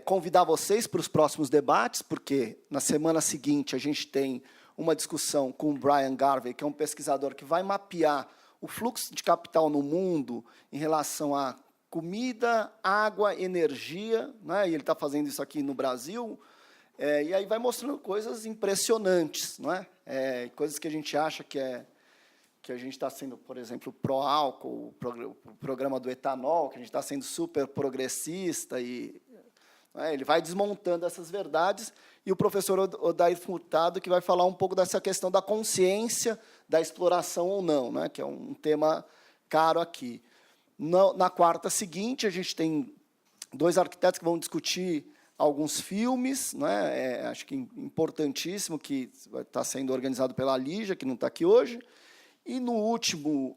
convidar vocês para os próximos debates, porque na semana seguinte a gente tem uma discussão com o Brian Garvey, que é um pesquisador que vai mapear o fluxo de capital no mundo em relação a comida, água, energia, né? E ele está fazendo isso aqui no Brasil, e aí vai mostrando coisas impressionantes, não é? Coisas que a gente acha que a gente está sendo, por exemplo, pró-álcool, o programa do etanol, que a gente está sendo super progressista, ele vai desmontando essas verdades, e o professor Odair Furtado, que vai falar um pouco dessa questão da consciência da exploração ou não, né, que é um tema caro aqui. Na quarta seguinte, a gente tem 2 arquitetos que vão discutir alguns filmes, né, acho que importantíssimo, que está sendo organizado pela Lígia, que não está aqui hoje, e no último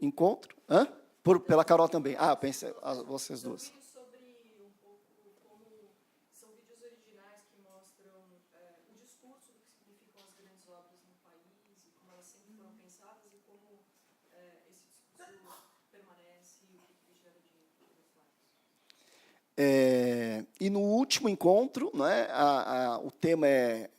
encontro... Pela Carol também. Pensei, vocês duas. E no último encontro, né, o tema é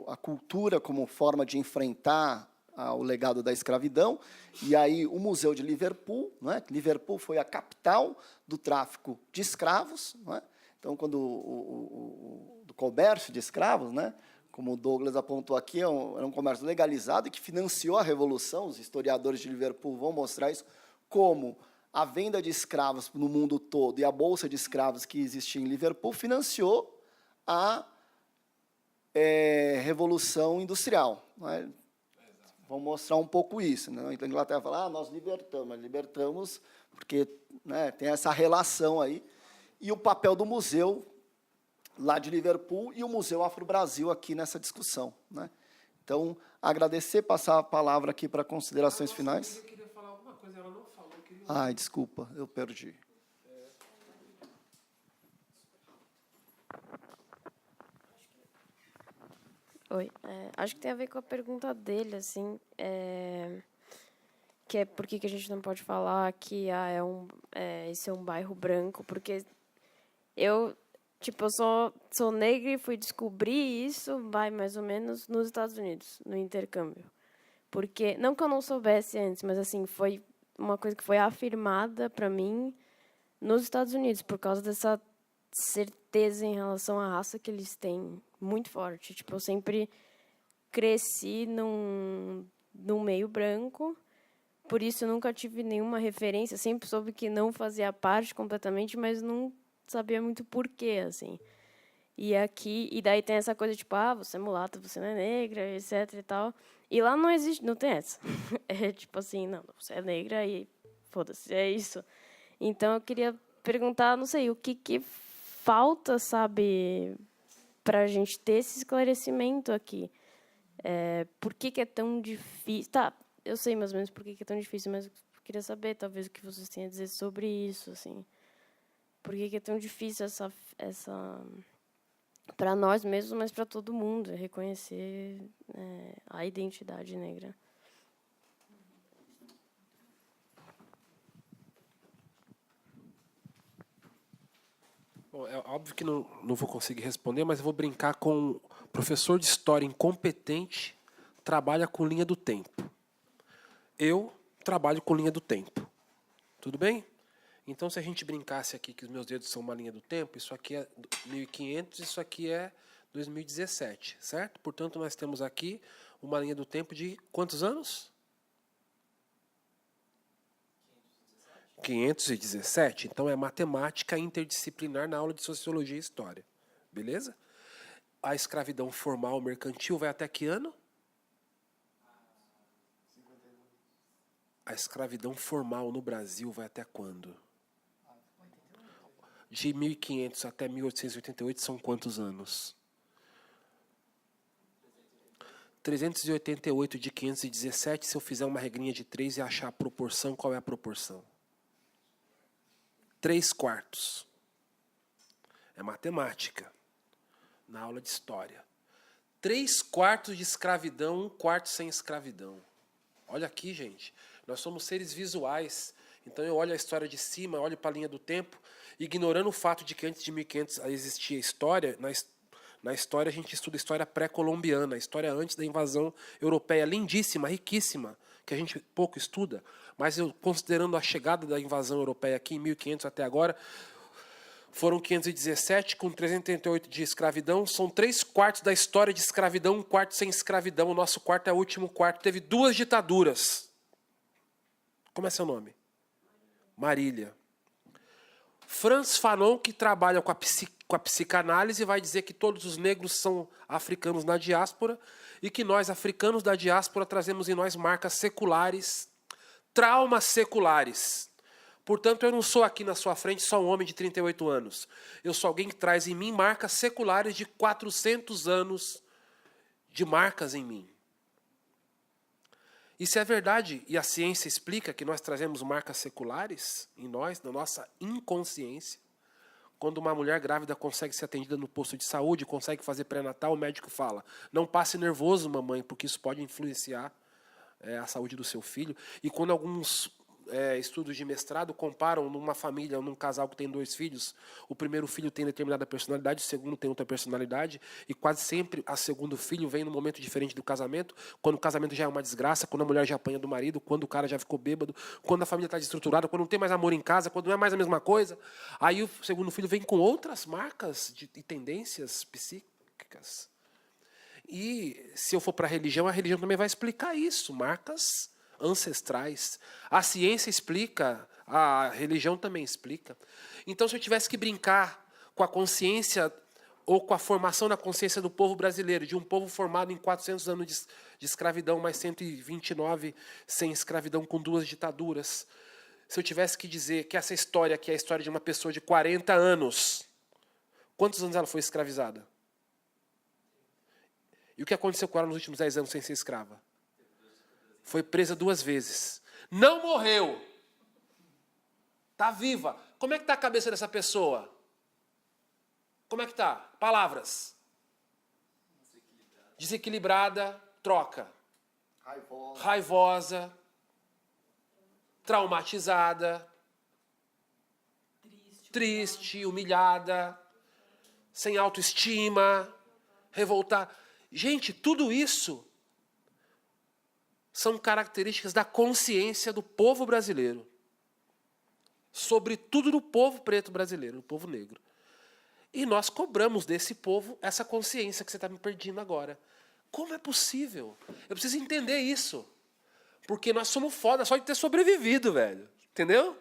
a cultura como forma de enfrentar o legado da escravidão, e aí o Museu de Liverpool, né, Liverpool foi a capital do tráfico de escravos, né, então, quando do comércio de escravos, né, como o Douglas apontou aqui, era um comércio legalizado e que financiou a Revolução. Os historiadores de Liverpool vão mostrar isso, como a venda de escravos no mundo todo e a bolsa de escravos que existia em Liverpool financiou a Revolução Industrial. Né? Vão mostrar um pouco isso. Né? Então, a Inglaterra fala, nós libertamos porque, né, tem essa relação aí. E o papel do museu lá de Liverpool e o Museu Afro-Brasil aqui nessa discussão. Né? Então, agradecer, passar a palavra aqui para considerações finais. Eu queria falar alguma coisa, ela não falou. Desculpa, eu perdi. Oi, acho que tem a ver com a pergunta dele, assim, que é por que a gente não pode falar que esse é um bairro branco, porque eu sou negra e fui descobrir isso, mais ou menos, nos Estados Unidos, no intercâmbio. Porque, não que eu não soubesse antes, mas, assim, foi uma coisa que foi afirmada para mim nos Estados Unidos, por causa dessa certeza em relação à raça que eles têm, muito forte. Eu sempre cresci num meio branco, por isso eu nunca tive nenhuma referência, sempre soube que não fazia parte completamente, mas não sabia muito porquê, assim. E daí tem essa coisa, você é mulata, você não é negra, etc e tal. E lá não existe, não tem essa. Não, você é negra e foda-se, é isso. Então eu queria perguntar, não sei, o que falta, sabe, pra gente ter esse esclarecimento aqui. Por que é tão difícil? Eu sei mais ou menos por que é tão difícil, mas eu queria saber, talvez, o que vocês têm a dizer sobre isso, assim. Por que é tão difícil essa para nós mesmos, mas para todo mundo, reconhecer a identidade negra. Bom, é óbvio que não vou conseguir responder, mas eu vou brincar com professor de história incompetente trabalha com linha do tempo. Eu trabalho com linha do tempo. Tudo bem? Então, se a gente brincasse aqui que os meus dedos são uma linha do tempo, isso aqui é 1500, isso aqui é 2017, certo? Portanto, nós temos aqui uma linha do tempo de quantos anos? 517. Então, é matemática interdisciplinar na aula de Sociologia e História. Beleza? a escravidão formal mercantil vai até que ano? A escravidão formal no Brasil vai até quando? De 1500 até 1888 são quantos anos? 388 de 517, se eu fizer uma regrinha de 3 e achar a proporção, qual é a proporção? 3/4. É matemática. Na aula de história. 3/4 de escravidão, 1/4 sem escravidão. Olha aqui, gente. Nós somos seres visuais. Então eu olho a história de cima, olho para a linha do tempo, ignorando o fato de que antes de 1500 existia história. Na história a gente estuda a história pré-colombiana, a história antes da invasão europeia, lindíssima, riquíssima, que a gente pouco estuda. Mas eu, considerando a chegada da invasão europeia aqui em 1500 até agora, foram 517 com 388 de escravidão, são 3/4 da história de escravidão, 1/4 sem escravidão, o nosso quarto é o último quarto. Teve 2 ditaduras. Como é seu nome? Marília. Franz Fanon, que trabalha com a psicanálise, vai dizer que todos os negros são africanos na diáspora e que nós, africanos da diáspora, trazemos em nós marcas seculares, traumas seculares. Portanto, eu não sou aqui na sua frente só um homem de 38 anos. Eu sou alguém que traz em mim marcas seculares de 400 anos de marcas em mim. E se é verdade, e a ciência explica que nós trazemos marcas seculares em nós, na nossa inconsciência, quando uma mulher grávida consegue ser atendida no posto de saúde, consegue fazer pré-natal, o médico fala, não passe nervoso, mamãe, porque isso pode influenciar a saúde do seu filho. E quando alguns estudos de mestrado comparam numa família, num casal que tem 2 filhos, o primeiro filho tem determinada personalidade, o segundo tem outra personalidade, e quase sempre a segundo filho vem num momento diferente do casamento, quando o casamento já é uma desgraça, quando a mulher já apanha do marido, quando o cara já ficou bêbado, quando a família está desestruturada, quando não tem mais amor em casa, quando não é mais a mesma coisa, aí o segundo filho vem com outras marcas e tendências psíquicas. E se eu for para a religião também vai explicar isso, marcas ancestrais. A ciência explica, a religião também explica. Então, se eu tivesse que brincar com a consciência ou com a formação da consciência do povo brasileiro, de um povo formado em 400 anos de escravidão, mais 129 sem escravidão, com 2 ditaduras, se eu tivesse que dizer que essa história aqui é a história de uma pessoa de 40 anos, quantos anos ela foi escravizada? E o que aconteceu com ela nos últimos 10 anos sem ser escrava? Foi presa 2 vezes. Não morreu. Está viva. Como é que está a cabeça dessa pessoa? Como é que está? Palavras. Desequilibrada. Troca. Raivosa. Traumatizada. Triste, humilhada. Sem autoestima. Revoltada. Gente, tudo isso são características da consciência do povo brasileiro. Sobretudo do povo preto brasileiro, do povo negro. E nós cobramos desse povo essa consciência que você está me perdendo agora. Como é possível? Eu preciso entender isso. Porque nós somos foda só de ter sobrevivido, velho. Entendeu?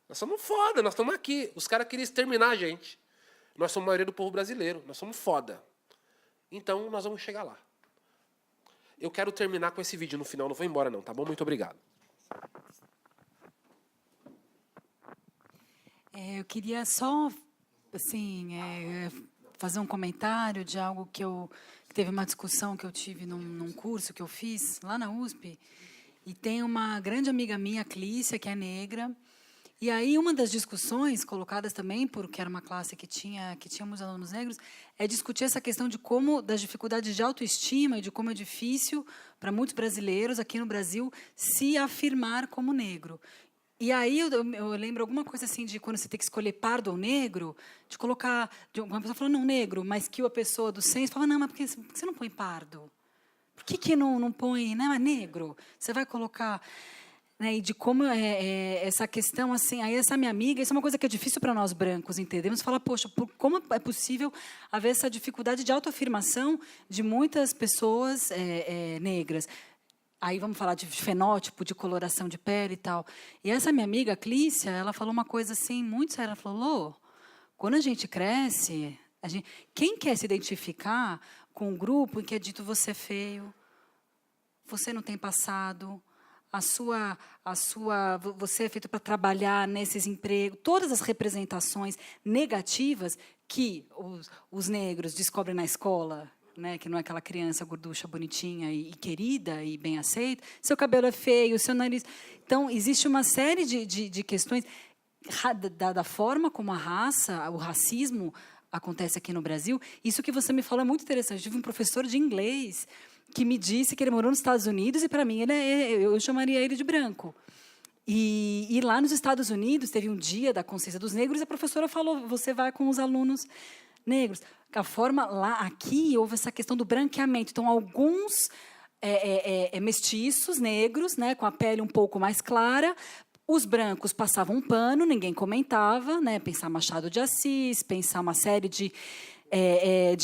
Nós somos foda, nós estamos aqui. Os caras queriam exterminar a gente. Nós somos a maioria do povo brasileiro. Nós somos foda. Então, nós vamos chegar lá. Eu quero terminar com esse vídeo no final, não vou embora não, tá bom? Muito obrigado. Eu queria só, assim, fazer um comentário de algo que teve uma discussão que eu tive num curso que eu fiz lá na USP, e tem uma grande amiga minha, Clícia, que é negra, e aí uma das discussões colocadas também, porque era uma classe que tinha muitos alunos negros, é discutir essa questão de como, das dificuldades de autoestima e de como é difícil para muitos brasileiros aqui no Brasil se afirmar como negro. E aí eu lembro alguma coisa assim de quando você tem que escolher pardo ou negro, de colocar, uma pessoa falou, não, negro, mas que a pessoa do censo fala, não, mas por que você não põe pardo? Por que não põe, né, negro? Você vai colocar... Né, e de como essa questão, assim, aí essa minha amiga, isso é uma coisa que é difícil para nós brancos entendermos, falar, poxa, como é possível haver essa dificuldade de autoafirmação de muitas pessoas negras? Aí vamos falar de fenótipo, de coloração de pele e tal. E essa minha amiga, Clícia, ela falou uma coisa assim, muito séria, ela falou, Lô, quando a gente cresce, Quem quer se identificar com um grupo em que é dito você é feio, você não tem passado, você é feito para trabalhar nesses empregos, todas as representações negativas que os negros descobrem na escola, né, que não é aquela criança gorducha, bonitinha e querida e bem aceita, seu cabelo é feio, seu nariz... Então, existe uma série de questões da forma como a raça, o racismo acontece aqui no Brasil. Isso que você me falou é muito interessante. Eu tive um professor de inglês que me disse que ele morou nos Estados Unidos e, para mim, eu chamaria ele de branco. E lá nos Estados Unidos, teve um dia da consciência dos negros e a professora falou, você vai com os alunos negros. A forma lá, aqui, houve essa questão do branqueamento. Então, alguns mestiços negros, né, com a pele um pouco mais clara, os brancos passavam um pano, ninguém comentava, né, pensar Machado de Assis, pensar uma série de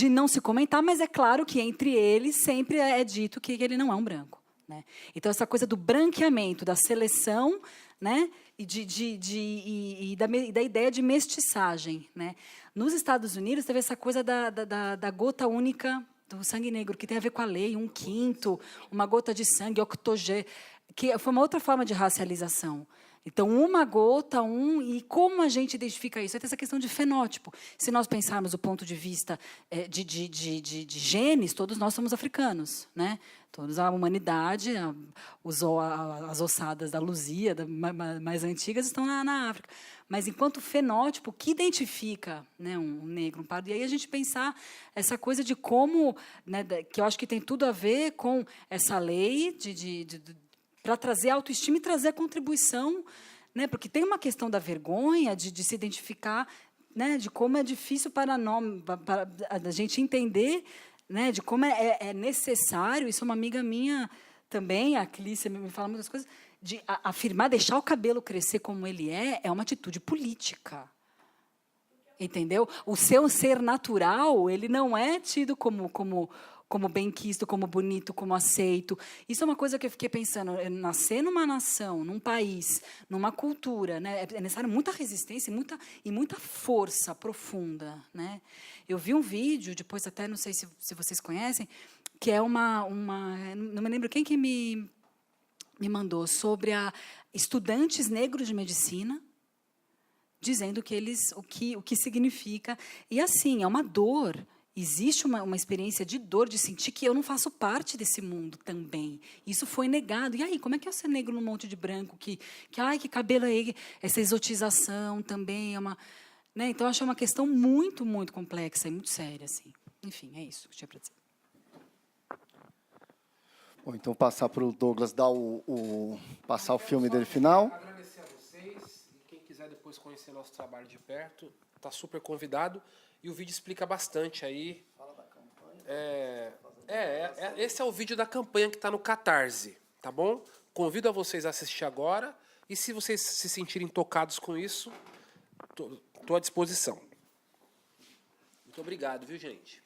não se comentar, mas é claro que entre eles sempre é dito que ele não é um branco, né? Então, essa coisa do branqueamento, da seleção, né, e da ideia de mestiçagem, né? Nos Estados Unidos, teve essa coisa da gota única do sangue negro, que tem a ver com a lei, 1/5, uma gota de sangue, octogê, que foi uma outra forma de racialização. Então, uma gota, e como a gente identifica isso? É essa questão de fenótipo. Se nós pensarmos do ponto de vista de genes, todos nós somos africanos, né? Toda a humanidade, as ossadas da Luzia, mais antigas, estão na África. Mas, enquanto fenótipo, que identifica, né, um negro, um pardo? E aí a gente pensar essa coisa de como, né, que eu acho que tem tudo a ver com essa lei para trazer autoestima e trazer a contribuição, né? Porque tem uma questão da vergonha de se identificar, né? De como é difícil para a gente entender, né? De como é necessário. Isso é uma amiga minha também, a Clícia, me fala muitas coisas, de afirmar, deixar o cabelo crescer como ele é uma atitude política. Entendeu? O seu ser natural, ele não é tido como bem-quisto, como bonito, como aceito. Isso é uma coisa que eu fiquei pensando. Nascer numa nação, num país, numa cultura, né, é necessário muita resistência e muita força profunda, né? Eu vi um vídeo, depois até, não sei se vocês conhecem, que é não me lembro quem que me mandou, sobre estudantes negros de medicina, dizendo que o que significa. E, assim, é uma dor. Existe uma experiência de dor, de sentir que eu não faço parte desse mundo também. Isso foi negado. E aí, como é que é ser negro num monte de branco? Que cabelo é essa exotização também é uma... Né? Então, eu acho uma questão muito, muito complexa e muito séria. Assim. Enfim, é isso que eu tinha para dizer. Bom, então, passar para o Douglas dar passar o filme dele final. Agradecer a vocês. E quem quiser depois conhecer nosso trabalho de perto, está super convidado. E o vídeo explica bastante aí. Fala da campanha. Esse é o vídeo da campanha que está no Catarse, tá bom? Convido a vocês a assistir agora. E se vocês se sentirem tocados com isso, estou à disposição. Muito obrigado, viu, gente?